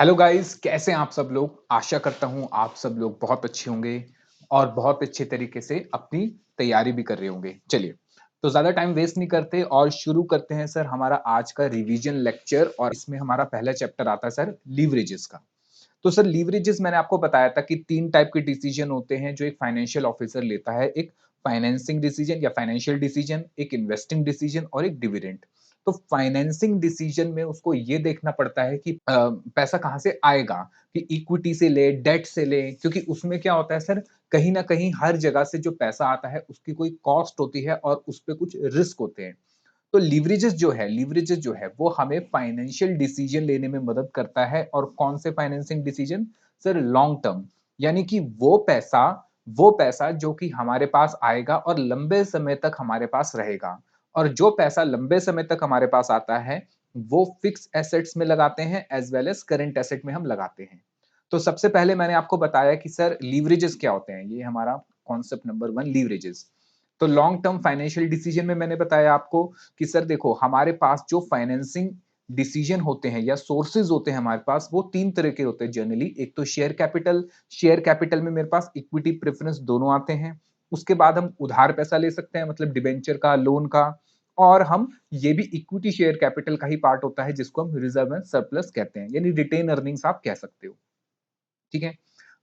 Hello guys, कैसे हैं आप सब लोग? आशा करता हूँ आप सब लोग बहुत अच्छे होंगे और बहुत अच्छे तरीके से अपनी तैयारी भी कर रहे होंगे। चलिए, तो ज़्यादा टाइम वेस्ट नहीं करते और शुरू करते हैं सर हमारा आज का रिवीजन लेक्चर और इसमें हमारा पहला चैप्टर आता है सर लीवरेजेस का। तो सर लीवरेजेस मैंने आपको बताया था कि 3 टाइप के डिसीजन होते हैं जो एक फाइनेंशियल ऑफिसर लेता है। एक फाइनेंसिंग डिसीजन या फाइनेंशियल डिसीजन, एक इन्वेस्टिंग डिसीजन और एक डिविडेंड। तो फाइनेंसिंग डिसीजन में उसको ये देखना पड़ता है कि पैसा कहाँ से आएगा, कि इक्विटी से ले, डेट से ले, क्योंकि उसमें क्या होता है सर, कहीं न कहीं हर जगह से जो पैसा आता है उसकी कोई कॉस्ट होती है और उसपे कुछ रिस्क होते हैं। तो लीवरेजेस जो है वो हमें फाइनेंशियल डिसीजन लेने में मदद करता है। और कौन से financing decision? Sir long term, यानी कि वो पैसा जो कि हमारे पास आएगा और लंबे समय तक हमारे पास रहेगा। और जो पैसा लंबे समय तक हमारे पास आता है वो फिक्स एसेट्स में लगाते हैं as well as current asset में हम लगाते हैं। तो सबसे पहले मैंने आपको बताया कि सर लीवरेजेस क्या होते हैं। ये हमारा कॉन्सेप्ट नंबर 1 लीवरेजेस। तो लॉन्ग टर्म फाइनेंशियल डिसीजन में मैंने बताया आपको कि सर देखो, हमारे पास जो फाइनेंसिंग डिसीजन होते हैं या सोर्सेज होते हैं हमारे पास, वो 3 तरह के होते हैं जनरली। एक तो शेयर कैपिटल में मेरे पास इक्विटी प्रेफरेंस दोनों आते हैं। उसके बाद हम उधार पैसा ले सकते हैं, मतलब डिबेंचर का, लोन का। और हम ये भी इक्विटी शेयर कैपिटल का ही पार्ट होता है जिसको हम रिजर्व एंड सरप्लस कहते हैं, यानी रिटेन अर्निंग्स आप कह सकते हो। ठीक है?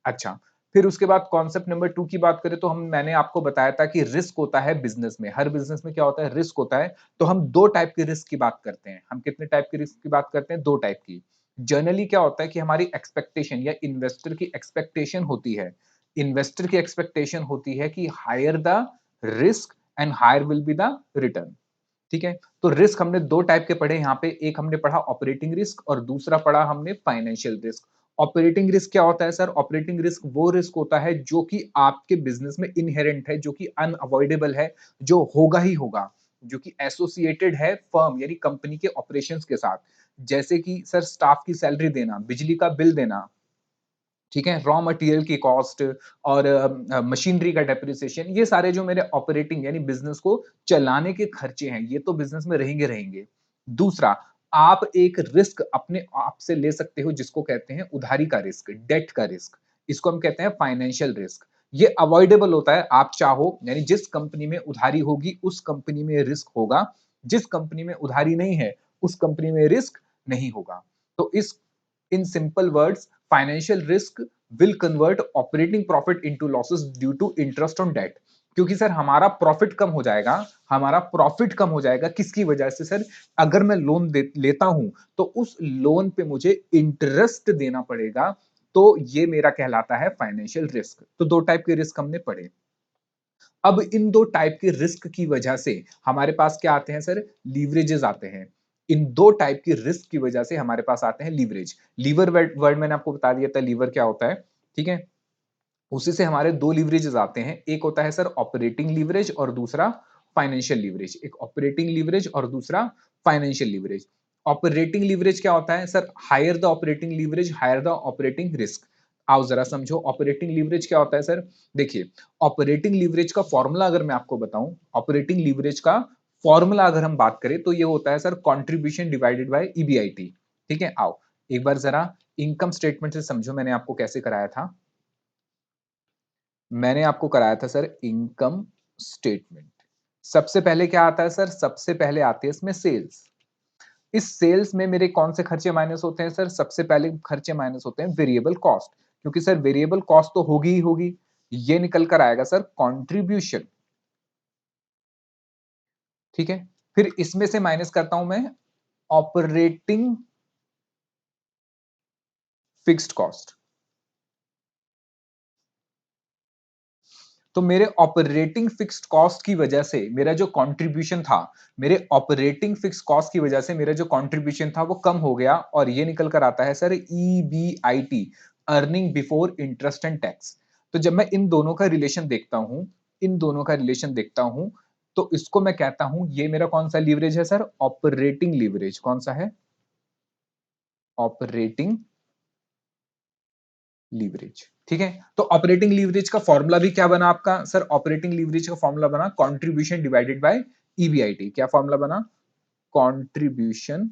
अच्छा, फिर उसके बाद कॉन्सेप्ट नंबर 2 की बात करें तो मैंने आपको बताया था कि रिस्क होता है बिज़नेस में। हर बिज़नेस में क्या होता है? रिस्क होता है। तो हम 2 टाइप के रिस्क की बात करते हैं। हम कितने टाइप के रिस्क की बात करते हैं? 2 टाइप की। जनरली क्या होता है कि हमारी एक्सपेक्टेशन या इन्वेस्टर की एक्सपेक्टेशन होती है। इन्वेस्टर की एक्सपेक्टेशन होती है कि higher the risk and higher will be the return. ठीक है? तो रिस्क हमने 2 टाइप के पढ़े यहाँ पे। एक हमने पढ़ा ऑपरेटिंग रिस्क और दूसरा पढ़ा हमने फाइनेंशियल रिस्क। ऑपरेटिंग रिस्क क्या होता है सर? ऑपरेटिंग रिस्क वो रिस्क होता है जो कि आपके बिज़नेस में इन्हेरेंट है, जो कि अनअवॉइडेबल है, जो होगा ही होगा, जो कि एसोसिएटेड है फर्म यानी कंपनी के ऑपरेशंस के साथ। जैसे कि सर स्टाफ की सैलरी देना, बिजली का बिल देना, ठीक है? रॉ मटेरियल की कॉस्ट और मशीनरी का डेप्रिसिएशन, ये सारे जो मेरे ऑपरेटिंग यानी बिज़नेस को चलाने के खर्चे हैं, ये तो बिज़नेस में रहेंगे। दूसरा, आप एक रिस्क अपने आप से ले सकते हो जिसको कहते हैं उधारी का रिस्क, डेट का रिस्क। इसको हम कहते हैं फाइनेंशियल रिस्क। ये अवॉइडेबल होता है, आप चाहो यानी जिस कंपनी में उधारी होगी, उस कंपनी में रिस्क होगा। जिस कंपनी में उधारी नहीं है, उस कंपनी में रिस्क नहीं होगा। तो इस in simple words, financial risk will convert operating profit into losses due to interest on debt. क्योंकि सर हमारा प्रॉफिट कम हो जाएगा किसकी वजह से सर? अगर मैं लोन लेता हूं तो उस लोन पे मुझे इंटरेस्ट देना पड़ेगा। तो ये मेरा कहलाता है फाइनेंशियल रिस्क। तो 2 टाइप के रिस्क हमने पढ़े। अब इन 2 टाइप के रिस्क की वजह से हमारे पास क्या आते हैं सर? लीवरेजेस आते हैं। इन 2 टाइप की रिस्क की वजह से हमारे पास आते हैं लीवरेज। लीवर वर्ड मैंने आपको बता दिया था, लीवर क्या होता है, ठीक है? उसी से हमारे 2 लीवरेजेस आते हैं। एक होता है सर ऑपरेटिंग लीवरेज और दूसरा फाइनेंशियल लीवरेज। एक ऑपरेटिंग लीवरेज और दूसरा फाइनेंशियल लीवरेज। ऑपरेटिंग लीवरेज क्या होता है sir? Higher the operating leverage, higher the operating risk. आओ जरा समझो ऑपरेटिंग लीवरेज क्या होता है सर? देखिए, ऑपरेटिंग लीवरेज का फॉर्मूला अगर मैं आपको बताऊं, ऑपरेटिंग लीवरेज का फॉर्मूला अगर हम बात करें तो ये होता है sir contribution divided by EBIT. ठीक है? आओ एक बार जरा इनकम स्टेटमेंट से समझो मैंने आपको कैसे कराया था। मैंने आपको कराया था सर इनकम स्टेटमेंट। सबसे पहले क्या आता है सर? सबसे पहले आती है इसमें सेल्स। इस सेल्स में मेरे कौन से खर्चे माइनस होते हैं सर? सबसे पहले खर्चे माइनस होते हैं वेरिएबल कॉस्ट, क्योंकि सर वेरिएबल कॉस्ट तो होगी ही होगी। ये निकल कर आएगा सर कंट्रीब्यूशन। ठीक है? फिर इसमें से माइनस करता हूं मैं ऑपरेटिंग फिक्स्ड कॉस्ट। तो मेरे ऑपरेटिंग फिक्स्ड कॉस्ट की वजह से मेरा जो कंट्रीब्यूशन था, मेरे ऑपरेटिंग फिक्स्ड कॉस्ट की वजह से मेरा जो कंट्रीब्यूशन था वो कम हो गया और ये निकल कर आता है sir EBIT, earning before interest and tax. तो जब मैं इन दोनों का रिलेशन देखता हूं तो इसको मैं कहता हूं ये मेरा कौन सा लीवरेज है सर? Operating leverage. कौन सा है? Operating leverage. ठीक है? तो ऑपरेटिंग लीवरेज का फॉर्मूला भी क्या बना आपका सर? ऑपरेटिंग लीवरेज का फॉर्मूला बना कंट्रीब्यूशन डिवाइडेड बाय ईबीआईटी। क्या फॉर्मूला बना? कंट्रीब्यूशन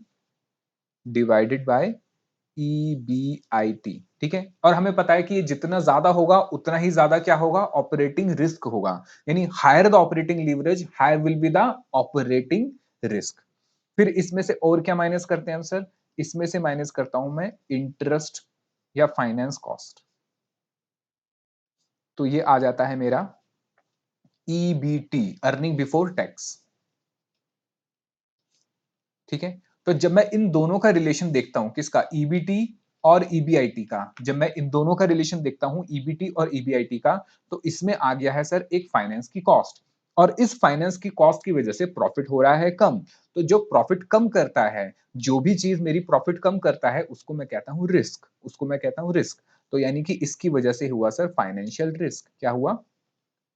डिवाइडेड बाय EBIT, ठीक है। और हमें पता है कि ये जितना ज्यादा होगा उतना ही ज्यादा क्या होगा, ऑपरेटिंग रिस्क होगा। यानी higher the operating leverage, higher will be the operating risk. फिर इसमें से और क्या माइनस करते हैं हम सर, इसमें से माइनस करता हूं मैं इंटरेस्ट या फाइनेंस कॉस्ट। तो ये आ जाता है मेरा EBT, अर्निंग बिफोर टैक्स, ठीक है। तो जब मैं इन दोनों का रिलेशन देखता हूं, किसका, EBT और EBIT का, जब मैं इन दोनों का रिलेशन देखता हूं, EBT और EBIT का, तो इसमें आ गया है सर एक फाइनेंस की कॉस्ट। और इस फाइनेंस की कॉस्ट की वजह से प्रॉफिट हो रहा है कम। तो जो प्रॉफिट कम करता है, जो भी चीज मेरी प्रॉफिट कम करता है, उसको मैं कहता हूं रिस्क, उसको मैं कहता हूं रिस्क। तो यानी कि इसकी वजह से हुआ सर फाइनेंशियल रिस्क। क्या हुआ,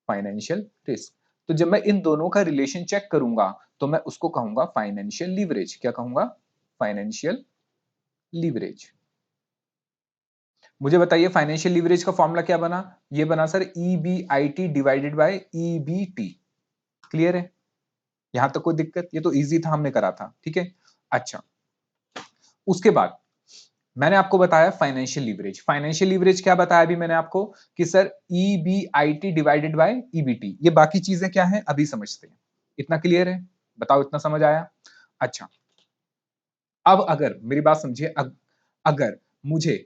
फाइनेंशियल रिस्क। तो जब मैं इन दोनों का रिलेशन चेक करूंगा, तो मैं उसको कहूंगा फाइनेंशियल लीवरेज। क्या कहूंगा, फाइनेंशियल लीवरेज। मुझे बताइए फाइनेंशियल लीवरेज का फॉर्मूला क्या बना, ये बना sir EBIT divided bye EBT। Clear है, यहां तक कोई दिक्कत, ये तो इजी था, हमने करा था, ठीक है। अच्छा, उसके बाद मैंने आपको बताया फाइनेंशियल लीवरेज। फाइनेंशियल लीवरेज क्या बताया अभी मैंने आपको, कि sir EBIT divided bye EBT। ये बाकी चीजें क्या है अभी समझते हैं। इतना क्लियर है, बताओ इतना समझ आया। अच्छा, अब अगर मेरी बात समझिए, अगर मुझे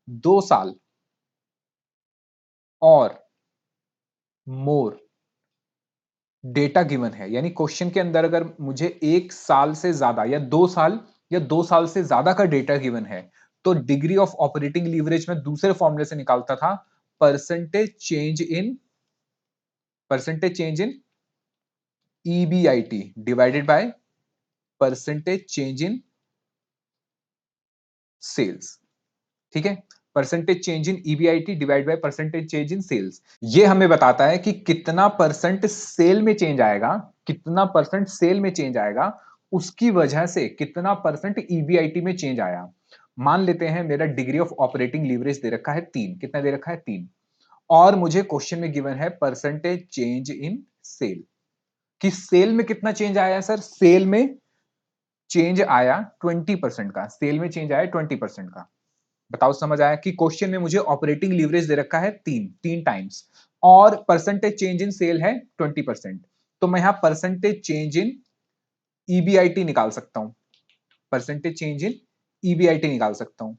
2 साल और मोर डेटा गिवन है, यानी क्वेश्चन के अंदर अगर मुझे 1 साल से ज्यादा या 2 साल या 2 साल से ज्यादा का डेटा गिवन है, तो डिग्री ऑफ ऑपरेटिंग लीवरेज में दूसरे फॉर्मूले से निकालता था, percentage change in, percentage change in EBIT divided by percentage change in sales, ठीक है। Percentage change in EBIT divide by percentage change in sales. ये हमें बताता है कि कितना परसेंट सेल में चेंज आएगा, कितना परसेंट सेल में चेंज आएगा, उसकी वजह से कितना परसेंट EBIT में चेंज आया। मान लेते हैं मेरा डिग्री ऑफ ऑपरेटिंग लीवरेज दे रखा है 3, कितना दे रखा है 3, और मुझे क्वेश्चन में गिवन है परसेंटेज चेंज इन सेल, कि सेल में कितना चेंज आया है सर, सेल में चेंज आया 20% का, सेल में चेंज आया 20% का। बताओ समझ आया, कि क्वेश्चन में मुझे ऑपरेटिंग लीवरेज दे रखा है 3 टाइम्स, और परसेंटेज चेंज इन सेल है 20%। तो मैं यहां परसेंटेज चेंज इन EBIT निकाल सकता हूं, परसेंटेज चेंज इन EBIT निकाल सकता हूं,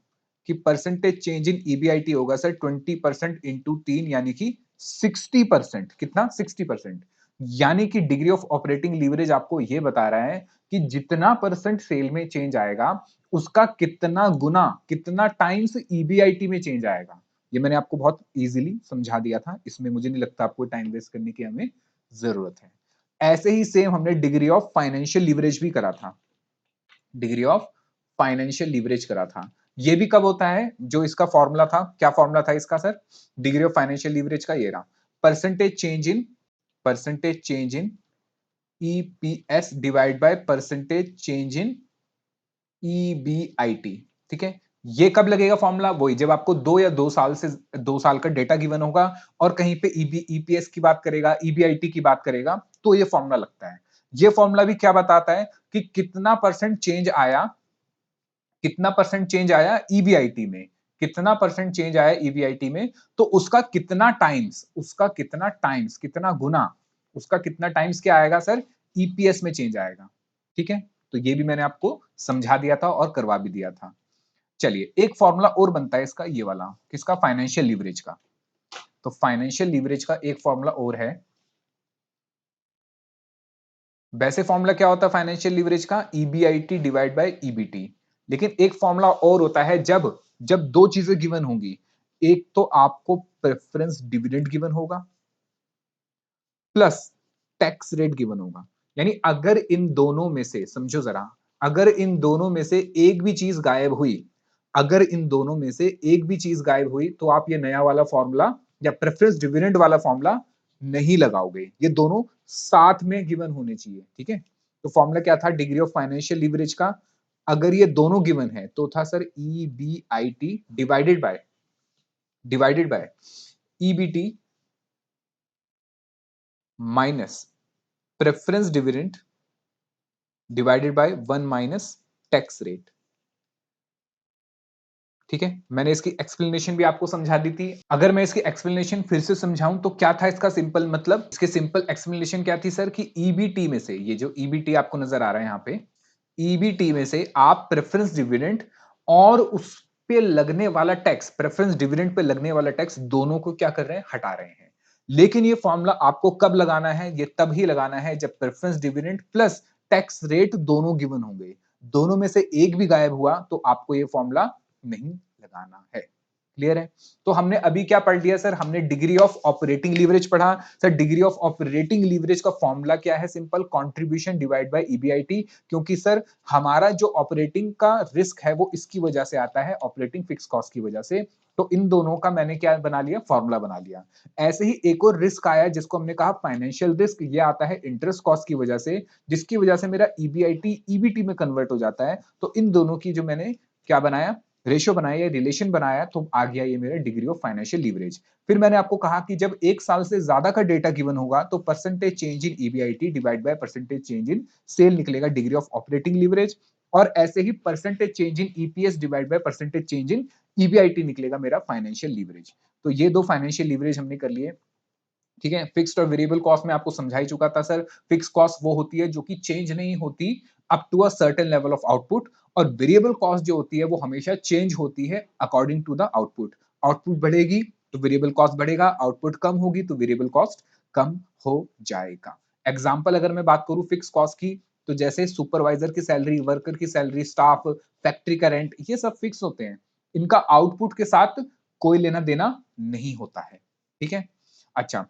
कि परसेंटेज चेंज इन EBIT होगा सर 20% इंटू 3, यानी कि 60%। कितना, 60%। यानी कि डिग्री ऑफ ऑपरेटिंग लीवरेज आपको यह बता रहा है कि जितना परसेंट सेल में चेंज आएगा, उसका कितना गुना, कितना टाइम्स EBIT में चेंज आएगा। ये मैंने आपको बहुत इजीली समझा दिया था, इसमें मुझे नहीं लगता आपको टाइम वेस्ट करने की हमें जरूरत है। ऐसे ही सेम हमने डिग्री ऑफ फाइनेंशियल लीवरेज भी करा था, डिग्री ऑफ फाइनेंशियल लीवरेज करा था। ये भी कब होता है, जो इसका फॉर्मूला था, क्या फॉर्मूला था इसका sir, degree of financial leverage का ये रहा, percentage change in, percentage change in EPS divide by percentage change in EBIT, ठीक है। ये कब लगेगा फॉर्मूला, वही जब आपको 2 या 2 साल से 2 साल का डेटा गिवन होगा, और कहीं पे EPS की बात करेगा, EBIT की बात करेगा, तो ये फॉर्मूला लगता है। ये फॉर्मूला भी क्या बताता है, कि कितना परसेंट चेंज आया, कितना परसेंट चेंज आया EBIT में, कितना परसेंट चेंज आया EBIT में, तो उसका कितना टाइम्स, उसका कितना टाइम्स, कितना गुना, उसका कितना टाइम्स क्या आएगा सर, EPS में चेंज आएगा, ठीक है। तो ये भी मैंने आपको समझा दिया था और करवा भी दिया था। चलिए, एक फॉर्मूला और बनता है इसका, ये वाला, किसका, फाइनेंशियल लीवरेज का। तो फाइनेंशियल लीवरेज का एक फॉर्मूला और है। वैसे फॉर्मूला क्या होता है फाइनेंशियल लीवरेज का, EBIT डिवाइड बाय EBT। लेकिन एक फॉर्मूला और होता है, जब जब दो चीजें गिवन होंगी, एक तो आपको प्रेफरेंस डिविडेंड गिवन होगा, प्लस टैक्स रेट गिवन होगा। यानी अगर इन दोनों में से, समझो जरा, अगर इन दोनों में से एक भी चीज गायब हुई, अगर इन दोनों में से एक भी चीज गायब हुई, तो आप ये नया वाला फॉर्मूला या प्रेफरेंस डिविडेंड वाला फॉर्मूला नहीं लगाओगे। ये दोनों साथ में गिवन होने चाहिए, ठीक है। तो फॉर्मूला क्या था डिग्री ऑफ फाइनेंशियल लीवरेज का, अगर ये दोनों गिवन है, तो था sir EBIT divided bye EBT minus preference dividend divided by 1 minus tax rate. ठीक है, मैंने इसकी एक्सप्लेनेशन भी आपको समझा दी थी। अगर मैं इसकी एक्सप्लेनेशन फिर से समझाऊं तो क्या था इसका सिंपल मतलब, इसके सिंपल एक्सप्लेनेशन क्या थी सर कि ईबीटी में से, ये जो ईबीटी आपको नजर आ रहा है यहाँ पे, ईबीटी में से आप प्रेफरेंस डिविडेंड और उस पे लगने वाला टैक्स, प्रेफरेंस डिविडेंड पे लगने वाला टैक्स, दोनों को क्या कर रहे हैं, हटा रहे हैं। लेकिन ये फॉर्मूला आपको कब लगाना है, ये तब ही लगाना है जब preference dividend plus tax rate दोनों गिवन होंगे। दोनों में से एक भी गायब हुआ तो आपको ये फॉर्मूला नहीं लगाना है। क्लियर है? तो हमने अभी क्या पढ़ लिया सर, हमने डिग्री ऑफ ऑपरेटिंग लीवरेज पढ़ा। Sir degree of operating leverage का फॉर्मूला क्या है, simple contribution divide by EBIT. क्योंकि सर हमारा जो ऑपरेटिंग का रिस्क है वो इसकी वजह से आता है, ऑपरेटिंग फिक्स कॉस्ट की वजह से। तो इन दोनों का मैंने क्या बना लिया, फॉर्मूला बना लिया। ऐसे ही एक और रिस्क आया जिसको हमने कहा फाइनेंशियल रिस्क, ये आता है इंटरेस्ट कॉस्ट की वजह से, जिसकी वजह से मेरा ईबीआईटी ईबीटी में कन्वर्ट हो जाता है। तो इन दोनों की जो मैंने क्या बनाया, रेशियो बनाया या रिलेशन बनाया, तो आ गया ये मेरा डिग्री ऑफ फाइनेंशियल लीवरेज। फिर मैंने आपको कहा कि जब एक साल से ज्यादा का डेटा गिवन होगा तो percentage change in EBIT divide by percentage change in sale निकलेगा डिग्री ऑफ ऑपरेटिंग लीवरेज। और ऐसे ही percentage change in EPS divide by percentage change in EBIT निकलेगा मेरा फाइनेंशियल लीवरेज। तो ये दो फाइनेंशियल लीवरेज हमने कर लिए। ठीक है, फिक्स्ड और वेरिएबल कॉस्ट में आपको समझा ही चुका था सर। फिक्स कॉस्ट वो होती है जो कि चेंज नहीं होती up to a certain level of output, और वेरिएबल कॉस्ट जो होती है वो हमेशा चेंज होती है according to the output. Output बढ़ेगी तो वेरिएबल कॉस्ट बढ़ेगा, आउटपुट कम होगी तो वेरिएबल कॉस्ट कम हो जाएगा। एग्जाम्पल अगर मैं बात करूं फिक्स कॉस्ट की, तो जैसे सुपरवाइजर की सैलरी, वर्कर की सैलरी, स्टाफ, फैक्ट्री का रेंट, ये सब फिक्स होते हैं। इनका आउटपुट के साथ कोई लेना देना नहीं होता है। ठीक है, अच्छा,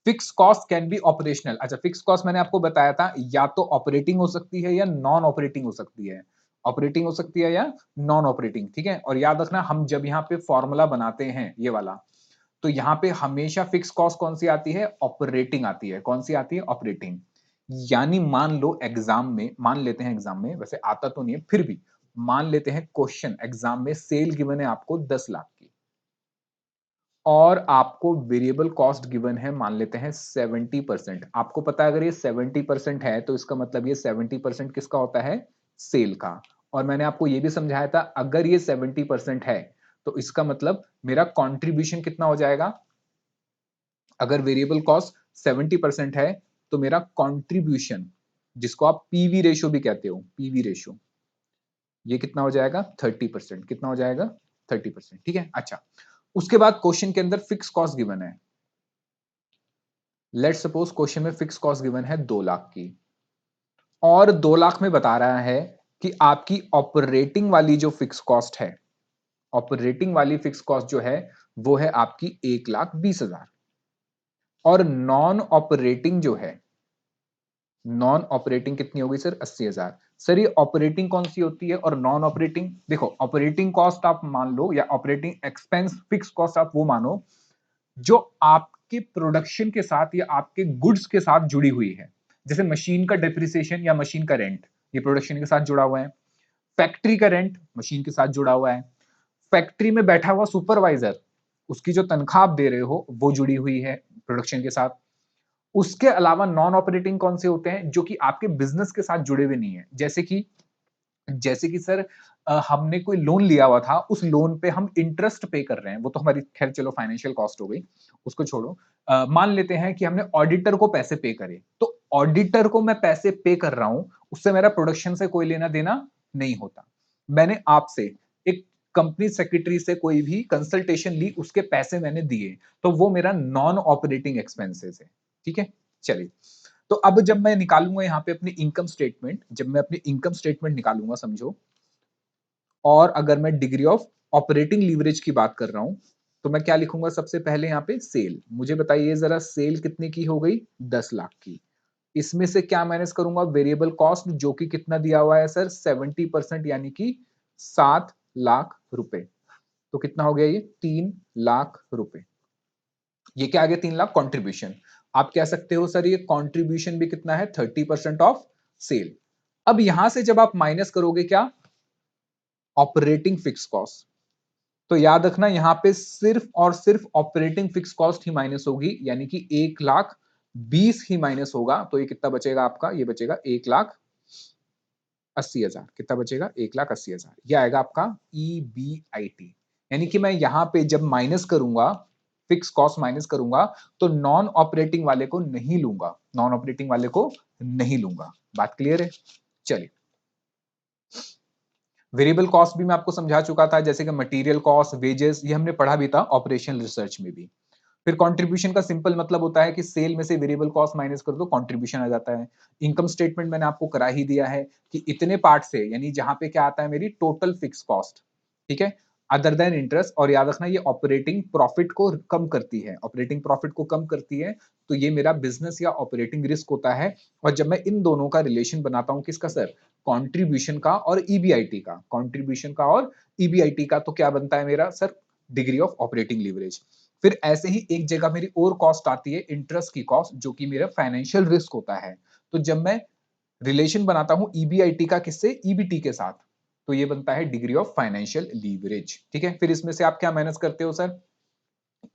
fix cost can be operational. अच्छा, फिक्स कॉस्ट मैंने आपको बताया था या तो ऑपरेटिंग हो सकती है या नॉन ऑपरेटिंग हो सकती है। ऑपरेटिंग हो सकती है या नॉन ऑपरेटिंग। ठीक है, और याद रखना हम जब यहाँ पे फॉर्मूला बनाते हैं ये वाला, तो यहाँ पे हमेशा फिक्स कॉस्ट कौन सी आती है, ऑपरेटिंग आती है। कौन सी आती है, ऑपरेटिंग। यानी मान लो एग्जाम में, मान लेते हैं एग्जाम में, वैसे आता तो नहीं है फिर भी मान लेते हैं, क्वेश्चन एग्जाम में सेल गिवन है आपको 10 लाख की, और आपको वेरिएबल कॉस्ट गिवन है मान लेते हैं 70%। आपको पता है अगर ये 70% है तो इसका मतलब ये 70% किसका होता है, सेल का। और मैंने आपको ये भी समझाया था अगर ये 70% है तो इसका मतलब मेरा कंट्रीब्यूशन कितना हो जाएगा। अगर वेरिएबल कॉस्ट 70% है तो मेरा कंट्रीब्यूशन, जिसको आप पीवी रेशियो भी कहते हो, पीवी रेशियो, ये कितना हो जाएगा, 30%। कितना हो जाएगा, 30%। ठीक है, अच्छा, उसके बाद क्वेश्चन के अंदर फिक्स कॉस्ट गिवन है। लेट सपोज क्वेश्चन में फिक्स कॉस्ट गिवन है 2 लाख की, और 2 लाख में बता रहा है कि आपकी ऑपरेटिंग वाली जो फिक्स कॉस्ट है, ऑपरेटिंग वाली फिक्स कॉस्ट जो है वो है आपकी 1,20,000, और नॉन ऑपरेटिंग जो है, नॉन ऑपरेटिंग कितनी होगी सर, 80,000। सर ये ऑपरेटिंग कौन सी होती है और नॉन ऑपरेटिंग, देखो ऑपरेटिंग कॉस्ट आप मान लो या ऑपरेटिंग एक्सपेंस फिक्स कॉस्ट आप वो मानो जो आपके प्रोडक्शन के साथ या आपके गुड्स के साथ जुड़ी हुई है। जैसे मशीन का डेप्रिसिएशन या मशीन का रेंट, ये प्रोडक्शन के साथ जुड़ा हुआ है। फैक्ट्री का रेंट मशीन के साथ जुड़ा हुआ है। फैक्ट्री में बैठा हुआ सुपरवाइजर, उसकी जो तनख्वाह आप दे रहे हो वो जुड़ी हुई है प्रोडक्शन के साथ। उसके अलावा नॉन ऑपरेटिंग कौन से होते हैं, जो कि आपके बिजनेस के साथ जुड़े हुए नहीं है। जैसे कि सर हमने कोई लोन लिया हुआ था, उस लोन पे हम इंटरेस्ट पे कर रहे हैं, वो तो हमारी खैर चलो फाइनेंशियल कॉस्ट हो गई, उसको छोड़ो। मान लेते हैं कि हमने ऑडिटर को पैसे पे करे, तो ऑडिटर को मैं पैसे पे कर रहा हूं, उससे मेरा प्रोडक्शन से कोई लेना देना नहीं होता। मैंने आपसे एक कंपनी सेक्रेटरी से कोई भी कंसल्टेशन ली, उसके पैसे मैंने दिए, तो वो मेरा नॉन ऑपरेटिंग एक्सपेंसेस है। ठीक है, चलिए, तो अब जब मैं निकालूंगा यहाँ पे अपनी इनकम स्टेटमेंट, जब मैं अपनी इनकम स्टेटमेंट निकालूंगा समझो, और अगर मैं डिग्री ऑफ ऑपरेटिंग लीवरेज की बात कर रहा हूं, तो मैं क्या लिखूंगा, सबसे पहले यहाँ पे सेल। मुझे बताइए जरा सेल कितने की हो गई, 10 लाख की। इसमें से क्या माइनस करूंगा, वेरिएबल कॉस्ट, जो कि कितना दिया हुआ है सर, 70%, यानी कि 7 लाख रुपए। तो कितना हो गया ये, 3 लाख रुपए। ये क्या आ गया, 3 लाख कंट्रीब्यूशन। आप कह सकते हो सर ये कंट्रीब्यूशन भी कितना है, 30% ऑफ सेल। अब यहां से जब आप माइनस करोगे क्या, ऑपरेटिंग फिक्स कॉस्ट, तो याद रखना यहां पे सिर्फ और सिर्फ ऑपरेटिंग फिक्स कॉस्ट ही माइनस होगी, यानी कि 1,20,000 ही माइनस होगा। तो ये कितना बचेगा आपका, ये बचेगा 1,80,000। 80,000 कितना बचेगा 1,80,000 ये आएगा आपका EBIT। यानी कि मैं यहाँ पे जब माइनस करूंगा, फिक्स कॉस्ट माइनस करूंगा तो नॉन ऑपरेटिंग वाले को नहीं लूंगा, नॉन ऑपरेटिंग वाले को नहीं लूंगा। बात क्लियर है? चलिए, वेरिएबल कॉस्ट भी मैं आपको समझा चुका था, जैसे कि मटेरियल कॉस्ट, वेजेस, ये हमने पढ़ा भी था ऑपरेशनल रिसर्च में भी। फिर कंट्रीब्यूशन का सिंपल मतलब होता है कि सेल में से वेरिएबल कॉस्ट माइनस कर दो, कंट्रीब्यूशन आ जाता है। इनकम स्टेटमेंट मैंने आपको करा ही दिया है कि इतने पार्ट से, यानी जहां पे क्या आता है मेरी टोटल फिक्स कॉस्ट, ठीक है, अदर देन इंटरेस्ट। और याद रखना ये ऑपरेटिंग प्रॉफिट को कम करती है, ऑपरेटिंग प्रॉफिट को कम करती है, तो ये मेरा बिजनेस या ऑपरेटिंग रिस्क होता है। और जब मैं इन दोनों का रिलेशन बनाता हूं, किसका सर, कंट्रीब्यूशन का और ईबीआईटी का, कंट्रीब्यूशन का और ईबीआईटी का, तो क्या बनता है मेरा sir, degree of operating leverage. फिर ऐसे ही एक जगह मेरी और कॉस्ट आती है, इंटरेस्ट की कॉस्ट, जो कि मेरा फाइनेंशियल रिस्क होता है। तो जब मैं रिलेशन बनाता हूं ईबीआईटी का किससे, ईबीटी के साथ, तो ये बनता है डिग्री ऑफ फाइनेंशियल लीवरेज। ठीक है, फिर इसमें से आप क्या माइनस करते हो सर,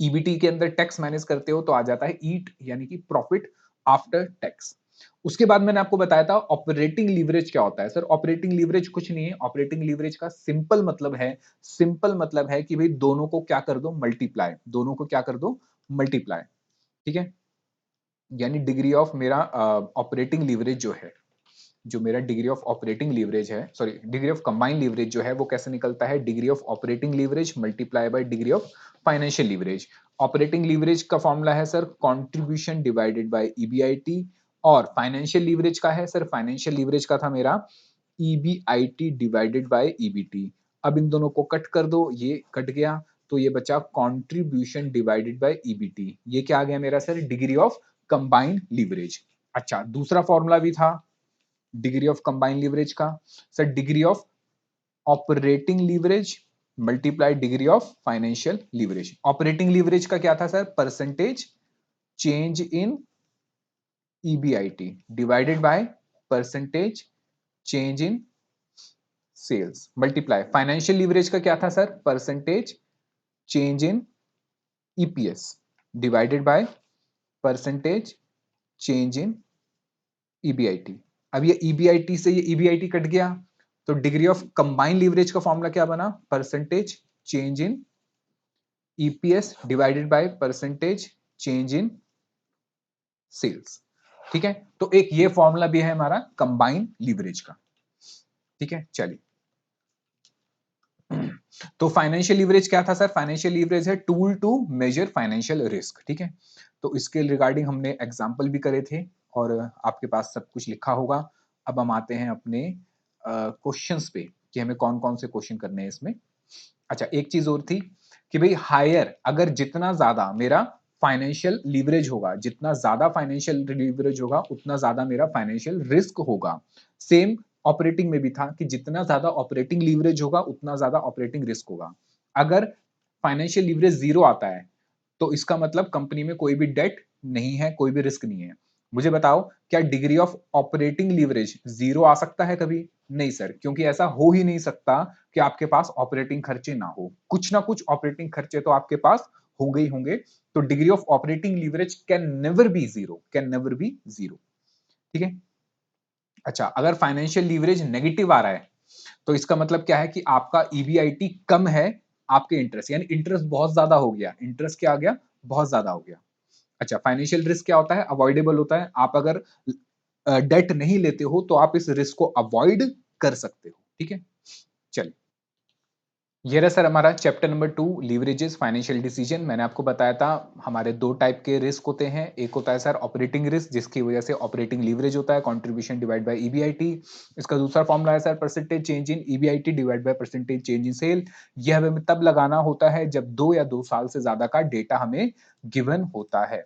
ईबीटी के अंदर टैक्स माइनस करते हो तो आ जाता है ईट, यानी कि प्रॉफिट आफ्टर टैक्स। उसके बाद मैंने आपको बताया था ऑपरेटिंग लीवरेज क्या होता है सर। ऑपरेटिंग लीवरेज कुछ नहीं है, ऑपरेटिंग लीवरेज का सिंपल मतलब है कि भाई दोनों को क्या कर दो, मल्टीप्लाई, दोनों को क्या कर दो, मल्टीप्लाई। ठीक है, यानी डिग्री ऑफ मेरा ऑपरेटिंग लीवरेज जो है, जो मेरा डिग्री ऑफ ऑपरेटिंग लीवरेज है, sorry degree of combined leverage जो है, वो कैसे निकलता है, degree of operating leverage multiply by degree of financial leverage. Operating leverage का फॉर्मूला है sir contribution divided by EBIT, और फाइनेंशियल लीवरेज का है सर, फाइनेंशियल लीवरेज का था मेरा ईबीआईटी डिवाइडेड बाय ईबीटी। अब इन दोनों को कट कर दो, ये कट गया, तो ये बचा कंट्रीब्यूशन डिवाइडेड बाय ईबीटी। ये क्या आ गया मेरा sir, degree of combined leverage. अच्छा, दूसरा फॉर्मूला भी था डिग्री ऑफ कंबाइंड लीवरेज का sir, degree of operating leverage multiply degree of financial leverage. Operating leverage का क्या था sir, percentage change in EBIT divided by percentage change in sales multiply. Financial leverage का क्या था sir, percentage change in EPS divided by percentage change in EBIT. अब ये EBIT से ये ईबीआईटी कट गया, तो डिग्री ऑफ कंबाइंड लीवरेज का फॉर्मूला क्या बना, percentage change in EPS divided by percentage change in sales. ठीक है, तो एक ये फॉर्मूला भी है हमारा कंबाइंड लीवरेज का। ठीक है, चलिए, तो फाइनेंशियल लीवरेज क्या था सर, फाइनेंशियल लीवरेज है tool to measure financial risk. ठीक है, तो इसके रिगार्डिंग हमने एग्जाम्पल भी करे थे और आपके पास सब कुछ लिखा होगा। अब हम आते हैं अपने क्वेश्चंस पे कि हमें कौन कौन से क्वेश्चन करने हैं इसमें। अच्छा, एक चीज और थी कि भाई हायर, अगर जितना ज्यादा मेरा फाइनेंशियल लीवरेज होगा, जितना ज्यादा फाइनेंशियल लीवरेज होगा उतना ज्यादा मेरा फाइनेंशियल रिस्क होगा। सेम ऑपरेटिंग में भी था कि जितना ज्यादा ऑपरेटिंग लीवरेज होगा उतना ज्यादा ऑपरेटिंग रिस्क होगा। अगर फाइनेंशियल लीवरेज जीरो आता है तो इसका मतलब कंपनी में कोई भी डेट नहीं है, कोई भी रिस्क नहीं है। मुझे बताओ, क्या degree of operating leverage zero आ सकता है कभी? नहीं सर, क्योंकि ऐसा हो ही नहीं सकता कि आपके पास ऑपरेटिंग खर्चे ना हो, कुछ ना कुछ ऑपरेटिंग खर्चे तो आपके पास होंगे ही होंगे। तो degree of operating leverage can never be zero, can never be zero. ठीक है, अच्छा, अगर फाइनेंशियल लीवरेज नेगेटिव आ रहा है तो इसका मतलब क्या है कि आपका ईबीआईटी कम है आपके इंटरेस्ट, यानी इंटरेस्ट बहुत ज्यादा हो गया, इंटरेस्ट क्या आ गया, बहुत ज्यादा हो गया। अच्छा, फाइनेंशियल रिस्क क्या होता है, अवॉइडेबल होता है। आप अगर डेट नहीं लेते हो तो आप इस रिस्क को अवॉइड कर सकते हो। ठीक है, चलिए, ये रहा सर हमारा chapter number 2 leverages financial decision. मैंने आपको बताया था हमारे दो टाइप के रिस्क होते हैं, एक होता है सर ऑपरेटिंग रिस्क, जिसकी वजह से ऑपरेटिंग लीवरेज होता है कंट्रीब्यूशन डिवाइड बाय ईबीआईटी। इसका दूसरा फॉर्मूला है sir percentage change in EBIT divide by percentage change in sale. यह हमें तब लगाना होता है जब 2 या 2 साल से ज्यादा का डेटा हमें गिवन होता है।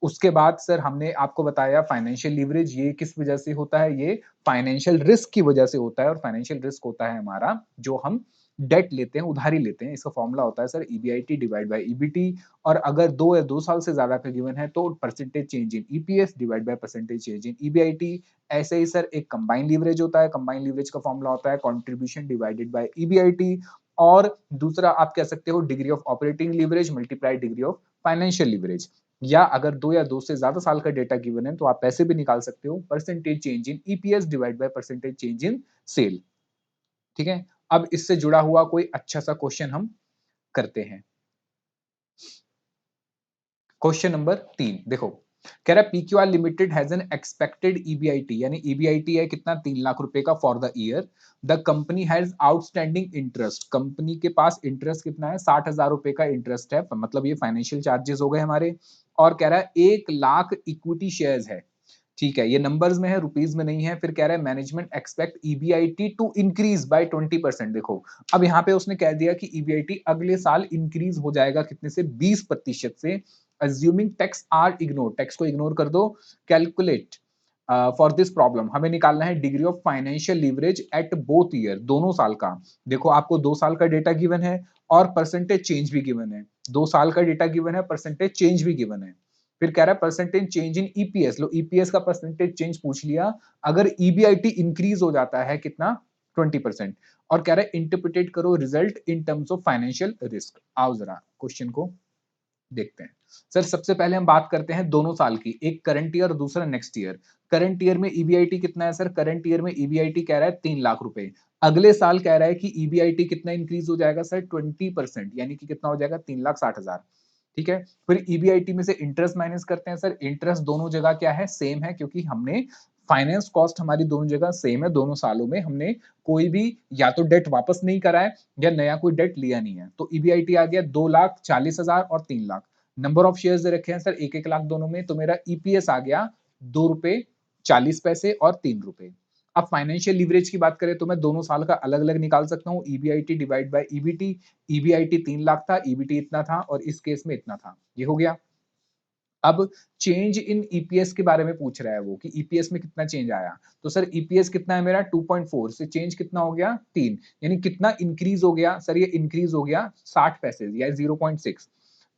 उसके बाद सर हमने आपको बताया फाइनेंशियल लीवरेज, ये किस वजह से होता है, ये फाइनेंशियल रिस्क की वजह से होता है। और फाइनेंशियल रिस्क होता है हमारा जो हम डेट लेते हैं, उधारी लेते हैं। इसका फॉर्मूला होता है sir EBIT divide by EBT. और अगर 2 या 2 साल से ज्यादा का गिवन है तो percentage change in EPS divide by percentage change in EBIT. ऐसे ही सर एक कंबाइंड लीवरेज होता है, कंबाइंड लीवरेज का फॉर्मूला होता है कंट्रीब्यूशन डिवाइडेड बाय ईबीआईटी। और दूसरा आप कह सकते हो degree of operating leverage multiply degree of financial leverage. या अगर 2 या 2 से ज्यादा साल का डेटा गिवन है तो आप पैसे भी निकाल सकते हो, percentage change in EPS divide by percentage change in sale. ठीक है, अब इससे जुड़ा हुआ कोई अच्छा सा क्वेश्चन हम करते हैं। क्वेश्चन नंबर 3 देखो, कह रहा है PQR limited has an expected EBIT, यानी ईबीआईटी है कितना, 3 लाख रुपए का for the year. The company has outstanding interest, company के पास इंटरेस्ट कितना है, 60,000 रुपए का इंटरेस्ट है, मतलब ये फाइनेंशियल चार्जेस हो गए हमारे। और कह रहा है 1 लाख इक्विटी शेयर्स है। ठीक है, ये नंबर्स में है, रुपीज में नहीं है। फिर कह रहा है management expect EBIT to increase by 20%। देखो अब यहाँ पे उसने कह दिया कि ईबीआईटी अगले साल इंक्रीज हो जाएगा कितने से, 20% से। Assuming tax are ignore, tax को इग्नोर कर दो। कैलकुलेट फॉर दिस प्रॉब्लम, हमें निकालना है degree of financial leverage at both year, दोनों साल का। देखो आपको 2 साल का डेटा गिवन है और परसेंटेज चेंज भी गिवन है। 2 साल का डेटा गिवन है, परसेंटेज चेंज भी गिवन है। फिर कह रहा है percentage change in EPS, low EPS का परसेंटेज चेंज पूछ लिया। अगर ईबीआईटी इंक्रीज हो जाता है कितना, 20%। और कह रहा है इंटरप्रिटेट करो result in terms of financial risk. आओ जरा क्वेश्चन को देखते हैं। सर सबसे पहले हम बात करते हैं दोनों साल की, एक करंट ईयर और दूसरा नेक्स्ट ईयर। करंट ईयर में ईबीआईटी कितना है सर, करंट ईयर में ईबीआईटी कह रहा है 3 लाख रुपए। अगले साल कह रहा है कि ईबीआईटी कितना इंक्रीज हो जाएगा सर, 20%, यानी कि कितना हो जाएगा, 3,60,000। ठीक है, फिर ईबीआईटी में से इंटरेस्ट माइनस करते हैं। सर इंटरेस्ट दोनों जगह क्या है, सेम है, क्योंकि हमने फाइनेंस कॉस्ट हमारी दोनों जगह सेम है। दोनों सालों में हमने कोई भी या तो डेट वापस नहीं करा है या नया कोई डेट लिया नहीं है। तो ईबीआईटी आ गया 2,40,000 और 3 लाख। नंबर ऑफ शेयर्स दे रखे हैं सर 1-1 लाख दोनों में, तो मेरा ईपीएस आ गया 2 रुपए 40 पैसे और 3 रुपए। अब फाइनेंशियल लीवरेज की बात करें तो मैं दोनों साल का अलग अलग निकाल सकता हूँ, EBIT divide by EBT. EBIT 3 lakh था, ईबीटी इतना था, और इस केस में इतना था, ये हो गया। अब चेंज इन ईपीएस के बारे में पूछ रहा है वो, कि ईपीएस में कितना चेंज आया। तो सर ईपीएस कितना है मेरा, 2.4 से चेंज कितना हो गया, 3, यानी कितना इंक्रीज हो गया सर, ये इंक्रीज हो गया 60 पैसे या 0.6।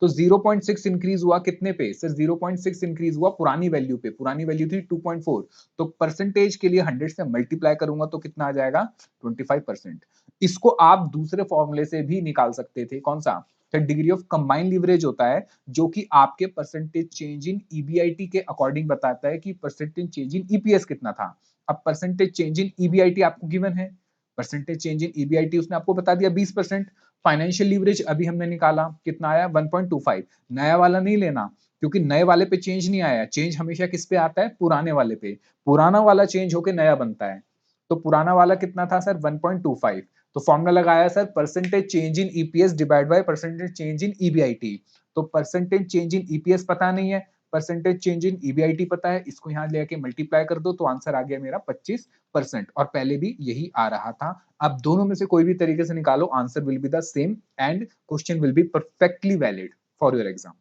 तो 0.6 इंक्रीज हुआ कितने पे सर, 0.6 इंक्रीज हुआ पुरानी वैल्यू पे, पुरानी वैल्यू थी 2.4। तो परसेंटेज के लिए 100 से मल्टीप्लाई करूंगा तो कितना आ जाएगा, 25%। इसको आप दूसरे फॉर्मूले से भी निकाल सकते थे, कौन सा, फिर डिग्री ऑफ कंबाइंड लीवरेज होता है, जो कि आपके परसेंटेज चेंज इन ईबीआईटी के अकॉर्डिंग बताता है कि परसेंटेज चेंज इन ईपीएस कितना था। अब परसेंटेज चेंज इन ईबीआईटी आपको गिवन है, परसेंटेज चेंज इन ईबीआईटी उसने आपको बता दिया 20%। फाइनेंशियल लीवरेज अभी हमने निकाला कितना आया, 1.25। नया वाला नहीं लेना, क्योंकि नए वाले पे चेंज नहीं आया, चेंज हमेशा किस पे आता है, पुराने वाले पे। पुराना वाला चेंज होके नया बनता है। तो पुराना वाला कितना था सर, 1.25। तो फॉर्मूला लगाया sir, percentage change in EPS divide by percentage change in EBIT. तो परसेंटेज चेंज इन ईपीएस पता नहीं है, परसेंटेज चेंज इन ईबीआईटी पता है, इसको यहां लेके मल्टीप्लाई कर दो तो आंसर आ गया मेरा 25%, और पहले भी यही आ रहा था। अब दोनों में से कोई भी तरीके से निकालो, answer will be the same and question will be perfectly valid for your exam.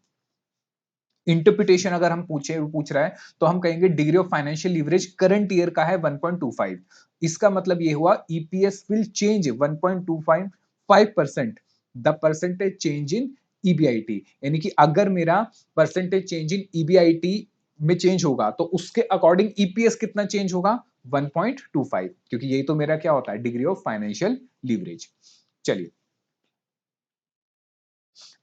Interpretation अगर हम पूछ रहा है तो हम कहेंगे degree of financial leverage current year का है 1.25। इसका मतलब ये हुआ EPS will change 1.25% the percentage change in EBIT, यानी कि अगर मेरा परसेंटेज चेंज इन ईबीआईटी में चेंज होगा तो उसके अकॉर्डिंग ईपीएस कितना चेंज होगा, 1.25, क्योंकि यही तो मेरा क्या होता है, डिग्री ऑफ फाइनेंशियल लीवरेज। चलिए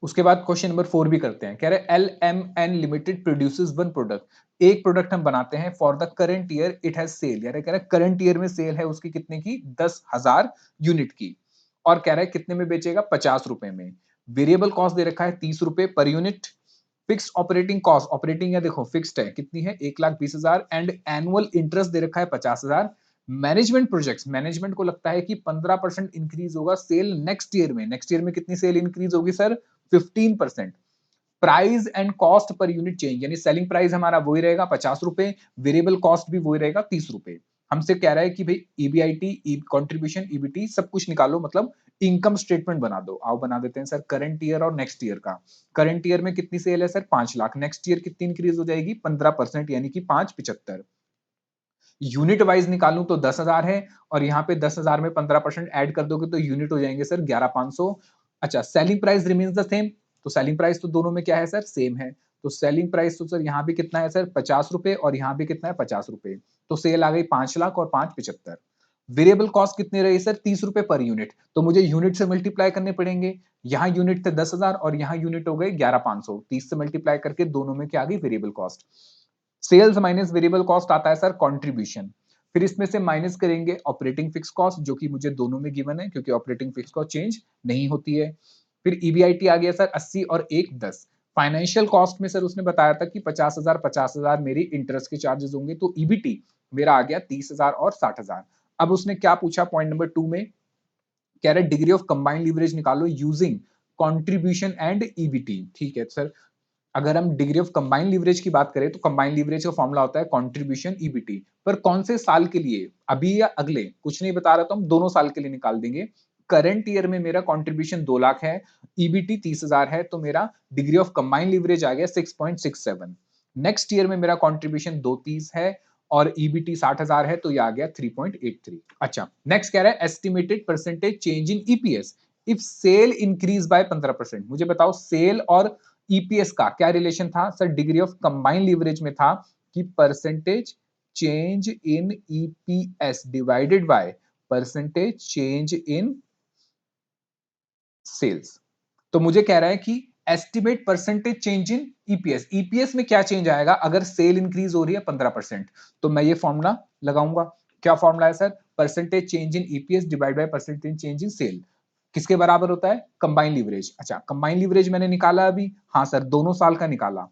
उसके बाद क्वेश्चन नंबर 4 भी करते हैं। कह रहे L M N limited produces one product, एक प्रोडक्ट हम बनाते हैं for the current year it has sale, यानी कह रहा है करंट ईयर में सेल है उसकी कितने की, 10,000 यूनिट की। और कह रहा है कितने में बेचेगा, 50 रुपए में। वेरिएबल कॉस्ट दे रखा है 30 रुपए per unit. Fix operating cost, operating है देखो फिक्स्ड है, कितनी है, 1,20,000, एंड एनुअल इंटरेस्ट दे रखा है 50,000। मैनेजमेंट प्रोजेक्ट्स, मैनेजमेंट को लगता है कि 15% इंक्रीज होगा सेल नेक्स्ट ईयर में। नेक्स्ट ईयर में कितनी सेल इंक्रीज होगी sir, 15%। Price and cost per unit change, यानी सेलिंग प्राइस हमारा वही रहेगा 50 रुपए, वेरिएबल कॉस्ट भी वही रहेगा 30 रुपए। हमसे कह रहा है कि भाई ईबीआईटी, कंट्रीब्यूशन, ईबीटी सब कुछ निकालो, मतलब इनकम स्टेटमेंट बना दो। आओ बना देते हैं सर, करंट ईयर और नेक्स्ट ईयर का। करंट ईयर में कितनी सेल है सर, 5 लाख। नेक्स्ट ईयर कितनी इंक्रीज हो जाएगी, 15%, यानी कि 575। यूनिट वाइज निकालूं तो 10,000 है, और यहाँ पे 10,000 में 15% ऐड कर दोगे तो यूनिट हो जाएंगे सर 11,500। अच्छा, selling price remains the same, तो सेलिंग प्राइस तो दोनों में क्या है सर, सेम है। तो सेलिंग प्राइस तो सर यहाँ भी कितना है सर, 50 रुपए, और यहाँ भी कितना है, 50 रुपए। तो सेल आ गई 5 लाख और 575। वेरिएबल कॉस्ट कितने रहे सर? 30 रुपए पर यूनिट, तो मुझे यूनिट से मल्टीप्लाई करने पड़ेंगे। यहाँ यूनिट थे 10,000 और यहाँ यूनिट हो गए 11,500। 30 से मल्टीप्लाई करके दोनों में क्या आ गई? Variable cost. Sales minus variable cost आता है सर कंट्रीब्यूशन। फिर इसमें से माइनस करेंगे ऑपरेटिंग फिक्स कॉस्ट, जो कि मुझे दोनों में गिवन है क्योंकि ऑपरेटिंग फिक्स कॉस्ट चेंज नहीं होती है। फिर ईबीआईटी आ गया सर 80 और 1 10। फाइनेंशियल कॉस्ट में सर उसने बताया था कि 50,000 मेरी इंटरेस्ट के चार्जेस होंगे, तो ईबीटी मेरा आ गया 30,000 और 60,000। अब उसने क्या पूछा पॉइंट नंबर 2 में? कह रहे डिग्री ऑफ कंबाइंड लीवरेज निकालो यूजिंग कंट्रीब्यूशन एंड ईबीटी। ठीक है सर, अगर हम डिग्री ऑफ कंबाइंड लीवरेज की बात करें तो कंबाइंड लीवरेज का फॉर्मूला होता है कंट्रीब्यूशन ईबीटी। पर कौन से साल के लिए, अभी या अगले, कुछ नहीं बता रहा, तो हम दोनों साल के लिए निकाल देंगे। करंट ईयर में मेरा कंट्रीब्यूशन 2 लाख है, ईबीटी 30,000 है, तो मेरा डिग्री ऑफ कंबाइंड लीवरेज आ गया 6.67। नेक्स्ट ईयर में मेरा कंट्रीब्यूशन 230 है और ईबीटी 60,000 है, तो ये आ गया 3.83। अच्छा, नेक्स्ट कह रहा है estimated percentage change in EPS if sale increase by 15%। मुझे बताओ सेल और ईपीएस का क्या रिलेशन था sir? Degree of combined leverage में था कि percentage change in EPS divided by percentage change in sales. तो मुझे कह रहा है कि estimate percentage change in EPS, EPS में क्या चेंज आएगा अगर सेल इंक्रीज हो रही है 15%? तो मैं ये फॉर्मूला लगाऊंगा। क्या फॉर्मूला है sir? Percentage change in EPS divide by percentage change in sale. किसके बराबर होता है? Combined leverage. अच्छा, कंबाइंड लीवरेज मैंने निकाला अभी, हाँ सर, दोनों साल का निकाला।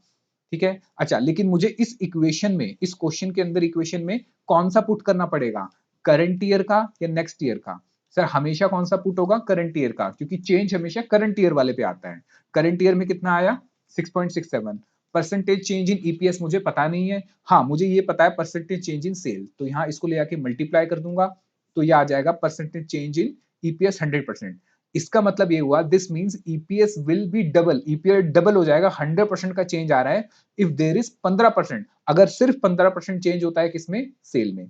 ठीक है, अच्छा, लेकिन मुझे इस इक्वेशन में, इस क्वेश्चन के अंदर इक्वेशन में कौन सा पुट करना पड़ेगा? करंट ईयर का या नेक्स्ट ईयर का? सर हमेशा कौन सा पुट होगा? करंट ईयर का, क्योंकि चेंज हमेशा करंट ईयर वाले पे आता है। करंट ईयर में कितना आया? 6.67। परसेंटेज चेंज इन ईपीएस मुझे पता नहीं है, हाँ मुझे ये पता है परसेंटेज चेंज इन सेल, तो यहाँ इसको ले आके मल्टीप्लाई कर दूंगा, तो ये आ जाएगा परसेंटेज चेंज इन ईपीएस 100%। इसका मतलब ये हुआ this means EPS will be double, EPS double हो जाएगा। 100% का चेंज आ रहा है इफ देयर इज 15%, अगर सिर्फ 15% चेंज होता है किसमें? सेल में।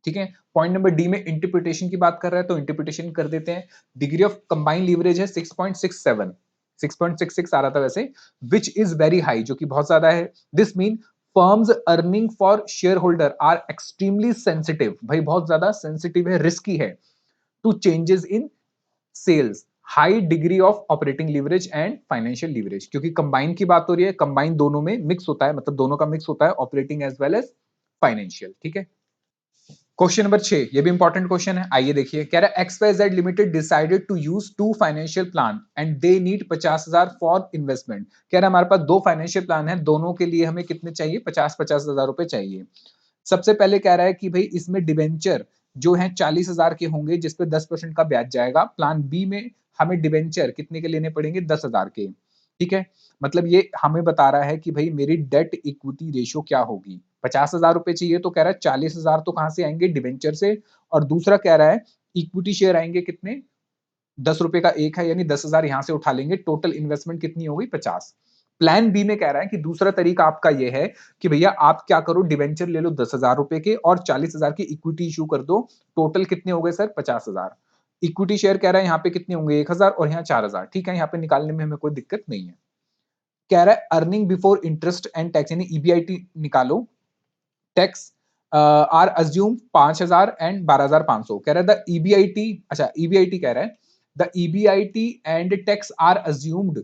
ठीक है, पॉइंट नंबर डी में इंटरप्रिटेशन की बात कर रहा है, तो इंटरप्रिटेशन कर देते हैं। डिग्री ऑफ कंबाइंड लीवरेज है 6.67, 6.66 आ रहा था वैसे, विच इज वेरी हाई, जो कि बहुत ज्यादा है। This mean firms earning for share holder are extremely sensitive, भाई बहुत ज्यादा सेंसिटिव है, रिस्की है, to changes in sales, high degree of operating leverage and financial leverage, क्योंकि कंबाइन की बात हो रही है, कंबाइन दोनों में मिक्स होता है, मतलब दोनों का मिक्स होता है, operating as well as financial. ठीक है, क्वेश्चन नंबर 6, ये भी इंपॉर्टेंट क्वेश्चन है, आइए देखिए। कह रहा है XYZ limited decided to use 2 financial plan and they need 50,000 for investment. कह रहा है हमारे पास 2 फाइनेंशियल प्लान है, दोनों के लिए हमें कितने चाहिए? 50,000 रुपए चाहिए। सबसे पहले कह रहा है कि भाई इसमें डिबेंचर जो है 40,000 के होंगे, जिसपे 10% का ब्याज जाएगा। प्लान बी में हमें डिबेंचर कितने के लेने पड़ेंगे? 10,000 के। ठीक है, मतलब ये हमें बता रहा है कि भाई मेरी डेट इक्विटी रेशियो क्या होगी। 50,000 रुपए चाहिए, तो कह रहा है 40,000 तो कहां से आएंगे? डिबेंचर से। और दूसरा कह रहा है इक्विटी शेयर आएंगे कितने? 10 रुपए का एक है, यानी 10,000 यहां से उठा लेंगे, टोटल इन्वेस्टमेंट कितनी हो गई? 50। प्लान बी में कह रहा है कि दूसरा तरीका आपका यह है कि भैया आप क्या करो, डिवेंचर ले लो 10,000 रुपए के और 40,000 की इक्विटी इशू कर दो। टोटल कितने हो गए सर? 50,000। इक्विटी शेयर कह रहा है यहाँ पे कितने होंगे? 1,000 और यहाँ 4,000। ठीक है, यहाँ पे निकालने में हमें कोई दिक्कत नहीं है। कह रहा है earning before interest and tax, यानी ईबीआईटी निकालो। Tax are assume 5,000 and 12,500। कह रहा है द ईबीआईटी, अच्छा ईबीआईटी कह रहा है the EBIT and tax are assumed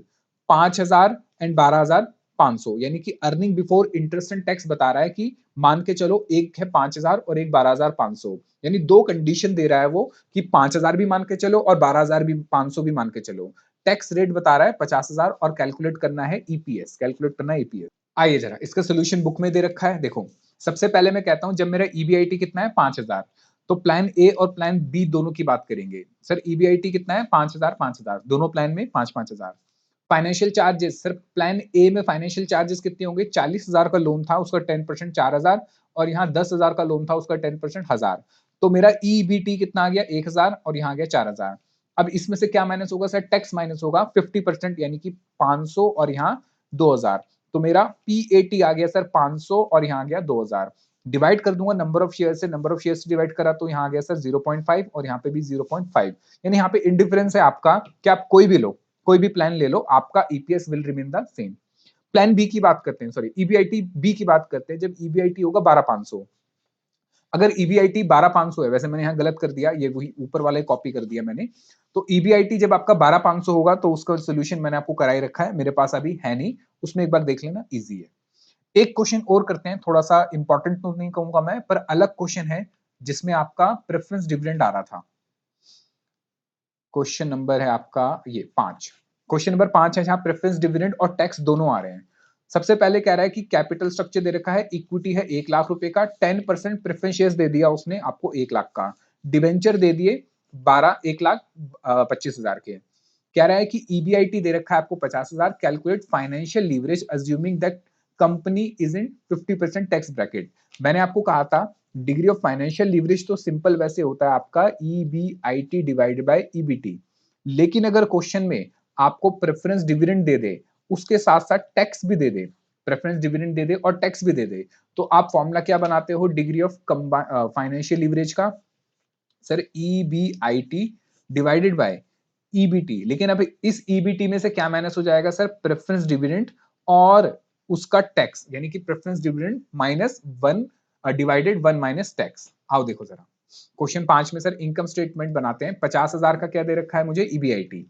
5,000 and 12,500, यानी कि earning before interest and tax बता रहा है कि मान के चलो एक है 5,000 और एक 12,500, यानी दो कंडीशन दे रहा है वो कि 5,000 भी मान के चलो और 12,000 भी 500 भी मान के चलो। टैक्स रेट बता रहा है 50,000 और कैलकुलेट करना है ईपीएस, कैलकुलेट करना है ईपीएस। आइए जरा इसका सोल्यूशन बुक में दे रखा है, देखो। सबसे पहले मैं कहता हूं जब मेरा ईबीआईटी कितना है? 5,000, तो प्लान ए और प्लान बी दोनों की बात करेंगे। सर ईबीआईटी कितना है? 5,000 5,000, दोनों प्लान में 5,000। Financial charges, sir plan A में फाइनेंशियल चार्जेस कितने होंगे? 40,000 का लोन था, उसका 10% 4,000, और यहाँ 10,000 का लोन था, उसका 10% 1,000। तो मेरा ईबीटी कितना आ गया? 1,000 और यहाँ आ गया 4,000। अब इसमें से क्या माइनस होगा सर? टैक्स माइनस होगा 50%, यानी कि 500 और यहाँ 2,000। तो मेरा पीएटी आ गया सर 500 और यहाँ आ गया 2,000। डिवाइड कर दूंगा नंबर ऑफ शेयर से, नंबर ऑफ शेयर से डिवाइड करा तो यहाँ आ गया सर 0.5 और यहाँ पे भी 0.5, यानी यहाँ पे इंडिफरेंस है आपका कि आप कोई भी लो, कोई भी प्लान ले लो, आपका EPS will remain the same. Plan B की बात करते हैं, सॉरी ईबीआईटी बी की बात करते हैं। जब ईबीआईटी होगा 12,500, अगर ईबीआईटी 12,500 है, वैसे मैंने यहाँ गलत कर दिया, ये वही ऊपर वाले कॉपी कर दिया मैंने। तो ईबीआईटी जब आपका 12,500 होगा तो उसका सोल्यूशन मैंने आपको करा ही रखा है, मेरे पास अभी है नहीं, उसमें एक बार देख लेना, इजी है। एक क्वेश्चन और करते हैं, थोड़ा सा इंपॉर्टेंट तो नहीं कहूंगा मैं, पर अलग क्वेश्चन है जिसमें आपका प्रेफरेंस डिविडेंड आ रहा था। क्वेश्चन नंबर है आपका ये 5। क्वेश्चन नंबर 5 है जहां प्रेफरेंस डिविडेंड और टैक्स दोनों आ रहे हैं। सबसे पहले कह रहा है कि कैपिटल स्ट्रक्चर दे रखा है, इक्विटी है 1 लाख रुपए का, 10% प्रेफरेंस शेयर्स दे दिया उसने आपको 1 लाख का, डिवेंचर दे दिए 1,25,000 के। कह रहा है कि ईबीआईटी दे रखा है आपको 50,000, calculate financial leverage assuming that company is in 50% tax bracket. मैंने आपको कहा था डिग्री ऑफ फाइनेंशियल लीवरेज तो सिंपल वैसे होता है आपका ईबीआईटी डिवाइडेड बाय ईबीटी, लेकिन अगर क्वेश्चन में आपको प्रेफरेंस डिविडेंड दे दे, उसके साथ साथ टैक्स भी दे दे, प्रेफरेंस डिविडेंड दे दे और टैक्स भी दे दे, तो आप फॉर्मूला क्या बनाते हो डिग्री ऑफ फाइनेंशियल लीवरेज का? Sir EBIT divided by EBT. लेकिन अब इस ईबीटी में से क्या माइनस हो जाएगा सर? प्रेफरेंस डिविडेंड और उसका टैक्स, यानी कि preference dividend minus 1 divided 1 minus tax. आओ देखो जरा, क्वेश्चन 5 में सर इनकम स्टेटमेंट बनाते हैं। 50,000 का क्या दे रखा है मुझे? ईबीआईटी।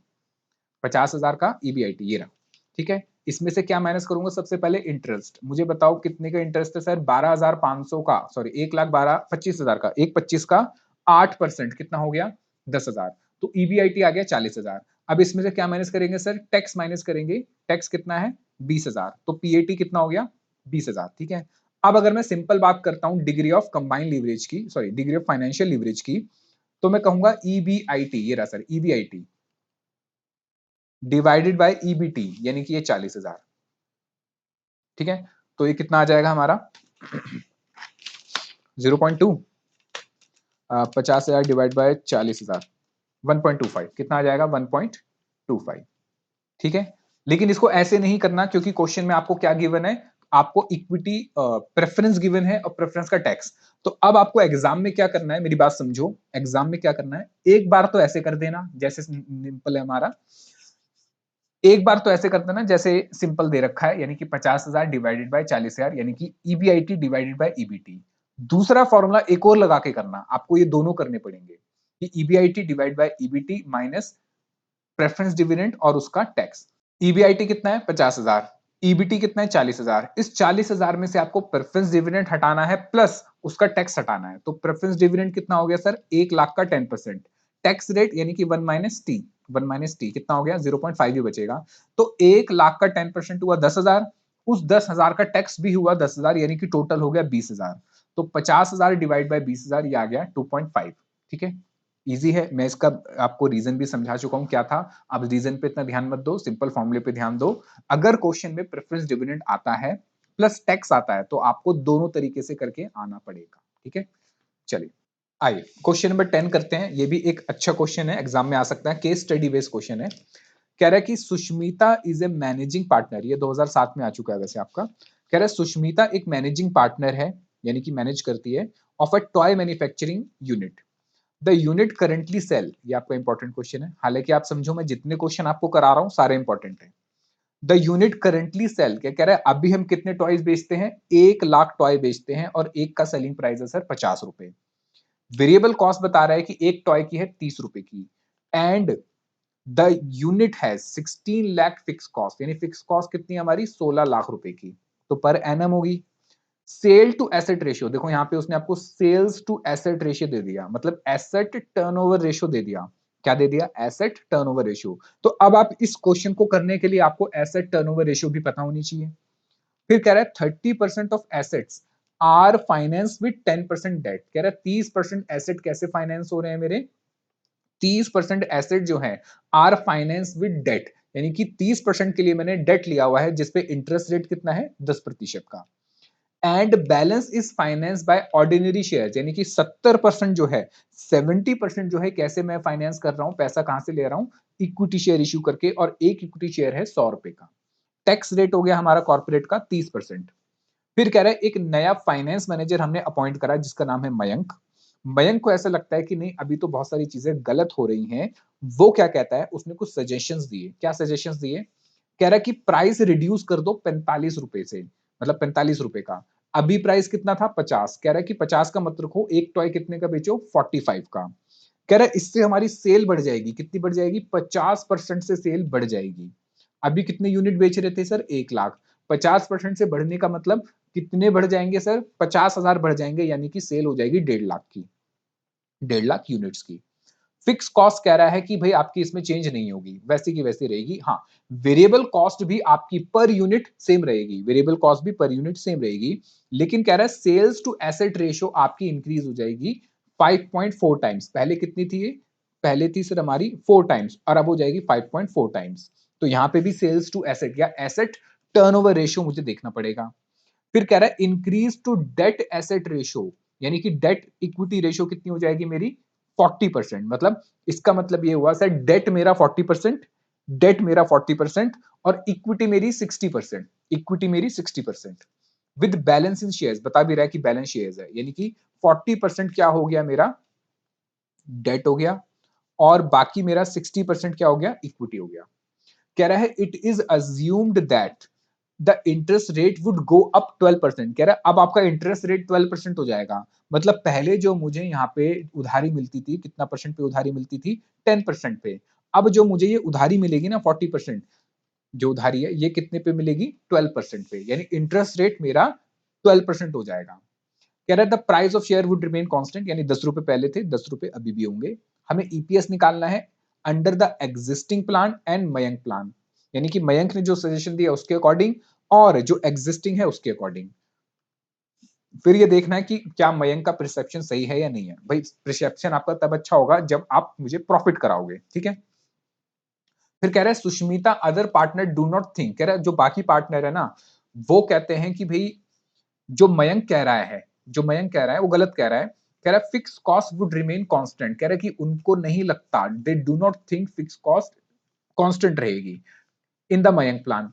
50,000 का ईबीआईटी ये रहा, ठीक है। इसमें से क्या माइनस करूंगा? सबसे पहले इंटरेस्ट। मुझे बताओ कितने का इंटरेस्ट है सर? 12,500 का, सॉरी 1,25,000 का, 1,25 का 8% कितना हो गया? 10,000। तो ईबीआईटी आ गया 40,000। अब इसमें से क्या माइनस करेंगे सर? टैक्स माइनस करेंगे। टैक्स कितना है? 20,000। तो पीएटी कितना हो गया? 20,000, ठीक है। अब अगर मैं सिंपल बात करता हूं डिग्री ऑफ कंबाइंड लीवरेज की, sorry degree of financial leverage की, तो मैं कहूंगा ईबीआईटी, ये रहा sir EBIT divided by EBT, यानी कि ये 40,000, ठीक है। तो ये कितना आ जाएगा हमारा? 0.2, 50,000 डिवाइड बाय 40,000, 1.25 कितना आ जाएगा? 1.25, ठीक है। लेकिन इसको ऐसे नहीं करना, क्योंकि क्वेश्चन में आपको क्या गिवन है? आपको इक्विटी प्रेफरेंस गिवन है और प्रेफरेंस का टैक्स। तो अब आपको एग्जाम में क्या करना है, मेरी बात समझो, एग्जाम में क्या करना है, एक बार तो ऐसे कर देना जैसे सिंपल है हमारा, एक बार तो ऐसे कर देना जैसे सिंपल दे रखा है, यानी कि 50,000 डिवाइडेड बाय 40,000, यानी कि ईबीआईटी डिवाइडेड बाय ईबीटी। दूसरा फॉर्मूला एक और लगा के करना, आपको ये दोनों करने पड़ेंगे कि EBIT divide by EBT minus preference dividend और उसका टैक्स। ईबीआईटी कितना है? 50,000। ईबीटी कितना है? 40,000। इस 40,000 में से आपको प्रेफरेंस डिविडेंड हटाना है प्लस उसका टैक्स हटाना है। तो प्रेफरेंस डिविडेंड कितना हो गया सर? 1 लाख का 10%, टैक्स रेट यानी कि 1 माइनस टी कितना हो गया? 0.5 ही बचेगा। तो 1 लाख का 10% हुआ 10,000, उस 10,000 का टैक्स भी हुआ 10,000, यानी कि टोटल हो गया 20,000। तो 50,000 डिवाइड बाय 20,000 ये आ गया 2.5, ठीक है। इजी है, मैं इसका आपको रीजन भी समझा चुका हूं क्या था। अब रीजन पे इतना ध्यान मत दो, सिंपल फॉर्मूले पे ध्यान दो। अगर क्वेश्चन में प्रेफरेंस डिविडेंड आता है प्लस टैक्स आता है तो आपको दोनों तरीके से करके आना पड़ेगा, ठीक है। चलिए आइए क्वेश्चन नंबर 10 करते हैं। ये भी एक अच्छा क्वेश्चन है, एग्जाम में आ सकता है, केस स्टडी बेस्ड क्वेश्चन है। कह रहा है कि Sushmita is a managing partner, ये 2007 में आ चुका है वैसे आपका। कह रहा है सुष्मिता एक मैनेजिंग पार्टनर है, यानी कि मैनेज करती है, of a toy manufacturing unit. The unit currently sell, ये आपका इंपॉर्टेंट क्वेश्चन है, हालांकि आप समझो मैं जितने क्वेश्चन आपको करा रहा हूं सारे इंपॉर्टेंट है। द यूनिट करंटली सेल, क्या कह रहा है? अभी हम कितने टॉयज बेचते हैं? 1 लाख टॉय बेचते हैं और एक का सेलिंग प्राइस है सर 50 रुपए। वेरिएबल कॉस्ट बता रहा है कि एक टॉय की है 30 रुपए की, एंड द यूनिट है 16 लाख फिक्स कॉस्ट, यानी फिक्स कॉस्ट कितनी है हमारी? 16 लाख रुपए की, तो पर एनम होगी। सेल टू एसेट रेशियो, देखो यहां पे उसने आपको सेल्स टू एसेट रेशियो दे दिया, मतलब एसेट टर्नओवर रेशियो दे दिया। क्या दे दिया? Asset turnover ratio. तो अब आप इस क्वेश्चन को करने के लिए आपको एसेट टर्नओवर रेशियो भी पता होनी चाहिए। फिर कह रहा है 30% of assets are finance with 10% debt. कह रहा है 30% एसेट कैसे फाइनेंस हो रहे हैं मेरे? 30% एसेट जो है आर फाइनेंस विद डेट, यानी कि 30% के लिए मैंने डेट लिया हुआ है जिसपे इंटरेस्ट रेट कितना है? 10% का। And balance is finance by ordinary share, यानी कि 70% जो है, 70% जो है कैसे मैं फाइनेंस कर रहा हूं, पैसा कहां से ले रहा हूं? इक्विटी शेयर इश्यू करके, और एक इक्विटी शेयर है 100 रुपए का। टैक्स रेट हो गया हमारा कॉर्पोरेट का 30%। फिर कह रहा है एक नया फाइनेंस मैनेजर हमने अपॉइंट करा जिसका नाम है मयंक। मयंक को ऐसा लगता है कि नहीं अभी तो बहुत सारी चीजें गलत हो रही हैं। वो क्या कहता है? उसने कुछ सजेशंस दिए। क्या सजेशंस दिए? कह रहा है कि प्राइस रिड्यूस कर दो 45 रुपए से, मतलब 45 रुपए का, अभी प्राइस कितना था 50, कह रहा है कि 50 का मत रखो, एक टॉय कितने का बेचो 45 का। कह रहा है इससे हमारी सेल बढ़ जाएगी, कितनी बढ़ जाएगी 50% से सेल बढ़ जाएगी। अभी कितने यूनिट बेच रहे थे सर 1 लाख, 50% से बढ़ने का मतलब कितने बढ़ जाएंगे सर 50,000 बढ़ जाएंगे, यानी कि सेल हो जाएगी 1.5 लाख की, 1.5 लाख यूनिट्स की। फिक्स कॉस्ट कह रहा है कि भाई आपकी इसमें चेंज नहीं होगी, वैसी की वैसी रहेगी। हाँ, वेरिएबल कॉस्ट भी आपकी पर यूनिट सेम रहेगी, वेरिएबल कॉस्ट भी पर यूनिट सेम रहेगी, लेकिन कह रहा है सेल्स टू एसेट रेशियो आपकी इंक्रीज हो जाएगी 5.4 टाइम्स। पहले कितनी थी ये, पहले थी सर हमारी 4 टाइम्स और अब हो जाएगी 5.4 टाइम्स। तो यहां पे भी सेल्स टू एसेट या एसेट टर्नओवर रेशियो मुझे देखना पड़ेगा। फिर कह रहा है increase to debt asset ratio, यानी कि डेट इक्विटी रेशियो कितनी हो जाएगी मेरी 40%। मतलब इसका मतलब ये हुआ सर डेट मेरा 40%, डेट मेरा 40% और इक्विटी मेरी 60%, इक्विटी मेरी 60% विद बैलेंस इन शेयर्स। बता भी रहा है कि बैलेंस शेयर्स है, यानी कि 40% क्या हो गया मेरा डेट हो गया और बाकी मेरा 60% क्या हो गया इक्विटी हो गया। कह रहा है it is assumed that the interest rate would go up 12%। कह रहा है अब आपका इंटरेस्ट रेट 12% हो जाएगा। मतलब पहले जो मुझे यहाँ पे उधारी मिलती थी, कितना परसेंट पे उधारी मिलती थी 10% पे, अब जो मुझे ये उधारी मिलेगी ना 40%, जो उधारी है ये कितने पे मिलेगी 12% पे, यानी इंटरेस्ट रेट मेरा 12% हो जाएगा। कह रहा है the price of share would remain constant, यानी 10 रुपए पहले थे 10 रुपए अभी भी होंगे। हमें ईपीएस निकालना है under the existing plan and Mayank plan, यानी कि मयंक ने जो सजेशन दिया उसके अकॉर्डिंग और जो एग्जिस्टिंग है उसके अकॉर्डिंग। फिर ये देखना है कि क्या मयंक का परसेप्शन सही है या नहीं है। भाई परसेप्शन आपका तब अच्छा होगा जब आप मुझे प्रॉफिट कराओगे, ठीक है। फिर कह रहा है Sushmita other partner do not think, कह रहा है जो बाकी पार्टनर है ना वो कहते हैं कि भाई जो मयंक कह रहा है, जो मयंक कह रहा है वो गलत कह रहा है। कह रहा है fix cost would remain constant, कह रहा है कि उनको नहीं लगता, they do not think fix cost constant रहेगी इन द मयंक प्लान।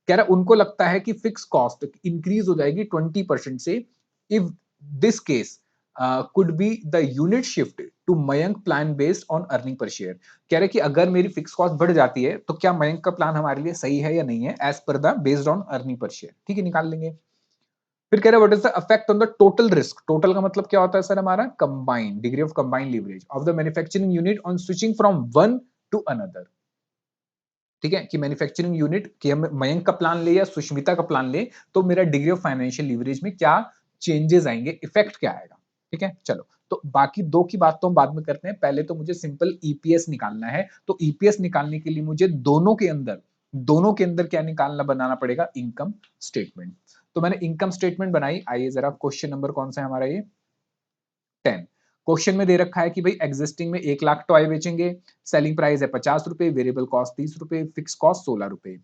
कह रहा है उनको लगता है कि फिक्स कॉस्ट इंक्रीज हो जाएगी 20% से if this case could be the unit shift to Mayank plan based on earning per share. कह रहे कि अगर मेरी फिक्स कॉस्ट बढ़ जाती है तो क्या मयंक का प्लान हमारे लिए सही है या नहीं है as per the based on earning per share, ठीक है निकाल लेंगे। फिर कह रहे what is the effect on the total risk, total का मतलब क्या होता है सर हमारा combined degree of combined leverage of the manufacturing unit on switching from one to another. ठीक है कि मैन्युफैक्चरिंग यूनिट कि हम मयंक का प्लान ले या सुष्मिता का प्लान ले तो मेरा डिग्री ऑफ फाइनेंशियल लीवरेज में क्या चेंजेस आएंगे, इफेक्ट क्या आएगा। ठीक है चलो, तो बाकी दो की बात तो हम बाद में करते हैं, पहले तो मुझे सिंपल ईपीएस निकालना है। तो ईपीएस निकालने के लिए मुझे दोनों के अंदर क्या निकालना बनाना पड़ेगा इनकम स्टेटमेंट। तो मैंने इनकम स्टेटमेंट बनाई। आइए जरा क्वेश्चन नंबर कौन सा है हमारा ये 10। क्वेश्चन में दे रखा है कि भाई एग्जिस्टिंग में 1 लाख टॉय बेचेंगे, सेलिंग प्राइस है 50 रुपए, वेरिएबल कॉस्ट 30 रुपए, फिक्स कॉस्ट 16 रुपए।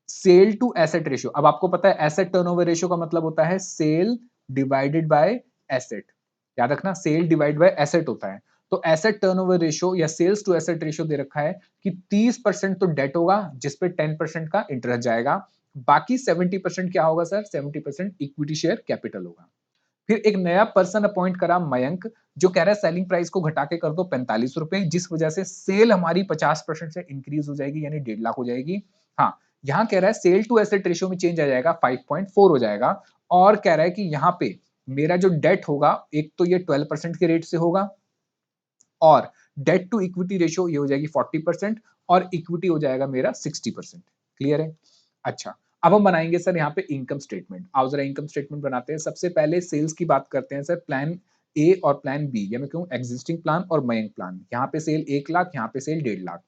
सेल टू एसेट रेशियो, अब आपको पता है एसेट टर्नओवर रेशियो का मतलब होता है सेल डिवाइडेड बाय एसेट। याद रखना सेल डिवाइड बाय एसेट होता है। तो एसेट टर्नओवर रेशियो या सेल्स टू एसेट रेशियो दे रखा है कि 30% तो डेट होगा जिसपे 10% का इंटरेस्ट जाएगा, बाकी 70% क्या होगा सर 70% इक्विटी शेयर कैपिटल होगा। फिर एक नया पर्सन अपॉइंट करा मयंक, जो कह रहा है सेलिंग प्राइस को घटा के कर दो 45 रुपए, जिस वजह से सेल हमारी 50% से इंक्रीज हो जाएगी यानी 1.5 लाख हो जाएगी। हाँ, यहाँ कह रहा है सेल टू एसेट रेशियो में चेंज आ जाएगा 5.4 हो जाएगा। और कह रहा है कि यहाँ पे मेरा जो डेट होगा एक तो ये 12% के रेट से होगा और डेट टू इक्विटी रेशियो ये हो जाएगी 40% और इक्विटी हो जाएगा मेरा 60%। क्लियर है। अच्छा, अब हम बनाएंगे सर यहाँ पे इनकम स्टेटमेंट। आओ जरा इनकम स्टेटमेंट बनाते हैं। सबसे पहले सेल्स की बात करते हैं सर, प्लान ए और प्लान बी, या मैं कहूँ एग्जिस्टिंग प्लान और मयंक प्लान। यहाँ पे सेल 1 लाख, यहाँ पे सेल 1.5 लाख।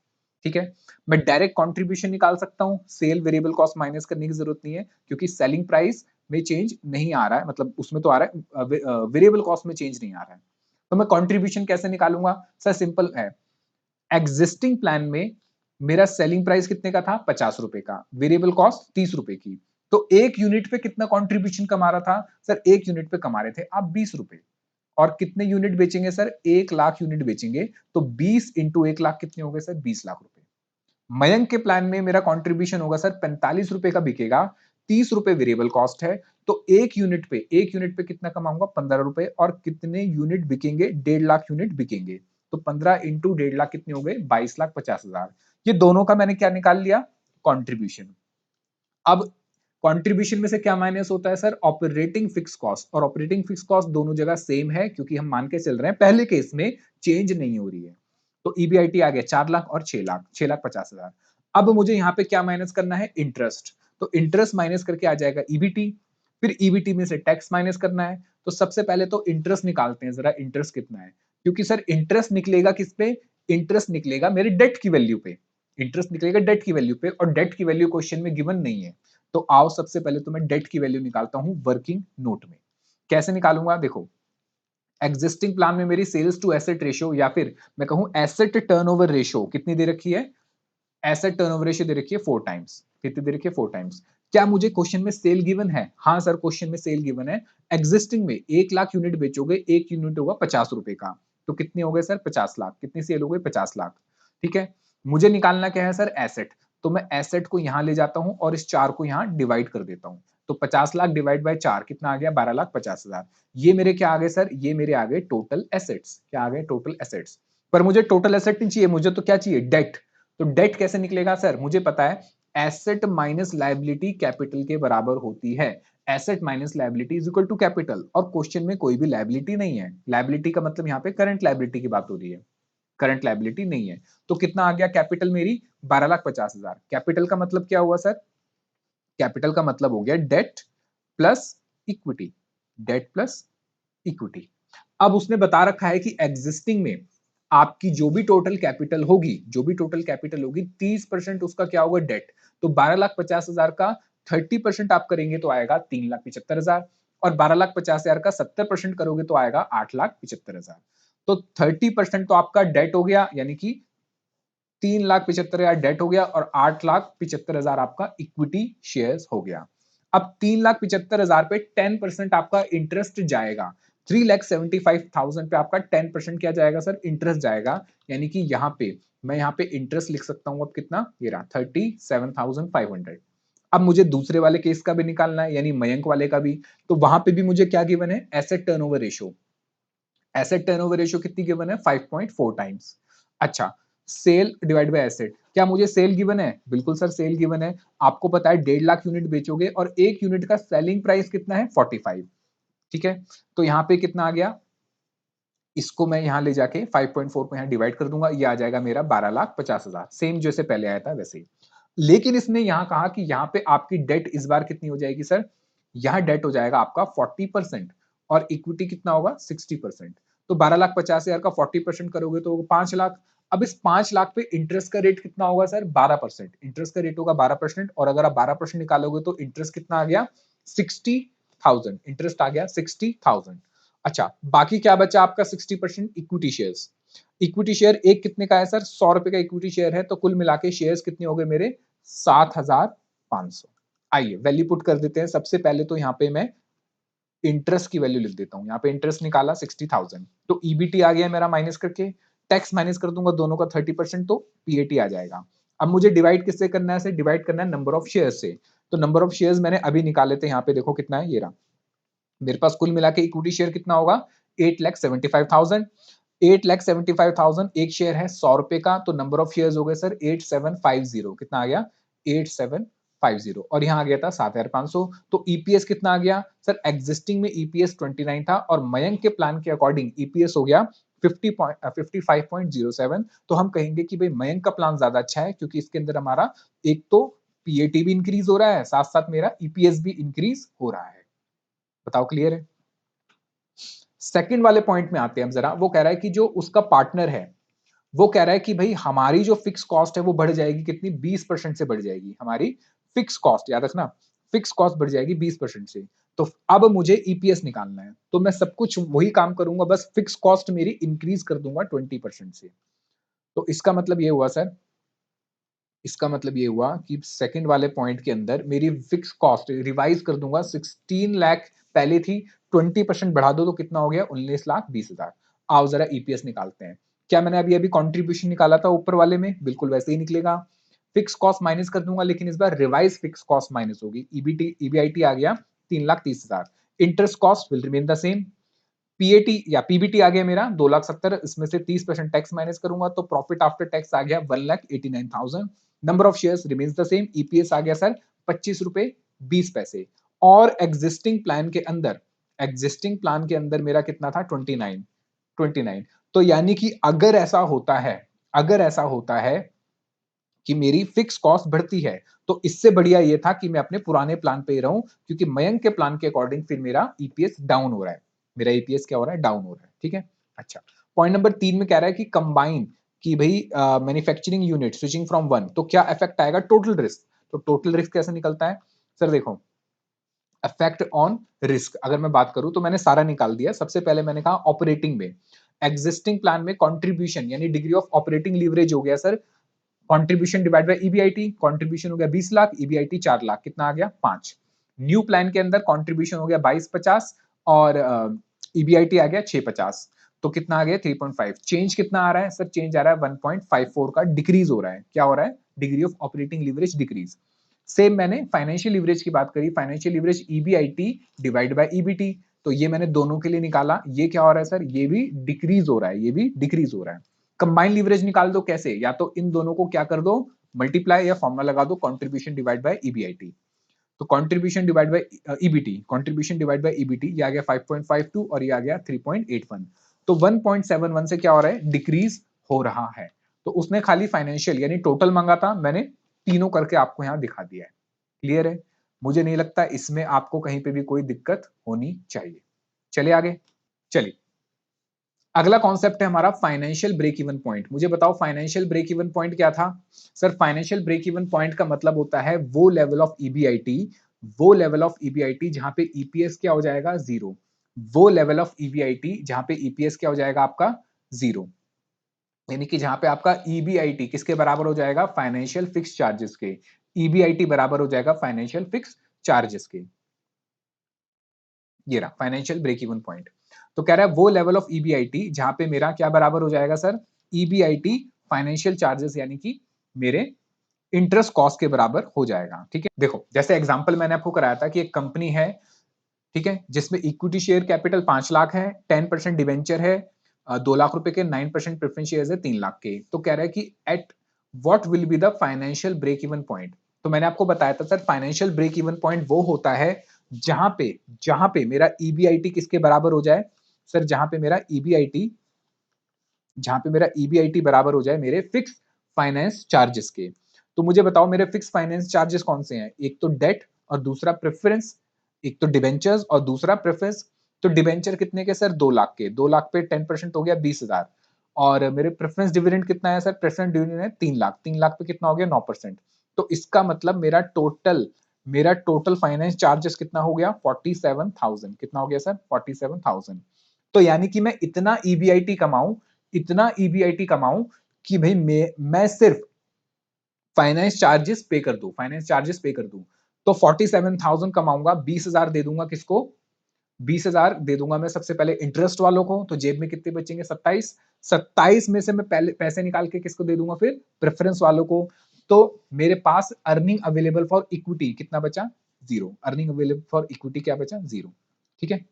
ठीक है, मैं डायरेक्ट कंट्रीब्यूशन निकाल सकता हूँ, सेल वेरिएबल कॉस्ट माइनस करने की जरूरत नहीं है क्योंकि सेलिंग प्राइस में चेंज नहीं आ रहा है, मतलब उसमें तो आ रहा है, वेरिएबल कॉस्ट में चेंज नहीं आ रहा है। तो मैं कंट्रीब्यूशन कैसे निकालूंगा सर, सिंपल है। एग्जिस्टिंग प्लान में मेरा सेलिंग प्राइस कितने का था 50 रुपए का, वेरिएबल कॉस्ट 30 रुपए की। तो एक यूनिट पे कितना कंट्रीब्यूशन कमा रहा था सर, एक यूनिट पे कमा रहे थे आप 20 रुपए। और कितने यूनिट बेचेंगे सर, 1 लाख यूनिट बेचेंगे, तो 20 इंटू 1 लाख कितने हो गए सर 20 लाख रुपए। मयंक के प्लान में मेरा कंट्रीब्यूशन होगा सर 45 रुपए का बिकेगा, 30 रुपए वेरिएबल कॉस्ट है, तो एक यूनिट पे कितना कमाऊंगा 15 रुपए। और कितने यूनिट बिकेंगे 1.5 लाख यूनिट बिकेंगे, तो 15 इंटू 1.5 लाख कितने हो गए 22,50,000। ये दोनों का मैंने क्या निकाल लिया कंट्रीब्यूशन। अब कंट्रीब्यूशन में से क्या माइनस होता है सर? ऑपरेटिंग फिक्स कॉस्ट, और ऑपरेटिंग फिक्स कॉस्ट दोनों जगह सेम है क्योंकि हम मान के चल रहे हैं पहले केस में चेंज नहीं हो रही है। तो ईबीआईटी आ गया 4 लाख और 6 लाख, 6,50,000। अब मुझे यहाँ पे क्या माइनस करना है? इंटरेस्ट। तो इंटरेस्ट माइनस करके आ जाएगा ईबीटी, फिर ईबीटी में से टैक्स माइनस करना है। तो सबसे पहले तो इंटरेस्ट निकालते हैं जरा, इंटरेस्ट कितना है? क्योंकि सर इंटरेस्ट निकलेगा किस पे? इंटरेस्ट निकलेगा मेरे डेट की वैल्यू पे। इंटरेस्ट निकलेगा डेट की वैल्यू पे, और डेट की वैल्यू क्वेश्चन में गिवन नहीं है। तो आओ सबसे पहले तो मैं डेट की वैल्यू निकालता हूं वर्किंग नोट में। कैसे निकालूंगा? देखो, एग्जिस्टिंग प्लान में मेरी सेल्स टू एसेट रेशियो, या फिर मैं कहूं एसेट टर्नओवर रेशियो कितनी दे रखी है? एसेट टर्नओवर रेशियो दे रखी है 4 टाइम्स। कितनी दे रखी है? 4 टाइम्स। क्या मुझे क्वेश्चन में सेल गिवन है? हाँ सर, क्वेश्चन में सेल गिवन है। एग्जिस्टिंग में 1 लाख यूनिट बेचोगे, एक यूनिट होगा 50 रुपए का, तो कितने हो गए सर? 50 लाख। कितनी सेल हो गई? 50 लाख। ठीक है, मुझे निकालना क्या है सर? एसेट। तो मैं एसेट को यहां ले जाता हूं और इस 4 को यहां डिवाइड कर देता हूं। तो 50 लाख डिवाइड बाय 4 कितना आ गया? 12,50,000। ये मेरे क्या आ गए सर? ये मेरे आ गए टोटल एसेट्स। क्या आ गए? Total assets. पर मुझे टोटल एसेट नहीं चाहिए, मुझे तो क्या चाहिए? डेट। तो डेट कैसे निकलेगा सर? मुझे पता है एसेट माइनस लायबिलिटी कैपिटल के बराबर होती है। Asset minus liability is equal to capital, और क्वेश्चन में कोई भी लायबिलिटी नहीं है। लायबिलिटी का मतलब यहाँ पे करंट लायबिलिटी की बात हो रही है, करंट लायबिलिटी नहीं है। तो कितना आ गया कैपिटल मेरी? 12,50,000। कैपिटल का मतलब क्या हुआ सर? कैपिटल का मतलब हो गया debt plus equity. Debt plus equity. अब उसने बता रखा है कि एग्जिस्टिंग में आपकी जो भी टोटल कैपिटल होगी, जो भी टोटल कैपिटल होगी, 30% उसका क्या होगा? डेट। तो 12,50,000 का 30% आप करेंगे तो आएगा 3,75,000, और 12,50,000 का 70% करोगे तो आएगा 8,75,000। तो 30% तो आपका डेट हो गया, यानी कि 3,75,000 डेट हो गया, और 8,75,000 आपका इक्विटी शेयर्स हो गया। अब 3,75,000 पे 10% आपका इंटरेस्ट जाएगा। 3,75,000 पे आपका 10% क्या जाएगा सर? इंटरेस्ट जाएगा। यानी कि यहाँ पे मैं यहाँ पे इंटरेस्ट लिख सकता हूँ अब कितना? ये रहा 37,500। अब मुझे दूसरे वाले केस का भी निकालना है, यानी मयंक वाले का भी। तो वहां पे भी मुझे क्या गिवन है? Asset turnover ratio. Asset turnover ratio कितनी गिवन है? 5.4 टाइम्स। अच्छा, सेल डिवाइड बाय एसेट, क्या मुझे सेल गिवन है? बिल्कुल सर, सेल गिवन है। आपको पता है 1.5 लाख यूनिट बेचोगे और एक यूनिट का सेलिंग प्राइस कितना है? 45। ठीक है, तो यहाँ पे कितना आ गया? इसको मैं यहाँ ले जाके 5.4 को यहाँ डिवाइड कर दूंगा, ये आ जाएगा मेरा 12,50,000, सेम जैसे पहले आया था वैसे ही। लेकिन इसने यहाँ कहा कि यहाँ पे आपकी डेट इस बार कितनी हो जाएगी सर? यहाँ डेट हो जाएगा आपका 40%, और इक्विटी कितना होगा? 60%। तो 12,50,000 का 40% करोगे तो 5 लाख। अब इस 5 लाख पे इंटरेस्ट का रेट कितना होगा सर? 12%। इंटरेस्ट का रेट होगा 12%, और अगर आप 12% निकालोगे तो इंटरेस्ट कितना आ गया? 60,000। इंटरेस्ट आ गया 60,000। अच्छा, बाकी क्या बचा आपका? 60% इक्विटी शेयर्स। इक्विटी शेयर एक कितने का है सर? 100 रुपए का इक्विटी शेयर है, तो कुल मिला के शेयर्स कितने हो गए मेरे? 7,500। आइए वैल्यू पुट कर देते हैं। सबसे पहले तो यहाँ पे मैं इंटरेस्ट की वैल्यू लिख देता हूँ। यहाँ पे इंटरेस्ट निकाला 60,000, तो ईबीटी आ गया मेरा माइनस करके, टैक्स माइनस कर दूंगा दोनों का 30%, तो पीएटी आ जाएगा। अब मुझे डिवाइड किससे करना है? डिवाइड करना है नंबर ऑफ शेयर से। तो नंबर ऑफ शेयर्स मैंने अभी निकाले थे, यहाँ पे देखो कितना है, ये रहा। मेरे पास कुल मिला के इक्विटी शेयर कितना होगा? 8,75,000। 8,75,000 एक शेयर है 100 रुपए का, तो नंबर ऑफ शेयर्स हो गए सर 8750। कितना आ गया? 8750, और यहाँ आ गया था 7,500। तो ईपीएस कितना आ गया सर? एग्जिस्टिंग में ईपीएस 29 था, और मयंक के प्लान के अकॉर्डिंग ईपीएस हो गया 55.07। तो हम कहेंगे कि भाई मयंक का प्लान ज्यादा अच्छा है, क्योंकि इसके अंदर हमारा एक तो पीएटी भी इंक्रीज हो रहा है, साथ साथ मेरा ईपीएस भी इंक्रीज हो रहा है। बताओ क्लियर है? सेकंड वाले पॉइंट में आते हैं हम जरा। वो कह रहा है कि जो उसका पार्टनर है, वो कह रहा है कि भाई हमारी जो फिक्स कॉस्ट है वो बढ़ जाएगी कितनी? 20% से बढ़ जाएगी हमारी फिक्स कॉस्ट। याद रखना, फिक्स कॉस्ट बढ़ जाएगी 20% से। तो अब मुझे ईपीएस निकालना है, तो मैं सब कुछ वही काम करूंगा, बस फिक्स कॉस्ट मेरी इंक्रीज कर दूंगा 20% से। तो इसका मतलब ये हुआ सर, इसका मतलब ये हुआ कि सेकंड वाले पॉइंट के अंदर मेरी फिक्स कॉस्ट रिवाइज कर दूंगा। 16 लाख पहले थी, 20% बढ़ा दो तो कितना हो गया? 19,20,000। आओ जरा ईपीएस निकालते हैं। क्या मैंने अभी अभी कंट्रीब्यूशन निकाला था ऊपर वाले में? बिल्कुल वैसे ही निकलेगा। फिक्स कॉस्ट माइनस कर दूंगा, लेकिन इस बार रिवाइज फिक्स कॉस्ट माइनस होगी। ईबीटी ईबीआईटी आ गया 3,30,000। Interest cost will remain the same. PAT या पीबीटी आ गया मेरा 2,70,000, इसमें से 30% टैक्स माइनस करूंगा, तो प्रॉफिट आफ्टर टैक्स आ गया 1,89,000। Number of shares remains the same. EPS आ गया सर 25 रुपए 20 पैसे। और एग्जिस्टिंग प्लान के अंदर मेरा कितना था 29। तो यानी कि अगर ऐसा होता है कि मेरी फिक्स कॉस्ट बढ़ती है, तो इससे बढ़िया ये था कि मैं अपने पुराने प्लान पे ही रहूं, क्योंकि मयंक के प्लान के अकॉर्डिंग फिर मेरा ईपीएस डाउन हो रहा है। मेरा ईपीएस क्या हो रहा है? डाउन हो रहा है। ठीक है। अच्छा, पॉइंट नंबर 3 में कह रहा है कि कंबाइन, कि भाई manufacturing unit switching from one, तो क्या इफेक्ट आएगा? Total risk. तो टोटल रिस्क कैसे निकलता है सर? देखो, इफेक्ट ऑन रिस्क अगर मैं बात करूं तो मैंने सारा निकाल दिया। सबसे पहले मैंने कहा ऑपरेटिंग में, एग्जिस्टिंग प्लान में कंट्रीब्यूशन यानी डिग्री ऑफ ऑपरेटिंग लीवरेज हो गया sir contribution divide by EBIT. Contribution हो गया 20 लाख, ईबीआईटी 4 लाख, कितना आ गया? 5। न्यू प्लान के अंदर कंट्रीब्यूशन हो गया 2250 और ईबीआईटी आ गया 650, तो कितना आ गया? 3.5। चेंज कितना आ रहा है सर? चेंज आ रहा है 1.54 का डिक्रीज हो रहा है। क्या हो रहा है? Degree of operating leverage decrease. Same मैंने फाइनेंशियल लीवरेज की बात करी, financial leverage EBIT divide by EBT, तो ये मैंने दोनों के लिए निकाला। ये क्या हो रहा है सर? ये भी डिक्रीज हो रहा है, ये भी डिक्रीज हो रहा है। कंबाइन लीवरेज निकाल दो कैसे? या तो इन दोनों को क्या कर दो, मल्टीप्लाई या फॉर्मूला लगा दो, कंट्रीब्यूशन डिवाइड बाय ईबीआईटी। तो contribution divide by EBT, contribution divide by EBT, ये आ गया 5.52 और ये आ गया 3.81। तो 1.71 से क्या हो रहा है? डिक्रीज हो रहा है। तो उसने खाली फाइनेंशियल यानी टोटल मांगा था, मैंने तीनों करके आपको यहां दिखा दिया है। क्लियर है? मुझे नहीं लगता इसमें आपको कहीं पे भी कोई दिक्कत होनी चाहिए। चलिए आगे। चलिए, अगला कॉन्सेप्ट है हमारा फाइनेंशियल ब्रेक इवन पॉइंट। मुझे बताओ फाइनेंशियल ब्रेक इवन पॉइंट क्या था? Sir financial break even point का मतलब होता है वो लेवल ऑफ ईबीआईटी, जहां पे ईपीएस क्या हो जाएगा? जीरो। वो लेवल ऑफ ईबीआईटी जहां पे ईपीएस क्या हो जाएगा आपका? जीरो। यानी कि जहां पे आपका ईबीआईटी किसके बराबर हो जाएगा? फाइनेंशियल फिक्स चार्जेस के। ईबीआईटी बराबर हो जाएगा फाइनेंशियल फिक्स चार्जेस के। ये रहा फाइनेंशियल ब्रेक इवन पॉइंट। तो कह रहा है वो लेवल ऑफ ईबीआईटी जहां पे मेरा क्या बराबर हो जाएगा सर? ईबीआईटी फाइनेंशियल चार्जेस यानी कि मेरे इंटरेस्ट कॉस्ट के बराबर हो जाएगा। ठीक है, देखो जैसे एग्जांपल मैंने आपको कराया था कि एक कंपनी है, ठीक है, जिसमें इक्विटी शेयर कैपिटल 5 लाख है, 10% डिवेंचर है 2 लाख रुपए के, 9% प्रेफरेंस शेयर्स है 3 लाख के। तो कह रहा है कि at what will be the financial break even point. तो मैंने आपको बताया था sir financial break even point वो होता है जहां पे मेरा ईबीआईटी किसके बराबर हो जाए? सर जहां पे मेरा ईबीआईटी बराबर हो जाए मेरे फिक्स फाइनेंस चार्जेस के। तो मुझे बताओ मेरे फिक्स फाइनेंस चार्जेस कौन से हैं? एक तो डेट और दूसरा प्रेफरेंस, एक तो डिबेंचर्स और दूसरा प्रेफरेंस। तो डिबेंचर कितने के सर? 2 लाख के, 2 लाख पे 10% हो गया 20,000। और मेरे प्रेफरेंस डिविडेंड कितना है सर? प्रेफरेंस डिविडेंड है 3 लाख, 3 लाख पे कितना हो गया? 9%। तो इसका मतलब मेरा टोटल फाइनेंस चार्जेस कितना हो गया? 47,000। कितना हो गया सर? 47,000। तो यानी कि इतना ईबीआईटी कमाऊं कि भाई मैं सिर्फ फाइनेंस चार्जेस पे कर दूं। तो 47,000 कमाऊंगा, 20,000 दे दूंगा किसको? 20,000 दे दूंगा मैं सबसे पहले इंटरेस्ट वालों को, तो जेब में कितने बचेंगे? 27। 27 में से मैं पहले पैसे निकाल के किसको दे दूंगा? फिर प्रेफरेंस वालों को। तो मेरे पास अर्निंग अवेलेबल फॉर इक्विटी कितना बचा? Zero. Earning available for equity क्या बचा? जीरो। ठीक है,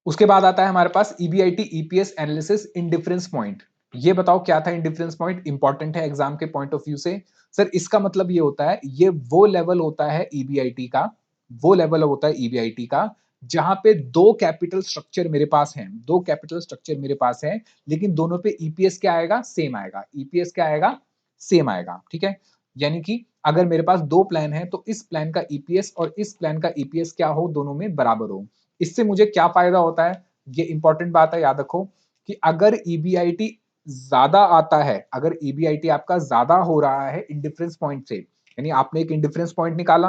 उसके बाद आता है हमारे पास EBIT EPS analysis indifference point. ये बताओ क्या था इंडिफरेंस पॉइंट? इंपॉर्टेंट है एग्जाम के पॉइंट ऑफ व्यू से। सर इसका मतलब ये होता है, ये वो लेवल होता है ईबीआईटी का, जहां पे दो कैपिटल स्ट्रक्चर मेरे पास हैं, लेकिन दोनों पे ईपीएस क्या आएगा? सेम आएगा। ईपीएस क्या आएगा? सेम आएगा। ठीक है, यानी कि अगर मेरे पास दो प्लान है तो इस प्लान का ईपीएस और इस प्लान का ईपीएस क्या हो? दोनों में बराबर हो। इससे मुझे क्या फायदा होता है? ये इंपॉर्टेंट बात है, याद रखो कि अगर ईबीआईटी ज्यादा आता है, अगर ईबीआईटी आपका ज्यादा हो रहा है इंडिफरेंस पॉइंट से, यानी आपने एक इंडिफरेंस पॉइंट निकाला,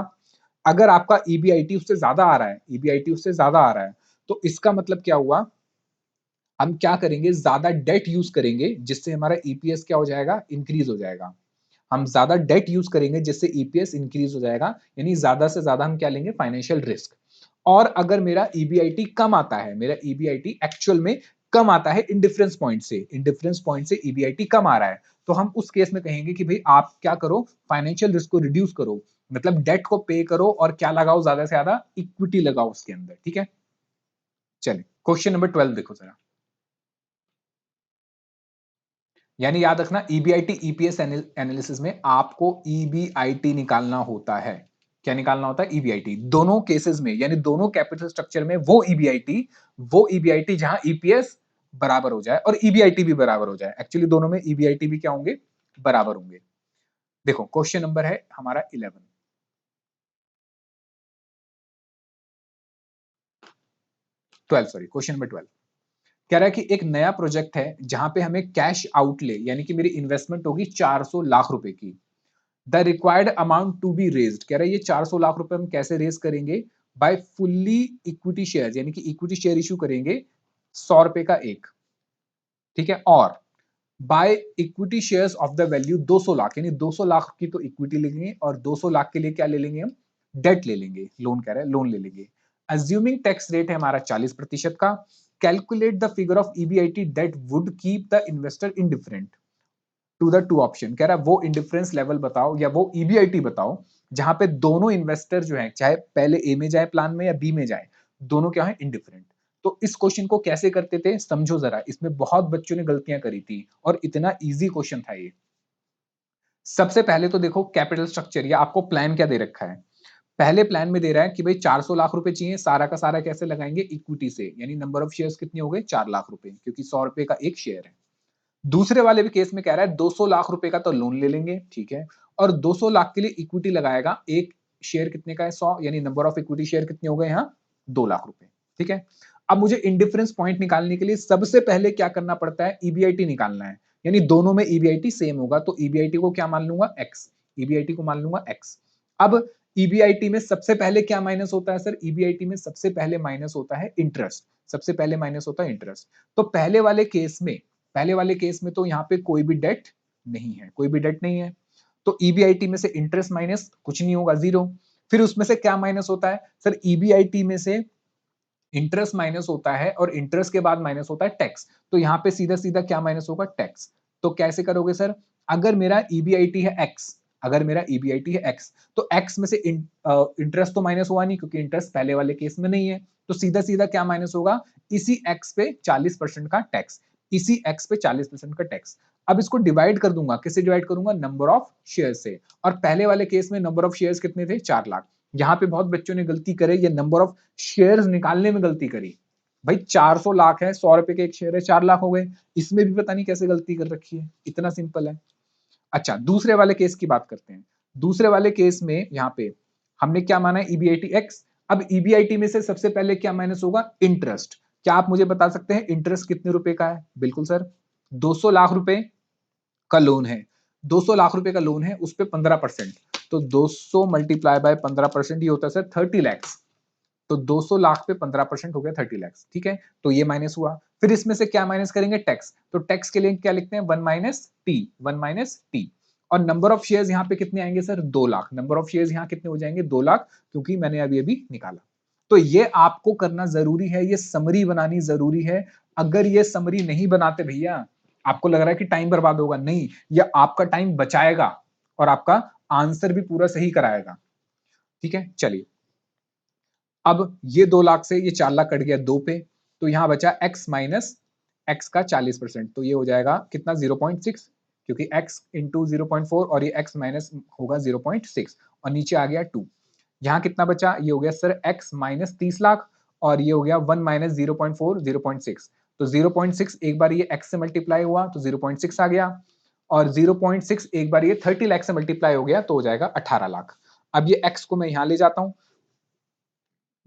अगर आपका ईबीआईटी उससे ज्यादा आ रहा है, तो इसका मतलब क्या हुआ? हम क्या करेंगे? ज्यादा डेट यूज करेंगे, जिससे हमारा ईपीएस क्या हो जाएगा? इंक्रीज हो जाएगा। हम ज्यादा डेट यूज करेंगे जिससे ईपीएस इंक्रीज हो जाएगा, यानी ज्यादा से ज्यादा हम क्या लेंगे? Financial risk. और अगर मेरा ईबीआईटी कम आता है, मेरा ईबीआईटी एक्चुअल में कम आता है इंडिफरेंस पॉइंट से ईबीआईटी कम आ रहा है, तो हम उस केस में कहेंगे कि भाई आप क्या करो? फाइनेंशियल रिस्क को रिड्यूस करो, मतलब डेट को पे करो और क्या लगाओ? ज्यादा से ज्यादा इक्विटी लगाओ उसके अंदर। ठीक है, चलिए क्वेश्चन नंबर 12 देखो जरा। यानी याद रखना ईबीआईटी ईपीएस एनालिसिस में आपको ईबीआईटी निकालना होता है। क्या निकालना होता है? ईबीआईटी। दोनों केसेस में यानी दोनों कैपिटल स्ट्रक्चर में वो ईबीआईटी जहां ईपीएस बराबर हो जाए और ईबीआईटी भी बराबर हो जाए। एक्चुअली दोनों में ईबीआईटी भी क्या होंगे? बराबर होंगे। देखो क्वेश्चन नंबर है हमारा 11, 12 सॉरी, क्वेश्चन नंबर 12 कह रहा है कि एक नया प्रोजेक्ट है जहां पे हमें कैश आउटले यानी कि मेरी इन्वेस्टमेंट होगी 400 लाख रुपए की। The required amount to be raised, कह रहा है ये 400 लाख रुपए हम कैसे रेज करेंगे? बाय फुल्ली इक्विटी शेयर, यानी कि इक्विटी शेयर इशू करेंगे 100 रुपए का एक, ठीक है। और by equity shares of the value 200 lakh, यानी 200 लाख की तो इक्विटी लेंगे और 200 लाख के लिए क्या ले लेंगे हम? डेट ले लेंगे, लोन कह रहा है, लोन ले लेंगे। अज्यूमिंग टैक्स रेट है हमारा 40% का। Calculate the figure of EBIT that would keep the investor indifferent to the two option, कह रहा है वो इंडिफरेंस लेवल बताओ या वो ईबीआईटी बताओ जहां पे दोनों इन्वेस्टर जो है, चाहे पहले ए में जाए प्लान में या बी में जाए, दोनों क्या है? इंडिफरेंट। तो इस क्वेश्चन को कैसे करते थे समझो जरा, इसमें बहुत बच्चों ने गलतियां करी थी और इतना इजी क्वेश्चन था ये। सबसे पहले तो देखो कैपिटल स्ट्रक्चर या आपको प्लान क्या दे रखा है। पहले प्लान में दे रहा है कि भाई 400 लाख रुपए चाहिए, सारा का सारा कैसे लगाएंगे? इक्विटी से, यानी नंबर ऑफ शेयर्स कितने हो गए? 4 लाख रुपए, क्योंकि 100 रुपए का एक शेयर है। दूसरे वाले भी केस में कह रहा है 200 लाख रुपए का तो लोन ले लेंगे, ठीक है, और 200 लाख के लिए इक्विटी लगाएगा। एक शेयर कितने का है? 100, यानी नंबर ऑफ इक्विटी शेयर कितने हो गए यहाँ? 2 लाख रुपए, ठीक है। अब मुझे इंडिफरेंस पॉइंट निकालने के लिए सबसे पहले क्या करना पड़ता है? ईबीआईटी निकालना है, यानी दोनों में ईबीआईटी सेम होगा, तो ईबीआईटी को क्या मान लूंगा? एक्स, ईबीआईटी को मान लूंगा एक्स। अब ईबीआईटी में सबसे पहले क्या माइनस होता है सर? ईबीआईटी में सबसे पहले माइनस होता है इंटरेस्ट, सबसे पहले माइनस होता है इंटरेस्ट। तो पहले वाले केस में तो यहाँ पे कोई भी डेट नहीं है, कोई भी डेट नहीं है, तो ईबीआईटी में से इंटरेस्ट माइनस कुछ नहीं होगा, जीरो। फिर उसमें से क्या माइनस होता है सर? ईबीआईटी में से इंटरेस्ट माइनस होता है और इंटरेस्ट के बाद माइनस होता है टैक्स, तो यहाँ पे सीधा सीधा क्या माइनस होगा? टैक्स। तो कैसे करोगे सर? अगर मेरा ईबीआईटी है एक्स, अगर मेरा ईबीआईटी है एक्स, तो एक्स में से इंटरेस्ट तो माइनस हुआ नहीं, क्योंकि इंटरेस्ट पहले वाले केस में नहीं है, तो सीधा सीधा क्या माइनस होगा? इसी एक्स पे 40% का टैक्स, इसी एक्स पे 40% का टैक्स। अब इसको डिवाइड कर दूंगा, किससे डिवाइड करूंगा? नंबर ऑफ शेयर से। और पहले वाले केस में नंबर ऑफ शेयर्स कितने थे? 4 लाख। यहाँ पे बहुत बच्चों ने गलती करे, ये नंबर ऑफ शेयर्स निकालने में गलती करी। भाई 400 लाख है, 100 रुपए के एक शेयर है, 4 लाख हो गए। इसमें भी पता नहीं कैसे गलती कर रखी है, इतना सिंपल है। अच्छा, दूसरे वाले केस की बात करते हैं। दूसरे वाले केस में यहाँ पे हमने क्या माना है? EBIT x. अब ईबीआईटी में से सबसे पहले क्या माइनस होगा? इंटरेस्ट। क्या आप मुझे बता सकते हैं इंटरेस्ट कितने रुपए का है? बिल्कुल सर, 200 लाख रुपए का लोन है, 200 लाख रुपए का लोन है, उस पर 15%, तो 200 मल्टीप्लाई बाय 15% ये होता है सर 30 लैक्स। तो 200 लाख पे 15% हो गया 30 लाख, ठीक है। तो ये माइनस हुआ। फिर इसमें से क्या माइनस करेंगे? टैक्स। तो टैक्स के लिए क्या लिखते हैं? 1 माइनस टी, 1 माइनस टी। और नंबर ऑफ शेयर्स यहाँ पे कितने आएंगे sir? 2 lakh. Number of shares यहाँ कितने हो जाएंगे? 2 लाख, क्योंकि मैंने अभी अभी निकाला। तो ये आपको करना जरूरी है, ये समरी बनानी जरूरी है। अगर ये समरी नहीं बनाते भैया, आपको लग रहा है कि टाइम बर्बाद होगा, नहीं, ये आपका टाइम बचाएगा और आपका आंसर भी पूरा सही कराएगा, ठीक है। चलिए, अब ये 2 लाख से ये 4 लाख कट गया 2 पे, तो यहां बचा x माइनस एक्स का 40%, तो ये हो जाएगा कितना? 0.6, क्योंकि x इंटू 0.4 और ये x माइनस होगा 0.6, और नीचे आ गया 2। यहाँ कितना बचा? ये हो गया सर x माइनस 30 लाख, और ये हो गया 1 माइनस 0.4, 0.6। तो 0.6 एक बार ये x से मल्टीप्लाई हुआ तो 0.6 आ गया, और 0.6 एक बार ये 30 लाख से मल्टीप्लाई हो गया तो हो जाएगा 18 लाख। अब ये x को मैं यहां ले जाता हूं,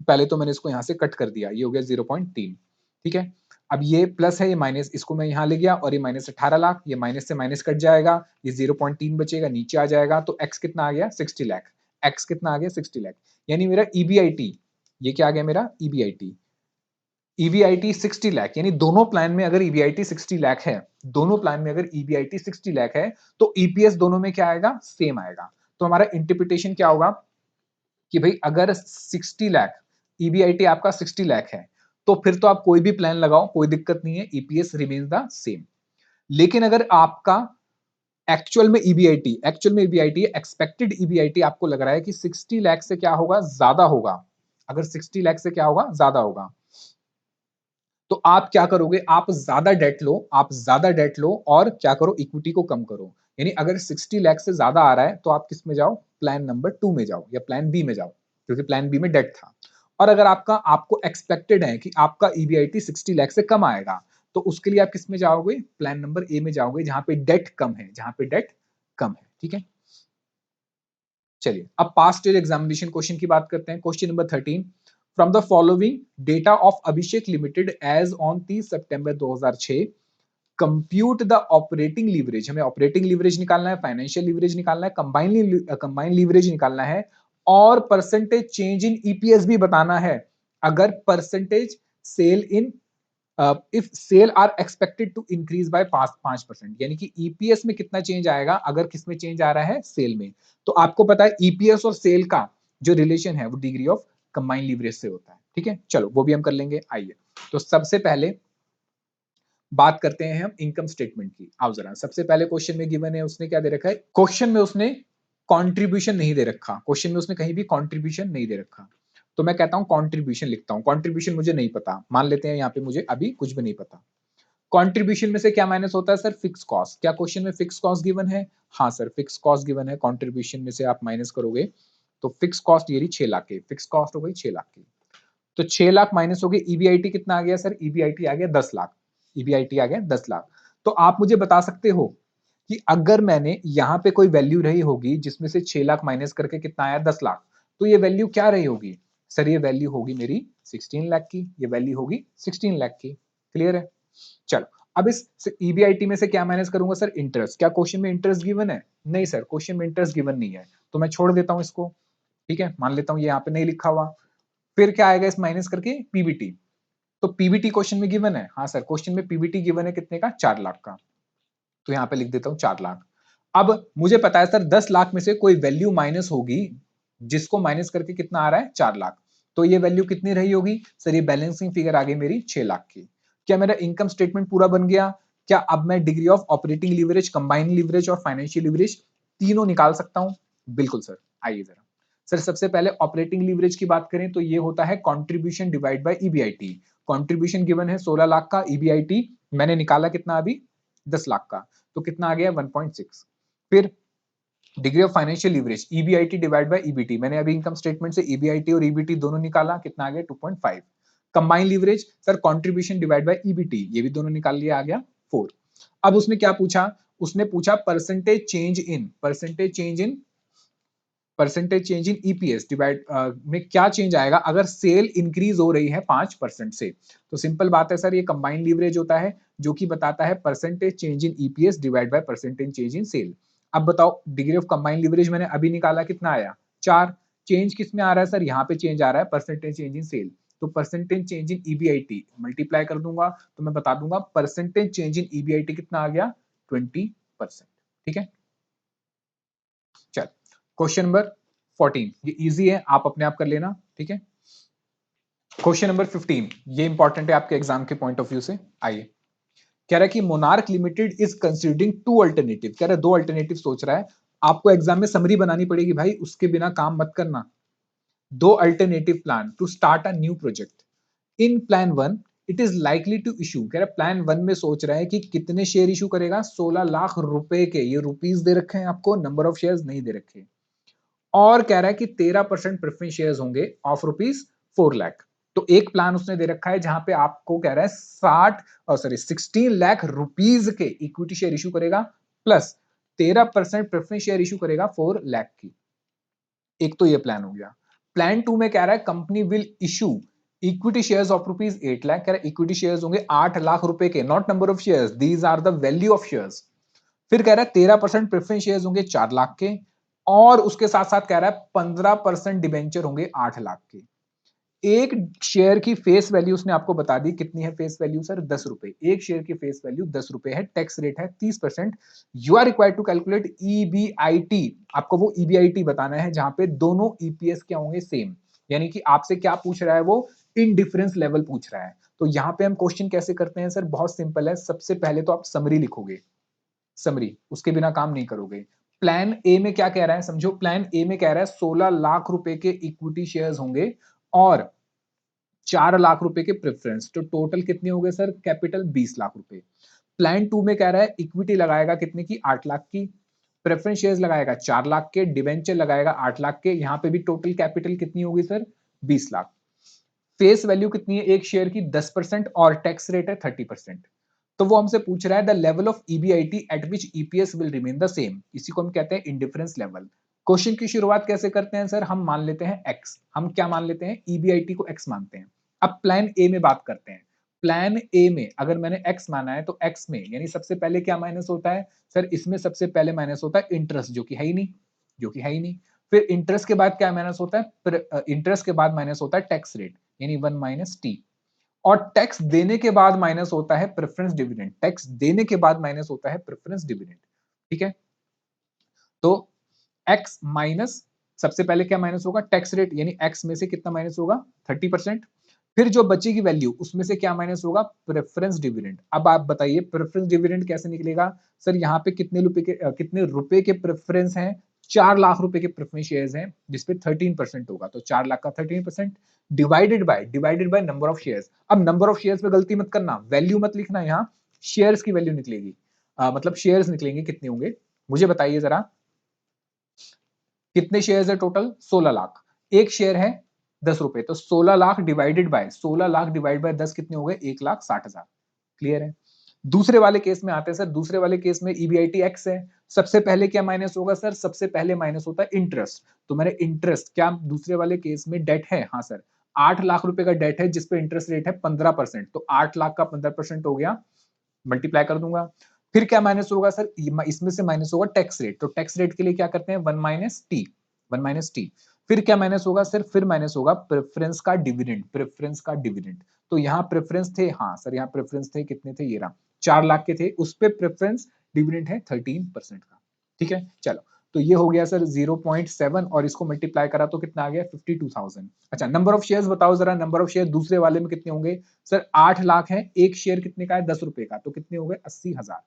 पहले तो मैंने इसको यहां से कट कर दिया, ये हो गया 0.3, ठीक है। अब ये प्लस है, ये माइनस, इसको मैं यहां ले गया और ये माइनस 18 लाख, ये माइनस से माइनस कट जाएगा, ये 0.3 बचेगा, नीचे आ जाएगा, तो x कितना आ गया? 60 लाख। x कितना आ गया? 60 लाख। यानी मेरा ईबीआईटी, ये क्या आ गया मेरा? ईबीआईटी, ईबीआईटी 60 लाख, यानी दोनों प्लान में अगर ईबीआईटी 60 लाख है, दोनों प्लान में अगर ईबीआईटी 60 लाख है, तो ईपीएस दोनों में क्या आएगा? सेम आएगा। तो हमारा इंटरप्रिटेशन क्या होगा कि भाई अगर 60 लाख ईबीआईटी आपका 60 लाख है, तो फिर तो आप कोई भी प्लान लगाओ, कोई दिक्कत नहीं है, ईपीएस रिमेन्स द सेम। लेकिन अगर आपका एक्चुअल में ईबीआईटी एक्सपेक्टेड ईबीआईटी आपको लग रहा है कि 60 लाख से क्या होगा? ज्यादा होगा, अगर 60 लाख से क्या होगा? ज्यादा होगा, तो आप क्या करोगे? आप ज्यादा डेट लो, आप ज्यादा डेट लो और क्या करो? इक्विटी को कम करो, यानी अगर 60 लाख से ज्यादा आ रहा है तो आप किस में जाओ, प्लान नंबर 2 में जाओ या प्लान बी में जाओ, क्योंकि प्लान बी में डेट था। और अगर आपको एक्सपेक्टेड है कि आपका ईबीआईटी 60 लाख से कम आएगा, तो उसके लिए आप किस में जाओगे, प्लान नंबर ए में जाओगे, जहां पे डेट कम है, जहां पे डेट कम है। ठीक है, चलिए अब पास्ट ईयर एग्जामिनेशन क्वेश्चन की बात करते हैं। Question number 13, from the following data of Abhishek limited as on 30 September 2006, compute the operating leverage. हमें ऑपरेटिंग लीवरेज निकालना है, फाइनेंशियल लीवरेज निकालना है, कंबाइंड लीवरेज निकालना है, और परसेंटेज चेंज इन ईपीएस भी बताना है। अगर percentage sale in if sale are expected to increase by 5%, यानी कि ईपीएस में कितना चेंज आएगा अगर किसमें चेंज आ रहा है, सेल में। तो आपको पता है ईपीएस और सेल का जो रिलेशन है वो डिग्री ऑफ कंबाइंड लीवरेज से होता है। ठीक है, चलो वो भी हम कर लेंगे। आइए तो सबसे पहले बात करते हैं हम इनकम स्टेटमेंट की। आओ जरा, सबसे पहले क्वेश्चन में गिवन है, उसने क्या दे रखा है, क्वेश्चन में उसने कंट्रीब्यूशन नहीं दे रखा, क्वेश्चन में उसने कहीं भी कंट्रीब्यूशन नहीं दे रखा। तो मैं कहता हूं कंट्रीब्यूशन लिखता हूं। कंट्रीब्यूशन मुझे नहीं पता, मान लेते हैं यहाँ पे मुझे अभी कुछ भी नहीं पता। कंट्रीब्यूशन में से क्या माइनस होता है सर, फिक्स कॉस्ट। क्या क्वेश्चन में फिक्स कॉस्ट गिवन है? हाँ सर, फिक्स कॉस्ट गिवन है। कंट्रीब्यूशन में से आप माइनस करोगे तो फिक्स कॉस्ट ये रही 6 लाख की, फिक्स कॉस्ट हो गई 6 लाख की। तो 6 लाख माइनस हो गए, ईबीआईटी कितना आ गया सर, ईबीआईटी आ गया 10 लाख, ईबीआईटी आ गया 10 लाख। तो आप मुझे बता सकते हो कि अगर मैंने यहां पे कोई वैल्यू रही होगी जिसमें से 6 लाख माइनस करके कितना आया, 10 लाख, तो ये वैल्यू क्या रही होगी सर, ये वैल्यू होगी मेरी 16 लाख की, ये वैल्यू होगी 16 लाख की। क्लियर है? चलो अब इस ईबीआईटी में से क्या माइनस करूंगा सर, इंटरेस्ट। क्या क्वेश्चन में इंटरेस्ट गिवन है? नहीं सर, क्वेश्चन में इंटरेस्ट गिवन नहीं है, तो मैं छोड़ देता हूं इसको। ठीक है, मान लेता हूं ये यहाँ पे नहीं लिखा हुआ। फिर क्या आएगा इस माइनस करके, पीबीटी। तो पीबीटी क्वेश्चन में गिवन है, हाँ सर क्वेश्चन में पीबीटी गिवन है कितने का, 4 लाख का। तो यहां पे लिख देता हूं 4 लाख। अब मुझे पता है सर 10 लाख में से कोई वैल्यू माइनस होगी जिसको माइनस करके कितना आ रहा है, 4 लाख। तो ये वैल्यू कितनी रही होगी सर, ये बैलेंसिंग फिगर आ गई मेरी 6 लाख की। क्या मेरा इनकम स्टेटमेंट पूरा बन गया? क्या अब मैं degree of operating leverage, combined leverage और फाइनेंशियल लीवरेज तीनों निकाल सकता हूं? बिल्कुल सर। आइए जरा सर, सबसे पहले ऑपरेटिंग लीवरेज की बात करें तो ये होता है contribution divide by EBIT. Contribution given है 16 लाख का, ईबीआईटी मैंने निकाला कितना अभी, 10 लाख का, तो कितना आ गया 1.6। फिर degree of financial leverage, EBIT divide by EBT, मैंने अभी इनकम स्टेटमेंट से ईबीआईटी और ईबीटी दोनों निकाला, कितना आ गया 2.5। Combined leverage sir, contribution divide by EBT, ये भी दोनों निकाल लिया, आ गया 4। अब उसने क्या पूछा, उसने पूछा percentage change in, percentage change in EPS divide में क्या चेंज आएगा अगर सेल इंक्रीज हो रही है 5% से। तो सिंपल बात है सर, ये कंबाइंड लीवरेज होता है जो कि बताता है percentage change in EPS divide by percentage change in sale. अब बताओ डिग्री ऑफ कंबाइंड लीवरेज मैंने अभी निकाला, कितना आया 4। चेंज किस में आ रहा है सर, यहाँ पे चेंज आ रहा है परसेंटेज चेंज इन सेल। तो percentage change in EBIT multiply कर दूंगा तो मैं बता दूंगा परसेंटेज चेंज इन ईबीआईटी कितना आ गया, 20%। ठीक है, चल क्वेश्चन नंबर 14, ये इजी है, आप अपने आप कर लेना। ठीक है, क्वेश्चन नंबर 15, ये इंपॉर्टेंट है आपके एग्जाम के पॉइंट ऑफ व्यू से। आइए, कह रहा है कि monarch limited is considering 2 alternative, कह रहा है 2 अल्टरनेटिव सोच रहा है। आपको एग्जाम में समरी बनानी पड़ेगी भाई, उसके बिना काम मत करना। 2 alternative plan to start a new project. In plan 1 it is likely to issue, कह रहा है प्लान 1 में सोच रहा है कि कितने शेयर इशू करेगा, 16 लाख रुपए के, ये रुपीस दे रखे हैं आपको, नंबर ऑफ शेयर्स नहीं दे रखे। और कह रहा है कि 13% प्रेफरेंस शेयर्स होंगे ऑफ रुपीज 4 लाख। तो एक प्लान उसने दे रखा है जहां पे आपको कह रहा है 16 लाख रुपीज के इक्विटी शेयर इशू करेगा, प्लस 13% प्रेफरेंस शेयर इशू करेगा 4 लाख की। एक तो ये प्लान हो गया। प्लान 2 में कह रहा है company will issue equity shares of rupees 8 lakh, कह रहा है इक्विटी शेयर्स होंगे 8 लाख रुपए के, not number of shares, these are the value of shares. फिर कह रहा है 13% प्रेफरेंस शेयर्स होंगे 4 लाख के, और उसके साथ साथ कह रहा है 15% डिबेंचर होंगे 8 लाख के। एक शेयर की फेस वैल्यू उसने आपको बता दी, कितनी है फेस वैल्यू सर, 10 रुपए। एक शेयर की फेस वैल्यू 10 रुपए है, टैक्स रेट है 30%। You are required to calculate EBIT, आपको वो ईबीआईटी बताना है जहां पे दोनों ईपीएस क्या होंगे, सेम। यानी कि आपसे क्या पूछ रहा है वो, इनडिफरेंस लेवल पूछ रहा है। तो यहां पे हम क्वेश्चन कैसे करते हैं सर, बहुत सिंपल है। सबसे पहले तो आप समरी लिखोगे, समरी, उसके बिना काम नहीं करोगे। प्लान ए में क्या कह रहा है समझो, प्लान ए में कह रहा है 16 लाख रुपए के इक्विटी शेयर्स होंगे और 4 लाख रुपए के प्रेफरेंस, तो टोटल कितने हो गए सर, कैपिटल 20 लाख रुपए। प्लान 2 में कह रहा है इक्विटी लगाएगा कितने की, 8 लाख की, प्रेफरेंस शेयर्स लगाएगा 4 लाख के, डिवेंचर लगाएगा 8 लाख के, यहां पे भी टोटल कैपिटल कितनी होगी सर 20 लाख। फेस वैल्यू कितनी है एक शेयर की 10% और टैक्स रेट है 30%। तो वो हमसे पूछ रहा है the level of EBIT eight which EPS will remain the same, इसी को हम कहते हैं इंडिफरेंस लेवल। क्वेश्चन की शुरुआत कैसे करते हैं सर, हम मान लेते हैं एक्स, हम क्या मान लेते हैं ईबीआईटी को एक्स मानते हैं। अब प्लान ए में बात करते हैं। प्लान ए में अगर मैंने एक्स माना है तो एक्स में यानी सबसे पहले क्या माइनस होता है सर, इसमें सबसे पहले माइनस होता है इंटरेस्ट जो कि है ही नहीं, जो कि है ही नहीं। फिर इंटरेस्ट के बाद क्या माइनस होता है, इंटरेस्ट के बाद माइनस होता है टैक्स रेट यानी 1 माइनस टी, और टैक्स देने के बाद माइनस होता है प्रेफरेंस डिविडेंड, टैक्स देने के बाद माइनस होता है प्रेफरेंस डिविडेंड। ठीक है, तो x माइनस सबसे पहले क्या माइनस होगा टैक्स रेट यानी x में से कितना माइनस होगा 30%। फिर जो बचेगी वैल्यू उसमें से क्या माइनस होगा प्रेफरेंस डिविडेंड। अब आप बताइए प्रेफरेंस डिविडेंड कैसे निकलेगा सर, यहाँ पे कितने रुपए के प्रेफरेंस हैं, 4 लाख रुपए के प्रेफरेंस शेयर्स हैं जिसपे 13% होगा, तो 4 लाख का 13% divided by number of shares. अब नंबर ऑफ शेयर्स पे गलती मत करना, वैल्यू मत लिखना, यहाँ शेयर्स की वैल्यू निकलेगी, मतलब शेयर्स निकलेंगे कितने होंगे मुझे बताइए जरा, कितने शेयर्स है टोटल 16 लाख, एक शेयर है 10 रुपए, तो 16 लाख डिवाइड बाय 10 कितने हो गए 1,60,000। क्लियर है। दूसरे वाले केस में आते हैं सर, दूसरे वाले केस में ईबीआईटी एक्स है, सबसे पहले क्या माइनस होगा सर, सबसे पहले माइनस होता है इंटरेस्ट, तो मैंने इंटरेस्ट क्या दूसरे वाले केस में डेट है, हाँ सर 8 लाख रुपए का डेट है जिसपे इंटरेस्ट रेट है 15%, तो 8 लाख का 15% हो गया, मल्टीप्लाई कर दूंगा। फिर क्या माइनस होगा सर, इसमें से माइनस होगा टैक्स रेट, तो टैक्स रेट के लिए क्या करते हैं 1 - टी। फिर क्या माइनस होगा सर, फिर माइनस होगा प्रेफरेंस का डिविडेंड, प्रेफरेंस का डिविडेंड। तो यहाँ प्रेफरेंस थे, हाँ सर यहाँ प्रेफरेंस थे, कितने थे ये रहा 4 लाख के थे, उस पे प्रेफरेंस डिविडेंड है 13% का। ठीक है चलो, तो ये हो गया सर 0.7 और इसको मल्टीप्लाई करा तो कितना आ गया 52,000। अच्छा नंबर ऑफ शेयर्स बताओ जरा, नंबर ऑफ शेयर दूसरे वाले में कितने होंगे सर, 8 लाख है, एक शेयर कितने का है 10 रुपए का, तो कितने हो गए 80,000,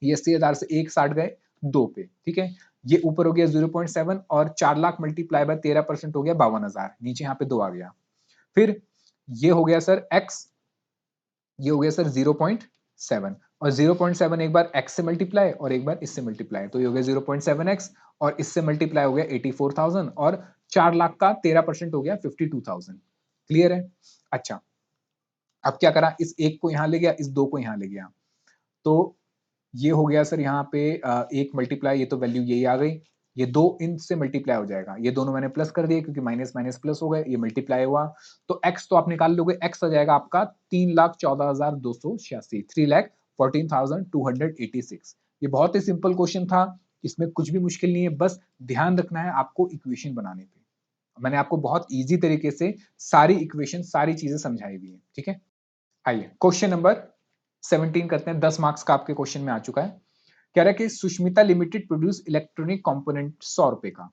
ये 80,000 से एक साठ गए 2 पे। ठीक है, ये ऊपर हो गया 0.7 और 4 लाख मल्टीप्लाई बाय 13% हो गया 52,000, नीचे यहाँ पे 2 आ गया। फिर ये हो गया सर x, ये हो गया सर 0.7 और 0.7 एक बार x से मल्टीप्लाई और एक बार इससे मल्टीप्लाई, तो ये हो गया 0.7x और इससे मल्टीप्लाई हो गया 84,000 और 4 लाख का 13% हो गया 52,000। क्लियर है। अच्छा अब क्या करा, इस एक को यहां ले गया, इस दो को यहां ले गया, तो ये हो गया सर यहाँ पे एक मल्टीप्लाई, ये तो वैल्यू यही आ गई, ये दो इनसे मल्टीप्लाई हो जाएगा, ये दोनों मैंने प्लस कर दिए क्योंकि माइनस माइनस प्लस हो गए, ये मल्टीप्लाई हुआ, तो x तो आप निकाल लोगे, x आ जाएगा आपका 3,14,286, 3,14,286। ये बहुत ही सिंपल क्वेश्चन था, इसमें कुछ भी मुश्किल नहीं है, बस ध्यान रखना है आपको इक्वेशन बनाने पे। मैंने आपको बहुत इजी तरीके से सारी इक्वेशन सारी चीजें समझाई हुई है। ठीक है, आइए क्वेश्चन नंबर 17 करते हैं, 10 मार्क्स का आपके क्वेश्चन में आ चुका है। कह रहा है कि Sushmita limited produce electronic component 100 रुपए का,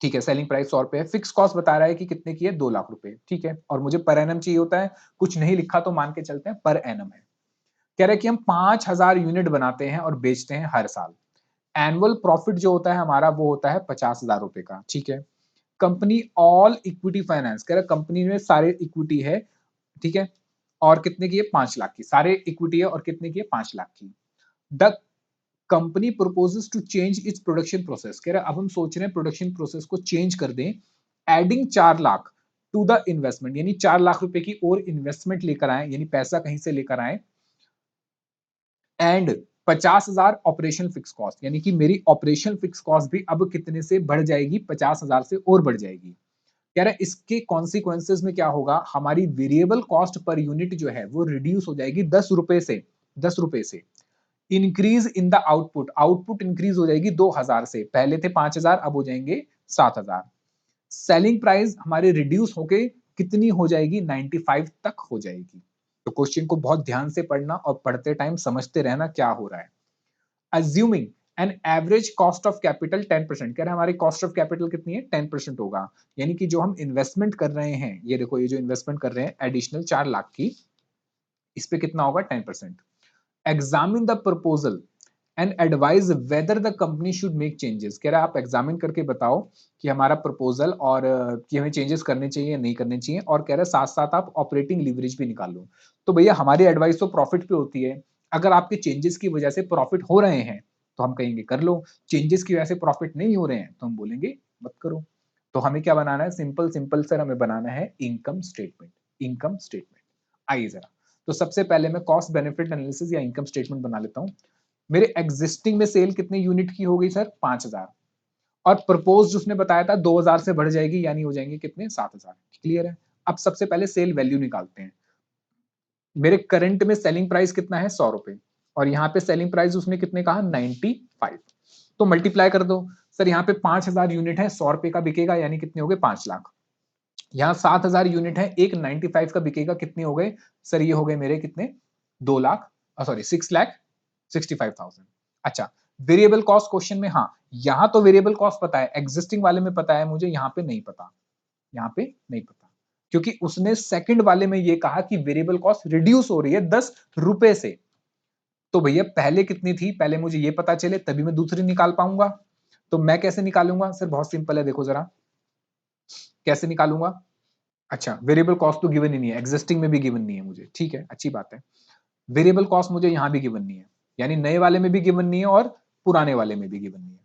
ठीक है, सेलिंग प्राइस 100 रुपए है, फिक्स कॉस्ट बता रहा है कि कितने की है 2 लाख रुपए, ठीक है, और मुझे पर एनम चाहिए होता है, कुछ नहीं लिखा तो मान के चलते हैं पर एनम है। कह रहा है कि हम 5,000 यूनिट बनाते हैं और बेचते हैं हर साल, एनुअल प्रॉफिट जो होता है हमारा वो होता है 50,000 रुपए का। ठीक है, कंपनी ऑल इक्विटी फाइनेंस, कह रहा है कंपनी में सारे इक्विटी है, ठीक है, और कितने की है 5 लाख की, सारे इक्विटी है और कितने की है 5 लाख की। The company proposes to change its production process, कह रहा है अब हम सोच रहे हैं प्रोडक्शन प्रोसेस को चेंज कर दें, adding 4 lakh to the investment, यानी 4 लाख रुपए की और इन्वेस्टमेंट लेकर आए, यानी पैसा कहीं से लेकर आए, एंड 50,000 ऑपरेशन फिक्स कॉस्ट, यानी कि मेरी ऑपरेशन फिक्स कॉस्ट भी अब कितने से बढ़ जाएगी 50,000 से और बढ़ जाएगी। कह रहा है इसके कॉन्सिक्वेंसेज में क्या होगा, हमारी वेरिएबल कॉस्ट पर यूनिट जो है वो रिड्यूस हो जाएगी 10 रुपए से, 10 रुपए से। Increase in the output, output increase हो जाएगी 2,000 से, पहले थे 5,000 अब हो जाएंगे 7,000। सेलिंग प्राइस हमारे रिड्यूस होके कितनी हो जाएगी 95 तक हो जाएगी। तो क्वेश्चन को बहुत ध्यान से पढ़ना और पढ़ते टाइम समझते रहना क्या हो रहा है। Assuming an average cost of capital 10%, कह रहे हैं हमारी कॉस्ट ऑफ कैपिटल कितनी है 10% होगा, यानी कि जो हम इन्वेस्टमेंट कर रहे हैं, ये देखो ये जो इन्वेस्टमेंट कर रहे हैं एडिशनल 4 लाख की, इस पे कितना होगा 10%। Examine the proposal and advise whether the company should make changes, कह रहा है आप एग्जामिन करके बताओ कि हमारा प्रपोजल और कि हमें चेंजेस करने चाहिए या नहीं करने चाहिए, और कह रहा है साथ साथ आप ऑपरेटिंग लीवरेज भी निकाल लो। तो भैया हमारी एडवाइस तो प्रॉफिट पे होती है, अगर आपके चेंजेस की वजह से प्रॉफिट हो रहे हैं तो हम कहेंगे कर लो, चेंजेस की वजह से प्रॉफिट नहीं हो रहे हैं तो हम बोलेंगे मत करो। तो हमें क्या बनाना है, सिंपल सिंपल सर हमें बनाना है इनकम स्टेटमेंट। इनकम स्टेटमेंट आइए जरा, तो सबसे पहले मैं कॉस्ट बेनिफिट एनालिसिस या इनकम स्टेटमेंट बना लेता हूं। मेरे एग्जिस्टिंग में सेल कितने यूनिट की हो गई सर, 5000, और प्रपोज उसने बताया था 2000 से बढ़ जाएगी, यानी हो जाएंगे कितने, 7000। क्लियर है। अब सबसे पहले सेल वैल्यू निकालते हैं। मेरे करंट में सेलिंग प्राइस कितना है, 100 रुपए, और यहाँ पे सेलिंग प्राइस उसने कितने कहा, 95। तो मल्टीप्लाई कर दो सर, यहाँ पे 5000 यूनिट है, 100 रुपए का बिकेगा, यानी कितने हो गए, 5 लाख। यहाँ 7000 यूनिट है, एक 95 का बिकेगा, कितने हो गए सर, ये हो गए मेरे कितने, 2 लाख, सॉरी 6,65,000। अच्छा, वेरिएबल कॉस्ट क्वेश्चन में, हाँ यहां तो वेरिएबल कॉस्ट पता है, एग्जिस्टिंग वाले में पता है मुझे, यहां पे नहीं पता, यहां पे नहीं पता, क्योंकि उसने सेकंड वाले में ये कहा कि वेरिएबल कॉस्ट रिड्यूस हो रही है 10 रुपए से। तो भैया पहले कितनी थी, पहले मुझे ये पता चले तभी मैं दूसरी निकाल पाऊंगा। तो मैं कैसे निकालूंगा सर, बहुत सिंपल है, देखो जरा कैसे निकालूंगा। अच्छा, वेरिएबल कॉस्ट तो गिवन ही नहीं है, एग्जिस्टिंग में भी गिवन नहीं है मुझे, ठीक है अच्छी बात है। वेरिएबल कॉस्ट मुझे यहां भी गिवन नहीं है, यानी नए वाले में भी गिवन नहीं है और पुराने वाले में भी गिवन नहीं है,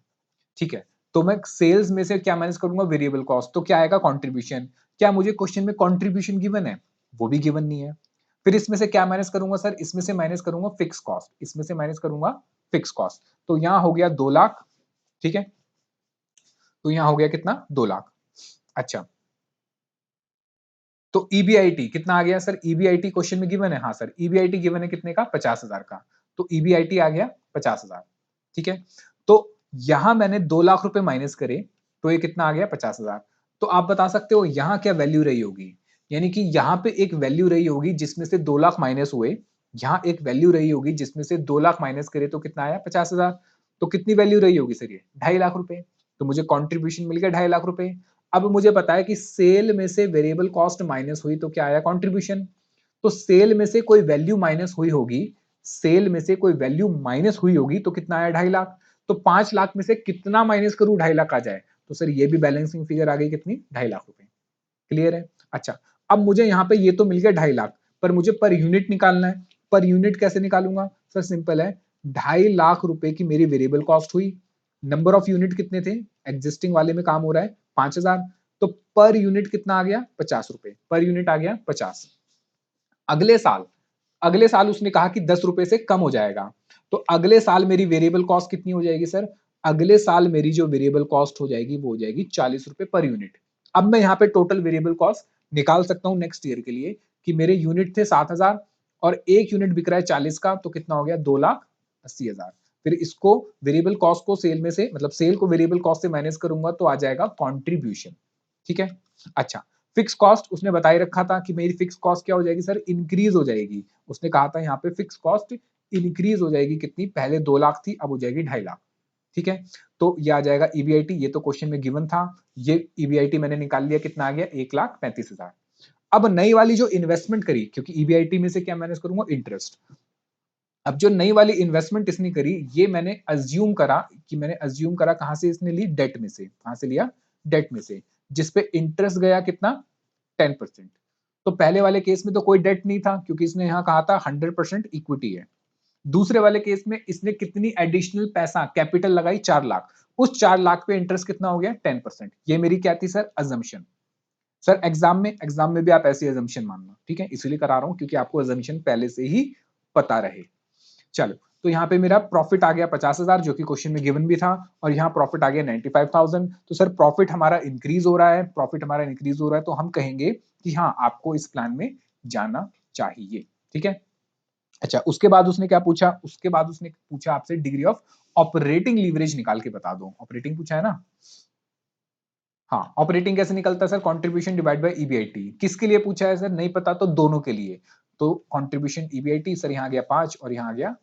ठीक है। तो मैं सेल्स में से क्या माइनस करूंगा, वेरिएबल कॉस्ट, तो क्या आएगा, कंट्रीब्यूशन। क्या मुझे क्वेश्चन में कंट्रीब्यूशन गिवन है, वो भी गिवन नहीं है। फिर इसमें से क्या माइनस करूंगा सर, इसमें से माइनस करूंगा फिक्स कॉस्ट, इसमें से माइनस करूंगा फिक्स कॉस्ट। तो यहां हो गया 2 लाख, ठीक है। तो यहां हो गया कितना, 2 लाख। अच्छा, तो ईबीआईटी कितना आ गया सर, ईबीआईटी क्वेश्चन में गिवन है, हाँ सर ईबीआईटी गिवन है कितने का, 50,000 का। तो ईबीआईटी आ गया 50,000, ठीक है। तो यहां मैंने 2 लाख रुपए माइनस करे, तो ये कितना आ गया, 50,000। तो आप बता सकते हो यहां क्या वैल्यू रही होगी, यानी कि यहां पे एक वैल्यू रही होगी जिसमें से 2 लाख माइनस हुए, यहां एक वैल्यू रही होगी जिसमें से 2 लाख माइनस करे तो कितना आया, 50,000। तो कितनी वैल्यू रही होगी सर, ये 2.5 लाख रुपए। तो मुझे कॉन्ट्रीब्यूशन मिल गया 2.5 लाख रुपए। अब मुझे पता है कि सेल में से वेरिएबल कॉस्ट माइनस हुई तो क्या आया, कंट्रीब्यूशन। तो सेल में से कोई वैल्यू माइनस हुई होगी, सेल में से कोई वैल्यू माइनस हुई होगी तो कितना आया, 2.5 लाख। तो 5 लाख में से कितना माइनस करूं, 2.5 लाख आ जाए, तो सर ये भी बैलेंसिंग फिगर आ गई कितनी, 2.5 लाख रुपए। क्लियर है। अच्छा, अब मुझे यहाँ पे ये तो मिल गया 2.5 लाख, पर मुझे पर यूनिट निकालना है। पर यूनिट कैसे निकालूंगा सर, सिंपल है, 2.5 लाख रुपए की मेरी वेरिएबल कॉस्ट हुई, नंबर ऑफ यूनिट कितने थे, एग्जिस्टिंग वाले में काम हो रहा है 5,000, तो पर यूनिट कितना आ गया, 50 रुपए, पर यूनिट आ गया 50। अगले साल उसने कहा कि 10 रुपए से कम हो जाएगा, तो अगले साल मेरी वेरिएबल कॉस्ट कितनी हो जाएगी सर, अगले साल मेरी जो वेरिएबल कॉस्ट हो जाएगी वो हो जाएगी 40 रुपए पर यूनिट। अब मैं यहाँ पे टोटल वेरिएबल कॉस्ट निकाल सकता हूँ नेक्स्ट ईयर के लिए, कि मेरे यूनिट थे 7,000 और एक यूनिट बिक रहा है 40 का, तो कितना हो गया, 2,80,000। फिर इसको वेरिएबल कॉस्ट को सेल में से, मतलब सेल को वेरिएबल कॉस्ट से माइनस करूंगा तो आ जाएगा कॉन्ट्रीब्यूशन, ठीक है। अच्छा, फिक्स कॉस्ट उसने बताई रखा था कि मेरी फिक्स कॉस्ट क्या हो जाएगी सर, इंक्रीज हो जाएगी। उसने कहा था यहाँ पे फिक्स कॉस्ट इंक्रीज हो जाएगी कितनी, पहले 2 लाख थी अब हो जाएगी 2.5 लाख, ठीक है। तो ये आ जाएगा ईबीआईटी, ये तो क्वेश्चन में गिवन था, ये ईबीआईटी मैंने निकाल लिया, कितना आ गया, 1,35,000। अब नई वाली जो इन्वेस्टमेंट करी, क्योंकि ईबीआईटी में से क्या मैनेज करूंगा, इंटरेस्ट। अब जो नई वाली इन्वेस्टमेंट इसने करी, ये मैंने अज्यूम करा, कहां से इसने ली, डेट में से, कहां से लिया, डेट में से, जिसपे इंटरेस्ट गया कितना, 10%। तो पहले वाले केस में तो कोई डेट नहीं था, क्योंकि इसने यहां कहा था 100% इक्विटी है। दूसरे वाले केस में इसने कितनी एडिशनल पैसा कैपिटल लगाई, 4 लाख, उस 4 लाख पे इंटरेस्ट कितना हो गया, 10%। ये मेरी क्या थी सर, अजम्पशन। सर एग्जाम में भी आप ऐसी अजम्पशन मानना, ठीक है, इसलिए करा रहा हूं क्योंकि आपको अजम्पशन पहले से ही पता रहे। चलो, तो यहाँ पे मेरा प्रॉफिट आ गया 50,000, जो कि क्वेश्चन में गिवन भी था, और यहाँ प्रॉफिट आ गया 95,000। तो सर प्रॉफिट हमारा इंक्रीज हो रहा है, तो हम कहेंगे कि हाँ आपको इस प्लान में जाना चाहिए, ठीक है। अच्छा, उसके बाद उसने क्या पूछा, आपसे डिग्री ऑफ ऑपरेटिंग लीवरेज निकाल के बता दो। ऑपरेटिंग पूछा है ना, हाँ ऑपरेटिंग कैसे निकलता है sir, contribution divide by EBIT. किसके लिए पूछा है सर, नहीं पता तो दोनों के लिए। तो कंट्रीब्यूशन ईबीआईटी, सर यहाँ आ गया 5 और यहाँ आ गया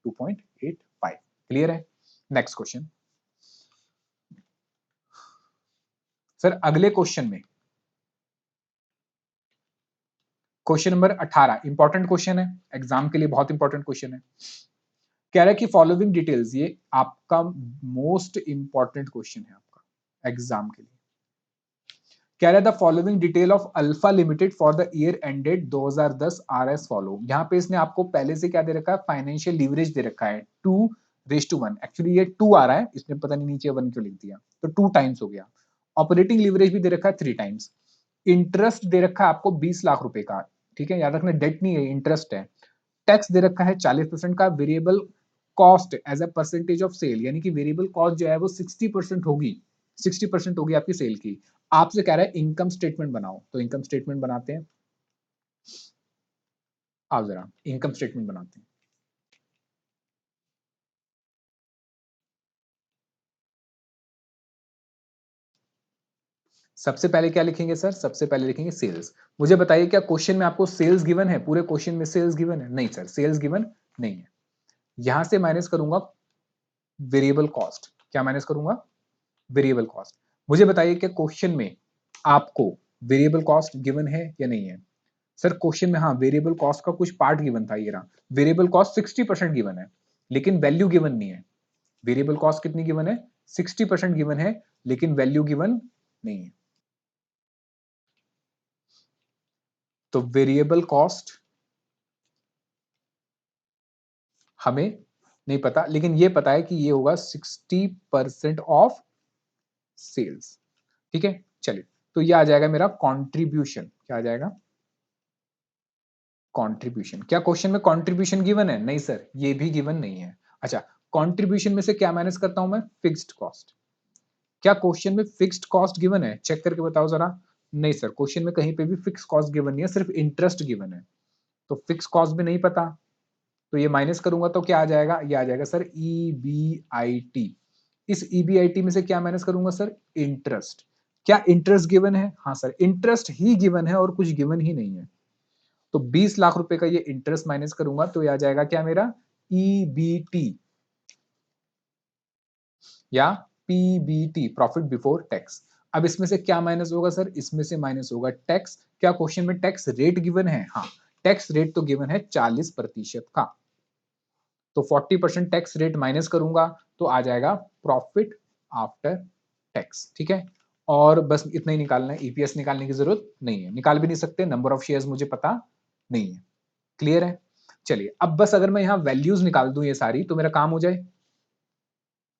2.85। क्लियर है। नेक्स्ट क्वेश्चन सर, अगले क्वेश्चन में, क्वेश्चन नंबर 18 इंपॉर्टेंट क्वेश्चन है, एग्जाम के लिए बहुत इंपॉर्टेंट क्वेश्चन है। कह रहा है कि फॉलोइंग डिटेल्स, ये आपका मोस्ट इंपॉर्टेंट क्वेश्चन है आपका एग्जाम के लिए। कह रहा है the following detail of alpha limited for the year ended 2010 R S follow. यहाँ पे इसने आपको पहले से क्या दे रखा है, फाइनेंशियल लीवरेज दे रखा है, 2 रेज टू 1, एक्चुअली ये 2 आ रहा है, इसने पता नहीं नीचे 1 क्यों लिख दिया, तो 2 टाइम्स हो गया। ऑपरेटिंग लीवरेज भी दे रखा है 3 टाइम्स। इंटरेस्ट दे रखा है आपको 20 लाख रुपए का, ठीक है, याद रखना डेट नहीं है, इंटरेस्ट है। टैक्स दे रखा है 40% का। Variable cost as a percentage of sale, यानी कि वेरिएबल कॉस्ट जो है वो 60% होगी, 60% होगी आपकी सेल की। आपसे कह रहा है इनकम स्टेटमेंट बनाओ, तो इनकम स्टेटमेंट बनाते हैं। आप जरा इनकम स्टेटमेंट बनाते हैं। सबसे पहले क्या लिखेंगे सर? सबसे पहले लिखेंगे सेल्स। मुझे बताइए क्या क्वेश्चन में आपको सेल्स गिवन है? पूरे क्वेश्चन में सेल्स गिवन है? नहीं सर, सेल्स गिवन नहीं है। यहां से माइनस करूंगा वेरिएबल कॉस्ट। क्या माइनस करूंगा? Variable cost. मुझे बताइए कि क्वेश्चन में आपको वेरिएबल कॉस्ट गिवन है या नहीं है? सर क्वेश्चन में हाँ, वेरिएबल कॉस्ट का कुछ पार्ट गिवन था, ये रहा। वेरिएबल कॉस्ट 60% गिवन है, लेकिन वैल्यू गिवन नहीं है। वेरिएबल कॉस्ट कितनी गिवन है? 60% गिवन है, लेकिन वैल्यू गिवन नहीं है। तो वेरिएबल कॉस्ट हमें नहीं पता, लेकिन ये पता है कि ये होगा 60% ऑफ सेल्स। ठीक है, चलिए, तो ये आ जाएगा मेरा कॉन्ट्रीब्यूशन। क्या आ जाएगा? कॉन्ट्रीब्यूशन। क्या क्वेश्चन में कॉन्ट्रीब्यूशन गिवन है? नहीं सर, ये भी गिवन नहीं है। अच्छा, कॉन्ट्रीब्यूशन में से क्या माइनस करता हूं मैं? Fixed cost. क्या क्वेश्चन में फिक्स्ड कॉस्ट गिवन है? चेक करके बताओ जरा। नहीं सर, क्वेश्चन में कहीं पे भी फिक्स कॉस्ट गिवन नहीं है, सिर्फ इंटरेस्ट गिवन है। तो फिक्स कॉस्ट भी नहीं पता, तो ये माइनस करूंगा तो क्या आ जाएगा? ये आ जाएगा सर ईबीआईटी। इस ईबीआईटी में से क्या माइनस करूंगा सर? इंटरेस्ट। क्या इंटरेस्ट गिवन है? हाँ सर, इंटरेस्ट ही गिवन है और कुछ गिवन ही नहीं है। तो 20 लाख रुपए का ये इंटरेस्ट माइनस करूंगा तो ये आ जाएगा क्या मेरा? ईबीटी या पीबीटी, प्रॉफिट बिफोर टैक्स। अब इसमें से क्या माइनस होगा सर? इसमें से माइनस होगा टैक्स। क्या क्वेश्चन में टैक्स रेट गिवन है? हाँ, टैक्स रेट तो गिवन है 40% का। तो 40% टैक्स रेट माइनस करूंगा तो आ जाएगा प्रॉफिट आफ्टर टैक्स। ठीक है, और बस इतना ही निकालना है, ईपीएस निकालने की जरूरत नहीं है, निकाल भी नहीं सकते, नंबर ऑफ शेयर्स मुझे पता नहीं है। क्लियर है? चलिए, अब बस अगर मैं यहाँ वैल्यूज निकाल दूं ये सारी तो मेरा काम हो जाए।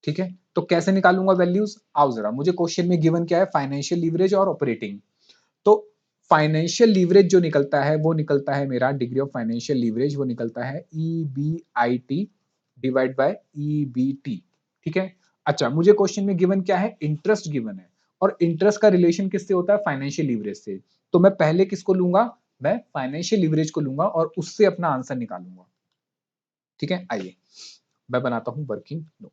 ठीक है, तो कैसे निकालूंगा वैल्यूज? आओ जरा, मुझे क्वेश्चन में गिवन क्या है? फाइनेंशियल लीवरेज और ऑपरेटिंग। तो फाइनेंशियल लीवरेज जो निकलता है वो निकलता है मेरा, डिग्री ऑफ फाइनेंशियल लीवरेज वो निकलता है ईबीआईटी डिवाइड बाय ईबीटी। ठीक है, अच्छा, मुझे क्वेश्चन में गिवन क्या है? इंटरेस्ट गिवन है, और इंटरेस्ट का रिलेशन किससे होता है? फाइनेंशियल लीवरेज से। तो मैं पहले किसको लूंगा? मैं फाइनेंशियल लीवरेज को लूंगा और उससे अपना आंसर निकालूंगा। ठीक है, आइए मैं बनाता हूं वर्किंग नोट।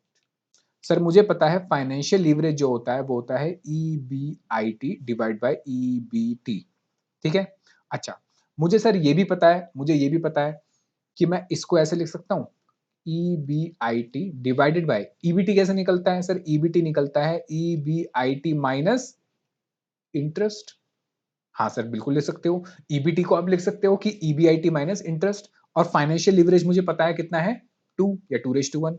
सर मुझे पता है फाइनेंशियल लीवरेज जो होता है वो होता है ईबीआईटी डिवाइड बाय ईबीटी। ठीक है, अच्छा, मुझे सर ये भी पता है, मुझे ये भी पता है कि मैं इसको ऐसे लिख सकता हूं, ईबीआईटी डिवाइडेड बाय ईबीटी। कैसे निकलता है सर? ईबीटी निकलता है ईबीआईटी माइनस इंटरेस्ट। हाँ सर, बिल्कुल लिख सकते हो। ईबीटी को आप लिख सकते हो कि ईबीआईटी माइनस इंटरेस्ट, और फाइनेंशियल लीवरेज मुझे पता है कितना है? 2 या 2:1।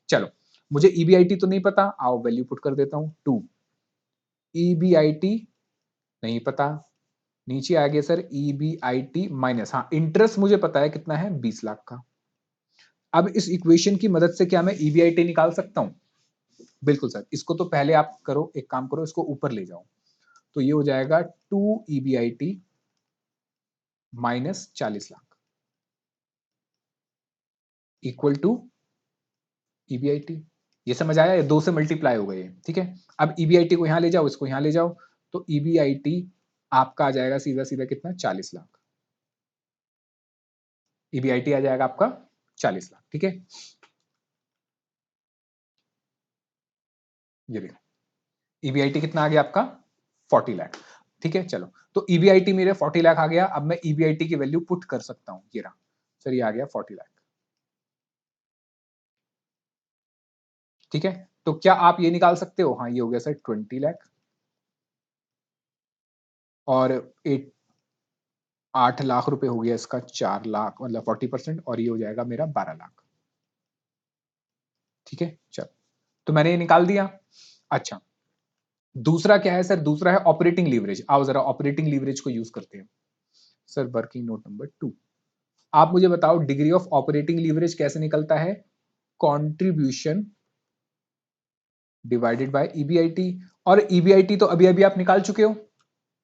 चलो, मुझे ईबीआईटी तो नहीं पता, आओ वैल्यू पुट कर देता हूं 2। ईबीआईटी नहीं पता, नीचे आ गया सर ईबीआईटी माइनस, हाँ इंटरेस्ट मुझे पता है कितना है? 20 लाख का। अब इस इक्वेशन की मदद से क्या मैं ईबीआईटी निकाल सकता हूं? बिल्कुल सर, इसको तो पहले आप करो, एक काम करो, इसको ऊपर ले जाओ, तो ये हो जाएगा 2 EBIT minus 40 lakh equal to EBIT. ये समझ आया? ये 2 से मल्टीप्लाई हो गए। ठीक है, अब ईबीआईटी को यहां ले जाओ, इसको यहां ले जाओ, तो ईबीआईटी आपका आ जाएगा सीधा सीधा कितना? 40 लाख। ईबीआईटी आ जाएगा आपका 40 लाख। ठीक है, ये देखो, ईबीआईटी कितना आ गया आपका? 40 लाख। ठीक है, चलो, तो ईबीआईटी मेरे 40 लाख आ गया। अब मैं ईबीआईटी की वैल्यू पुट कर सकता हूं, ये रहा सर, ये आ गया 40 लाख। ठीक है, तो क्या आप ये निकाल सकते हो? हाँ, ये हो गया सर 20 लाख, और 8 लाख रुपए हो गया इसका 4 लाख, मतलब 40%, और ये हो जाएगा मेरा 12 लाख। ठीक है, चलो, तो मैंने ये निकाल दिया। अच्छा, दूसरा क्या है सर? दूसरा है ऑपरेटिंग लीवरेज। आओ जरा ऑपरेटिंग लीवरेज को यूज करते हैं। सर वर्किंग नोट नंबर 2, आप मुझे बताओ डिग्री ऑफ ऑपरेटिंग लीवरेज कैसे निकलता है? कंट्रीब्यूशन डिवाइडेड बाय ईबीआईटी, और ईबीआईटी तो अभी अभी आप निकाल चुके हो,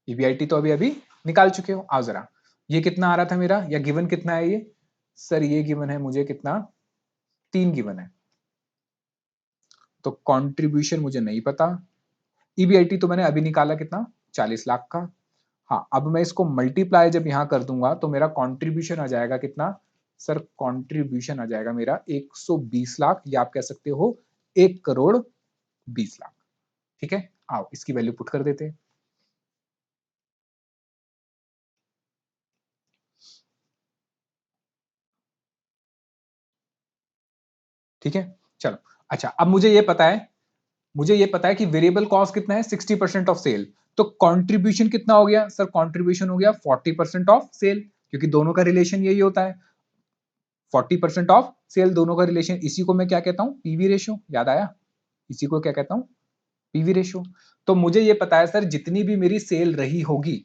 ईबीआईटी तो अभी अभी निकाल चुके हो। आओ जरा, ये कितना आ रहा था मेरा, या गिवन कितना है ये सर, ये गिवन है मुझे कितना, 3 गिवन है, तो कंट्रीब्यूशन मुझे नहीं पता, ईबीआईटी तो मैंने अभी निकाला कितना, 40 लाख का। हाँ, अब मैं इसको मल्टीप्लाई जब यहां कर दूंगा तो मेरा कंट्रीब्यूशन आ जाएगा कितना सर, कंट्रीब्यूशन आ जाएगा मेरा 120 लाख, या आप कह सकते हो 1 करोड़ 20 लाख। ठीक है, आओ इसकी वैल्यू पुट कर देते हैं। ठीक है, चलो। अच्छा, अब मुझे ये पता है कि वेरिएबल कॉस्ट कितना है, 60% ऑफ सेल, तो कंट्रीब्यूशन कितना हो गया सर, कंट्रीब्यूशन हो गया 40% ऑफ सेल, क्योंकि दोनों का रिलेशन यही होता है, 40% ऑफ सेल, दोनों का रिलेशन। इसी को मैं क्या कहता हूं, पीवी रेशियो, याद आया, इसी को क्या कहता हूं, पीवी रेशियो। तो मुझे ये पता है सर, जितनी भी मेरी सेल रही होगी,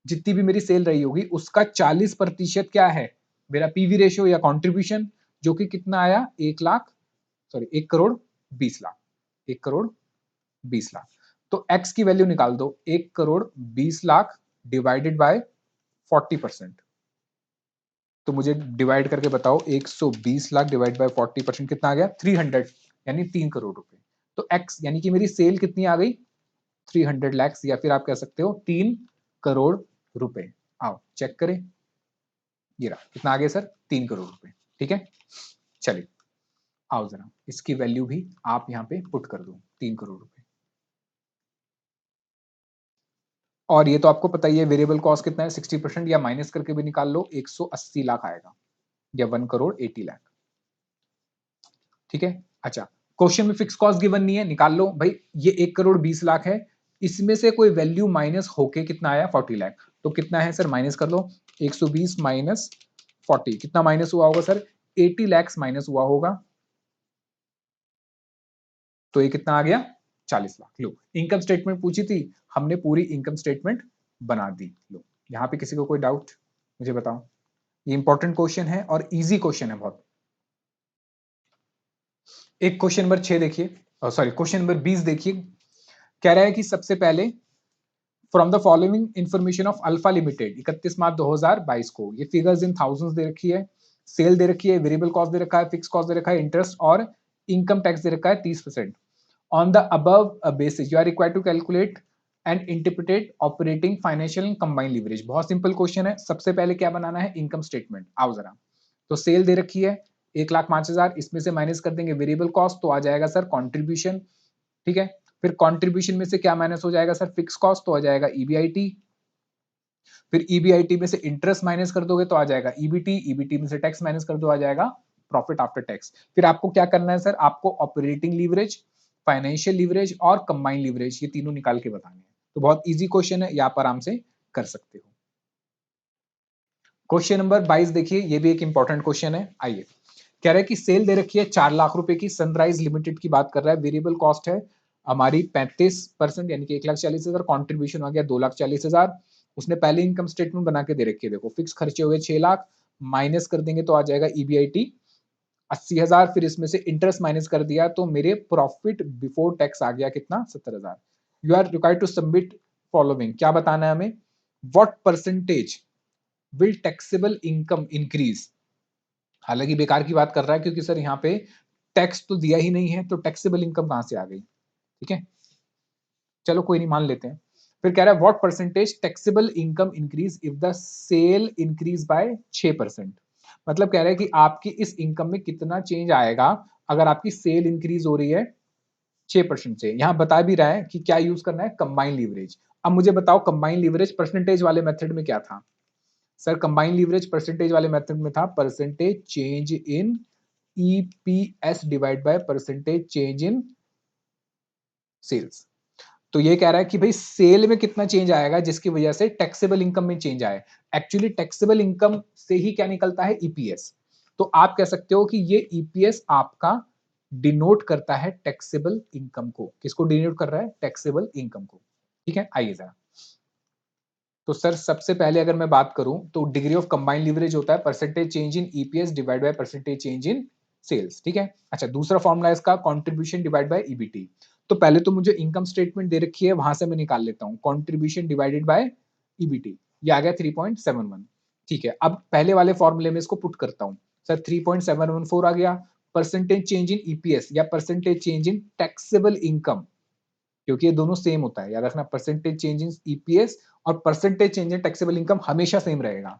जितनी भी मेरी सेल रही होगी, उसका 40% क्या है, मेरा पीवी रेशियो या कंट्रीब्यूशन, जो कि कितना आया, 1 करोड़ 20 लाख। तो एक्स की वैल्यू निकाल दो, 1 करोड़ 20 लाख डिवाइडेड बाय 40%। तो मुझे डिवाइड करके बताओ, 120 लाख डिवाइड बाय 40% कितना आ गया, 300, यानी 3 करोड़ रुपए। तो एक्स यानी कि मेरी सेल कितनी आ गई, 300 लैक्स, या फिर आप कह सकते हो 3 करोड़ रुपए। आओ चेक करें, ये रहा कितना आ गया सर, 3 करोड़ रुपए। ठीक है, चलिए आओ जरा इसकी वैल्यू भी आप यहाँ पे पुट कर दो, 3 करोड़ रुपए। और ये तो आपको पता ही है, वेरिएबल कॉस्ट कितना है, 60%, या माइनस करके भी निकाल लो, 180 लाख आएगा, या 1 करोड़ 80 लाख। ठीक है, अच्छा, क्वेश्चन में फिक्स कॉस्ट गिवन नहीं है, निकाल लो भाई, ये 1 करोड़ 20 लाख है, इसमें से कोई वैल्यू माइनस होके कितना आया, 40 लाख। तो कितना है सर, माइनस कर लो, 120 माइनस 40, कितना माइनस हुआ होगा सर, 80 लैक्स माइनस हुआ होगा, तो ये कितना आ गया, 40 लाख। लो, इनकम स्टेटमेंट पूछी थी, हमने पूरी इनकम स्टेटमेंट बना दी। लो, यहाँ पे किसी को कोई डाउट मुझे बताओ, ये इंपॉर्टेंट क्वेश्चन है और इजी क्वेश्चन है बहुत। एक क्वेश्चन नंबर 6 देखिए, सॉरी क्वेश्चन नंबर 20 देखिए, कह रहा है कि सबसे पहले from the following information of alpha limited 31 मार्च 2022 को, ये फिगर्स इन थाउजेंड्स दे रखी है, सेल दे रखी है, वेरिएबल कॉस्ट दे रखा है, फिक्स कॉस्ट दे रखा है, इंटरेस्ट और इनकम टैक्स दे रखा है 30%। On the above basis you are required to calculate and interpret operating financial combined leverage. बहुत सिंपल क्वेश्चन है, सबसे पहले क्या बनाना है, इनकम स्टेटमेंट। आओ जरा, तो सेल दे रखी है 1,05,000, इसमें से माइनस कर देंगे वेरिएबल कॉस्ट, तो आ जाएगा सर कॉन्ट्रीब्यूशन। ठीक है, फिर कंट्रीब्यूशन में से क्या माइनस हो जाएगा सर, फिक्स कॉस्ट, तो आ जाएगा ईबीआईटी। फिर ईबीआईटी में से इंटरेस्ट माइनस कर दोगे तो आ जाएगा ईबीटी, ईबीटी में से टैक्स माइनस कर दो, आ जाएगा प्रॉफिट आफ्टर टैक्स। फिर आपको क्या करना है सर, आपको ऑपरेटिंग लीवरेज, फाइनेंशियल लीवरेज और कंबाइंड लीवरेज, ये तीनों निकाल के बताने हैं। तो बहुत इजी क्वेश्चन है, यहाँ पर आराम से कर सकते हो। क्वेश्चन नंबर 22 देखिए, ये भी एक इंपॉर्टेंट क्वेश्चन है। आइए, कह रहा है कि सेल दे रखी है 4 लाख रुपए की, सनराइज लिमिटेड की बात कर रहा है, वेरिएबल कॉस्ट है हमारी 35%, यानी कि 1,40,000, कॉन्ट्रीब्यूशन आ गया 2,40,000। उसने पहले इनकम स्टेटमेंट बना के दे रखी है, देखो फिक्स खर्चे हुए 6 लाख, माइनस कर देंगे तो आ जाएगा ईबीआईटी 80,000, फिर इसमें से इंटरेस्ट माइनस कर दिया तो मेरे प्रॉफिट बिफोर टैक्स आ गया कितना, 70,000। You are required to submit following, क्या बताना है हमें, what percentage will taxable income increase. हालांकि बेकार की बात कर रहा है, क्योंकि सर यहाँ पे टैक्स तो दिया ही नहीं है, तो टैक्सेबल इनकम कहां से आ गई। ठीक है, चलो कोई नहीं, मान लेते हैं। फिर कह रहा है what percentage taxable income increase if the sale increase by 6%। मतलब कह रहा है कि आपकी इस इनकम में कितना चेंज आएगा अगर आपकी सेल इंक्रीज हो रही है 6% से। यहां बता भी रहा है कि क्या यूज करना है, कंबाइंड लीवरेज। अब मुझे बताओ, कंबाइंड लीवरेज परसेंटेज वाले मेथड में क्या था सर, कंबाइंड लीवरेज परसेंटेज वाले मेथड में था percentage change in EPS divide by percentage change in sales. तो ये कह रहा है कि भाई सेल में कितना चेंज आएगा जिसकी वजह से टैक्सेबल इनकम में चेंज आए। एक्चुअली टैक्सेबल इनकम से ही क्या निकलता है, ईपीएस। तो आप कह सकते हो कि ये ईपीएस आपका डिनोट करता है टैक्सेबल इनकम को। किसको डिनोट कर रहा है, टैक्सेबल इनकम को। ठीक है, आइए जरा, तो सर सबसे पहले अगर मैं बात करूं तो डिग्री ऑफ कंबाइंड लीवरेज होता है percentage change in EPS divide by percentage change in sales, ठीक है। अच्छा, दूसरा फॉर्मूला इसका कंट्रीब्यूशन डिवाइड बाय ईबीटी। तो पहले तो मुझे इनकम स्टेटमेंट दे रखी है, वहां से मैं निकाल लेता हूं कंट्रीब्यूशन डिवाइडेड बाय ईबीटी, ये आ गया 3.71, ठीक है। अब पहले वाले फॉर्मूले में इसको पुट करता हूं सर, 3.714 आ गया। परसेंटेज चेंज इन ईपीएस या percentage change in taxable income, क्योंकि ये दोनों सेम होता है, याद रखना, परसेंटेज चेंज इन ईपीएस और percentage change in taxable income हमेशा सेम रहेगा।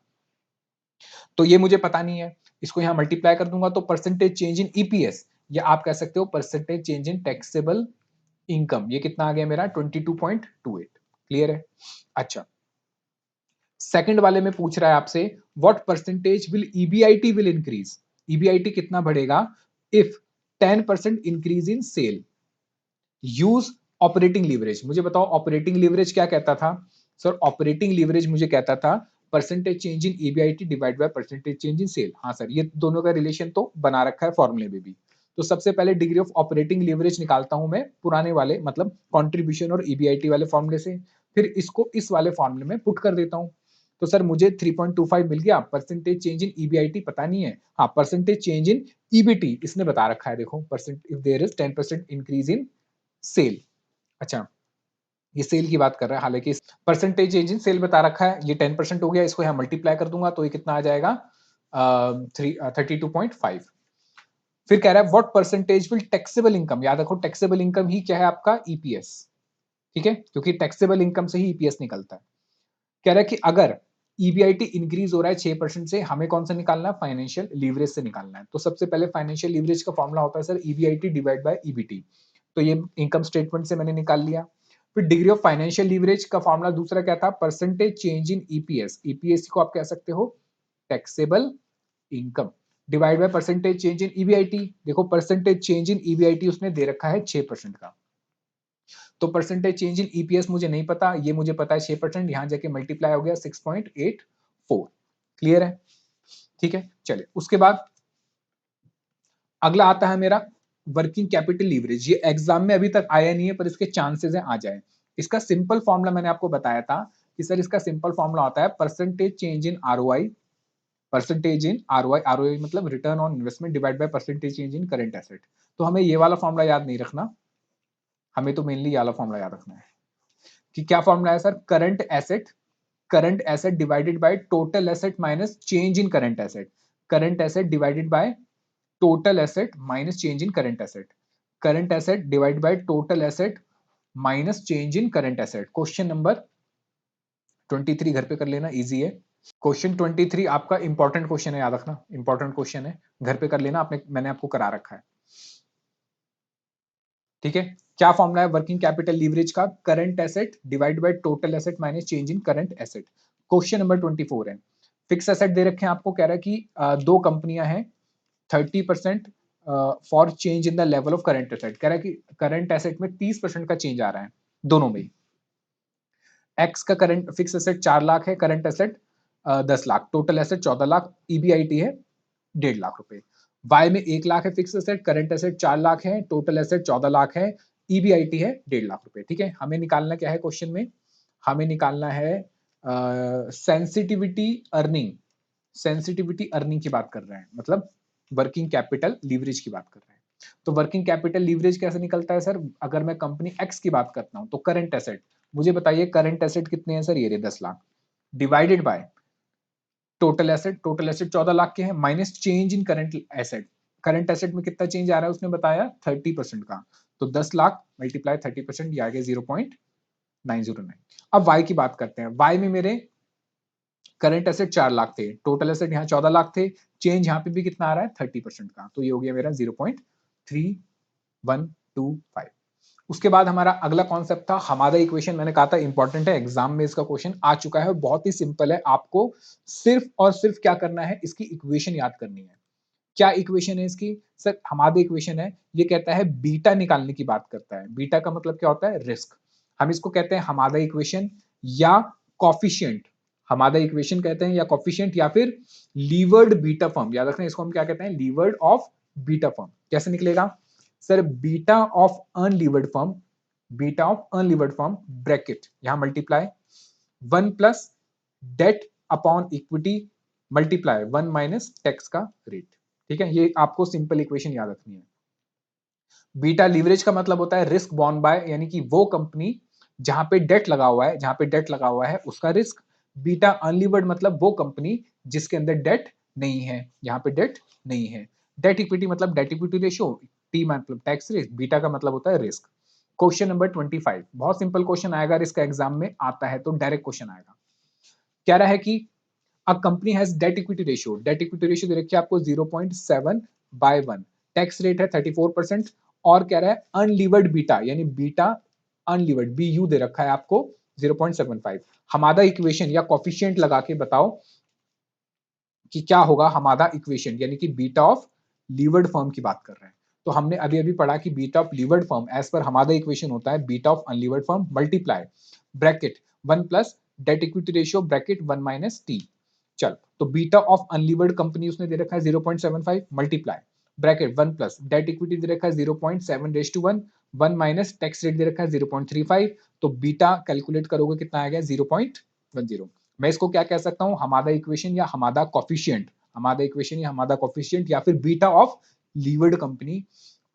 तो ये मुझे पता नहीं है, इसको यहां मल्टीप्लाई कर दूंगा तो परसेंटेज चेंज इन ईपीएस, या आप कह सकते हो percentage change in taxable income, ये कितना आ गया मेरा 22.28। क्लियर है। अच्छा, सेकंड वाले में पूछ रहा है आपसे what percentage will EBIT will increase, EBIT कितना बढ़ेगा if 10% increase in sale, use operating leverage. मुझे बताओ ऑपरेटिंग लीवरेज क्या कहता था सर, ऑपरेटिंग लीवरेज मुझे कहता था percentage change in EBIT divide by percentage change in sale. हाँ सर, ये दोनों का रिलेशन तो बना रखा है फॉर्मूले में भी। तो सबसे पहले डिग्री ऑफ ऑपरेटिंग लीवरेज निकालता हूं मैं पुराने वाले, मतलब कंट्रीब्यूशन और ईबीआईटी वाले फॉर्मूले से, फिर इसको इस वाले फॉर्मूले में पुट कर देता हूं। तो सर मुझे 3.25 मिल गया। परसेंटेज चेंज इन ईबीआईटी पता नहीं है, हाँ परसेंटेज चेंज इन ईबीटी इसने बता रखा है, देखो percent if there is 10% increase in sale. अच्छा, ये सेल की बात कर रहा है, हालांकि परसेंटेज चेंज इन सेल बता रखा है, ये 10% हो गया, इसको यहां मल्टीप्लाई कर दूंगा तो ये कितना आ जाएगा 32.5। फिर कह रहा है what percentage will taxable income, याद रखो टैक्सेबल इनकम ही क्या है आपका ईपीएस, ठीक है, क्योंकि टैक्सेबल इनकम से ही ईपीएस निकलता है। कह रहा है कि अगर ईबीआईटी इंक्रीज हो रहा है 6% से, हमें कौन सा निकालना है, फाइनेंशियल लीवरेज से निकालना है। तो सबसे पहले फाइनेंशियल लीवरेज का फॉर्मूला होता है sir EBIT divide by EBT, तो ये इनकम स्टेटमेंट से मैंने निकाल लिया। फिर डिग्री ऑफ फाइनेंशियल लीवरेज का फॉर्मूला दूसरा क्या था, percentage change in EPS, EPS को आप कह सकते हो taxable income, divide by percentage change in EBIT. देखो परसेंटेज चेंज इन ईबीआईटी उसने दे रखा है 6% का, तो परसेंटेज चेंज इन ईपीएस मुझे नहीं पता, ये मुझे पता है 6%, यहां जाके मल्टीप्लाई हो गया 6.84। क्लियर है, ठीक है। चलिए उसके बाद अगला आता है मेरा वर्किंग कैपिटल लीवरेज। ये एग्जाम में अभी तक आया नहीं है पर इसके चांसेस हैं आ जाए। इसका सिंपल फॉर्मूला मैंने आपको बताया था कि सर इसका सिंपल फॉर्मूला होता है percentage change in ROI, percentage in ROI, ROI मतलब return on investment divide by percentage change in current asset. तो हमें ये वाला फॉर्मूला याद नहीं रखना, हमें तो मेनली ये वाला फॉर्मूला याद रखना है कि क्या फॉर्मूला है sir, current asset divided by total asset minus change in current asset, current asset divided by total asset minus change in current asset, current asset divide by total asset minus change in current asset. Question number 23 घर पे कर लेना, easy है। Question 23 आपका important question है, याद रखना important question है, घर पे कर लेना, आपने मैंने आपको करा रखा है, ठीक है। क्या फॉर्मूला है वर्किंग कैपिटल लीवरेज का, current asset divide by total asset minus change in current asset. Question number 24 है, फिक्स एसेट दे रखे हैं आपको, कह रहा है कि दो कंपनियां हैं, 30% for change in the level of current asset, कह रहा है कि करंट एसेट में 30% का चेंज आ रहा है दोनों में। एक्स का करंट फिक्स एसेट 4 लाख है, current asset 10 lakh, total asset 14 lakh, EBIT है 1.5 लाख रुपए। वाई में 1 लाख है fix asset, current asset 4 lakh है, टोटल एसेट 14 लाख है, ईबीआईटी है 1.5 लाख रुपए, ठीक है। हमें निकालना क्या है क्वेश्चन में, हमें निकालना है सेंसिटिविटी अर्निंग, सेंसिटिविटी अर्निंग की बात कर रहे हैं, मतलब वर्किंग कैपिटल लीवरेज की बात कर रहे हैं। तो वर्किंग कैपिटल लीवरेज कैसे निकलता है सर, अगर मैं कंपनी एक्स की बात करता हूं तो करंट एसेट, मुझे बताइए करंट एसेट कितने हैं सर, ये 10 lakh, divided by total asset, total asset 14 lakh के हैं, minus change in current asset, current asset में कितना चेंज आ रहा है उसने बताया 30% का, तो 10 लाख मल्टीप्लाई 30%, ये आ गया 0.909। अब वाई की बात करते हैं, वाई में मेरे करंट एसेट 4 लाख थे, टोटल एसेट यहाँ 14 लाख थे, चेंज यहाँ पे भी कितना आ रहा है 30% का, तो ये हो गया मेरा 0.3125। उसके बाद हमारा अगला कॉन्सेप्ट था हमारा इक्वेशन, मैंने कहा था इंपॉर्टेंट है, एग्जाम में इसका क्वेश्चन आ चुका है, बहुत ही सिंपल है, आपको सिर्फ और सिर्फ क्या करना है, इसकी इक्वेशन याद करनी है। क्या इक्वेशन है इसकी सर, हमारा इक्वेशन है, ये कहता है बीटा निकालने की बात करता है, बीटा का मतलब क्या होता है, रिस्क। हम इसको कहते हैं हमारा इक्वेशन या कॉफिशिएंट, हमारा इक्वेशन कहते हैं या कॉफिशिएंट या फिर लीवर्ड बीटा फॉर्म, याद रखना इसको हम क्या कहते हैं, लीवर्ड ऑफ बीटा फॉर्म। कैसे निकलेगा sir, beta of unlevered firm, beta of unlevered firm bracket यहां multiply 1 plus debt upon equity multiply 1 minus tax का रेट। ठीक है, ये आपको सिंपल इक्वेशन याद रखनी है। बीटा लीवरेज का मतलब होता है रिस्क बॉर्न बाय, यानी कि वो कंपनी जहां पे डेट लगा हुआ है, जहां पे डेट लगा हुआ है उसका रिस्क। बीटा अनलीवर्ड मतलब वो कंपनी जिसके अंदर डेट नहीं है, यहाँ पे डेट नहीं है। डेट इक्विटी मतलब डेट इक्विटी रेशियो, टी मतलब टैक्स रिस्क, बीटा का मतलब होता है रिस्क। क्वेश्चन नंबर 25, बहुत सिंपल क्वेश्चन आएगा, इसका एग्जाम में आता है तो डायरेक्ट क्वेश्चन आएगा। कह रहा है कि a company has debt equity ratio दे रखी है आपको 0.7/1, टैक्स रेट है 34%, और कह रहा है अनलीवर्ड बीटा, यानी बीटा अनलीवर्ड बी यू दे रखा है आपको 0.75। हमारा इक्वेशन या कॉफिशिएंट लगा के बताओ कि क्या होगा हमारा इक्वेशन, यानी कि बीटा ऑफ लीवर्ड फर्म की बात कर रहे हैं। तो हमने अभी अभी पढ़ा कि beta of levered firm as per हमारा इक्वेशन होता है beta of unlevered firm multiply bracket 1 plus debt equity ratio bracket 1 minus T. चल, तो बीटा ऑफ अनलीवर्ड कंपनी उसने दे रखा है 0.75 multiply bracket 1 plus debt equity दे रखा है 0.7/1, 1 माइनस टैक्स रेट दे रखा है 0.35। तो बीटा कैलकुलेट करोगे कितना आएगा 0.10। मैं इसको क्या कह सकता हूं, हमारा इक्वेशन या हमारा कॉफिशिएंट, हमारा इक्वेशन या हमारा कॉफिशिएंट या फिर बीटा ऑफ लीवर्ड कंपनी।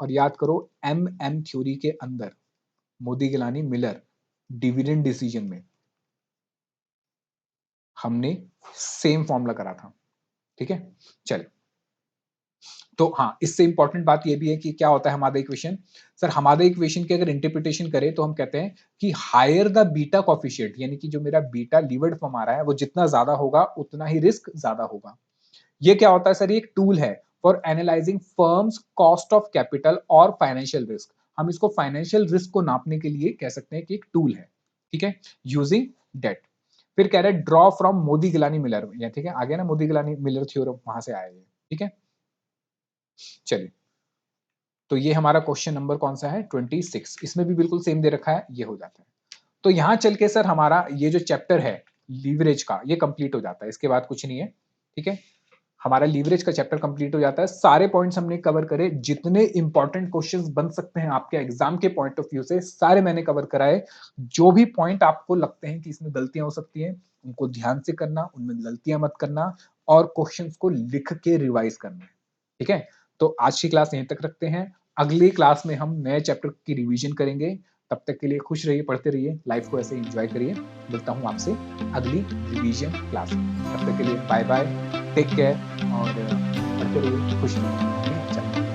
और याद करो एम थ्योरी के अंदर Modigliani Miller dividend decision में हमने सेम फॉर्मूला करा था। ठीक है, चल, तो हाँ, इससे इंपॉर्टेंट बात ये भी है कि क्या होता है हमारा इक्वेशन। सर हमारा इक्वेशन की अगर इंटरप्रिटेशन करें तो हम कहते हैं कि हायर द बीटा कॉफिशिएंट, यानी कि जो मेरा बीटा लीवर्ड फॉर्म आ रहा है वो जितना ज्यादा होगा उतना ही रिस्क ज्यादा होगा। ये क्या होता है सर, ये एक टूल है for analysing firms cost of capital और फाइनेंशियल रिस्क। हम इसको फाइनेंशियल रिस्क को नापने के लिए कह सकते हैं कि एक टूल है। ठीक है, यूजिंग डेट। फिर कह रहे हैं draw from Modigliani Miller, ठीक है, आगे ना मोदी गिलानी मिलर थ्योरम वहां से आया है। ठीक है, चलिए, तो ये हमारा क्वेश्चन नंबर कौन सा है 26, इसमें भी बिल्कुल सेम दे रखा है, ये हो जाता है। तो यहां चल के सर हमारा ये जो चैप्टर है लीवरेज का ये कंप्लीट हो जाता है, इसके बाद कुछ नहीं है। ठीक है, हमारा लीवरेज का चैप्टर कंप्लीट हो जाता है। सारे पॉइंट्स हमने कवर करे, जितने इंपॉर्टेंट क्वेश्चंस बन सकते हैं आपके एग्जाम के पॉइंट ऑफ व्यू से सारे मैंने कवर कराए। जो भी पॉइंट आपको लगते हैं कि इसमें गलतियां हो सकती हैं उनको ध्यान से करना, उनमें गलतियां मत करना, और क्वेश्चंस को लिख के रिवाइज करना। ठीक है, तो आज की क्लास यहीं तक रखते हैं। अगली क्लास में हम नए चैप्टर की रिवीजन करेंगे। तब तक के लिए खुश रहिए, पढ़ते रहिए, लाइफ को ऐसे एंजॉय करिए। मिलता हूं आपसे अगली रिवीजन क्लास में। तब तक के लिए बाय बाय, टेक केयर, और पढ़ते रहिए, खुश रहिए। चलो।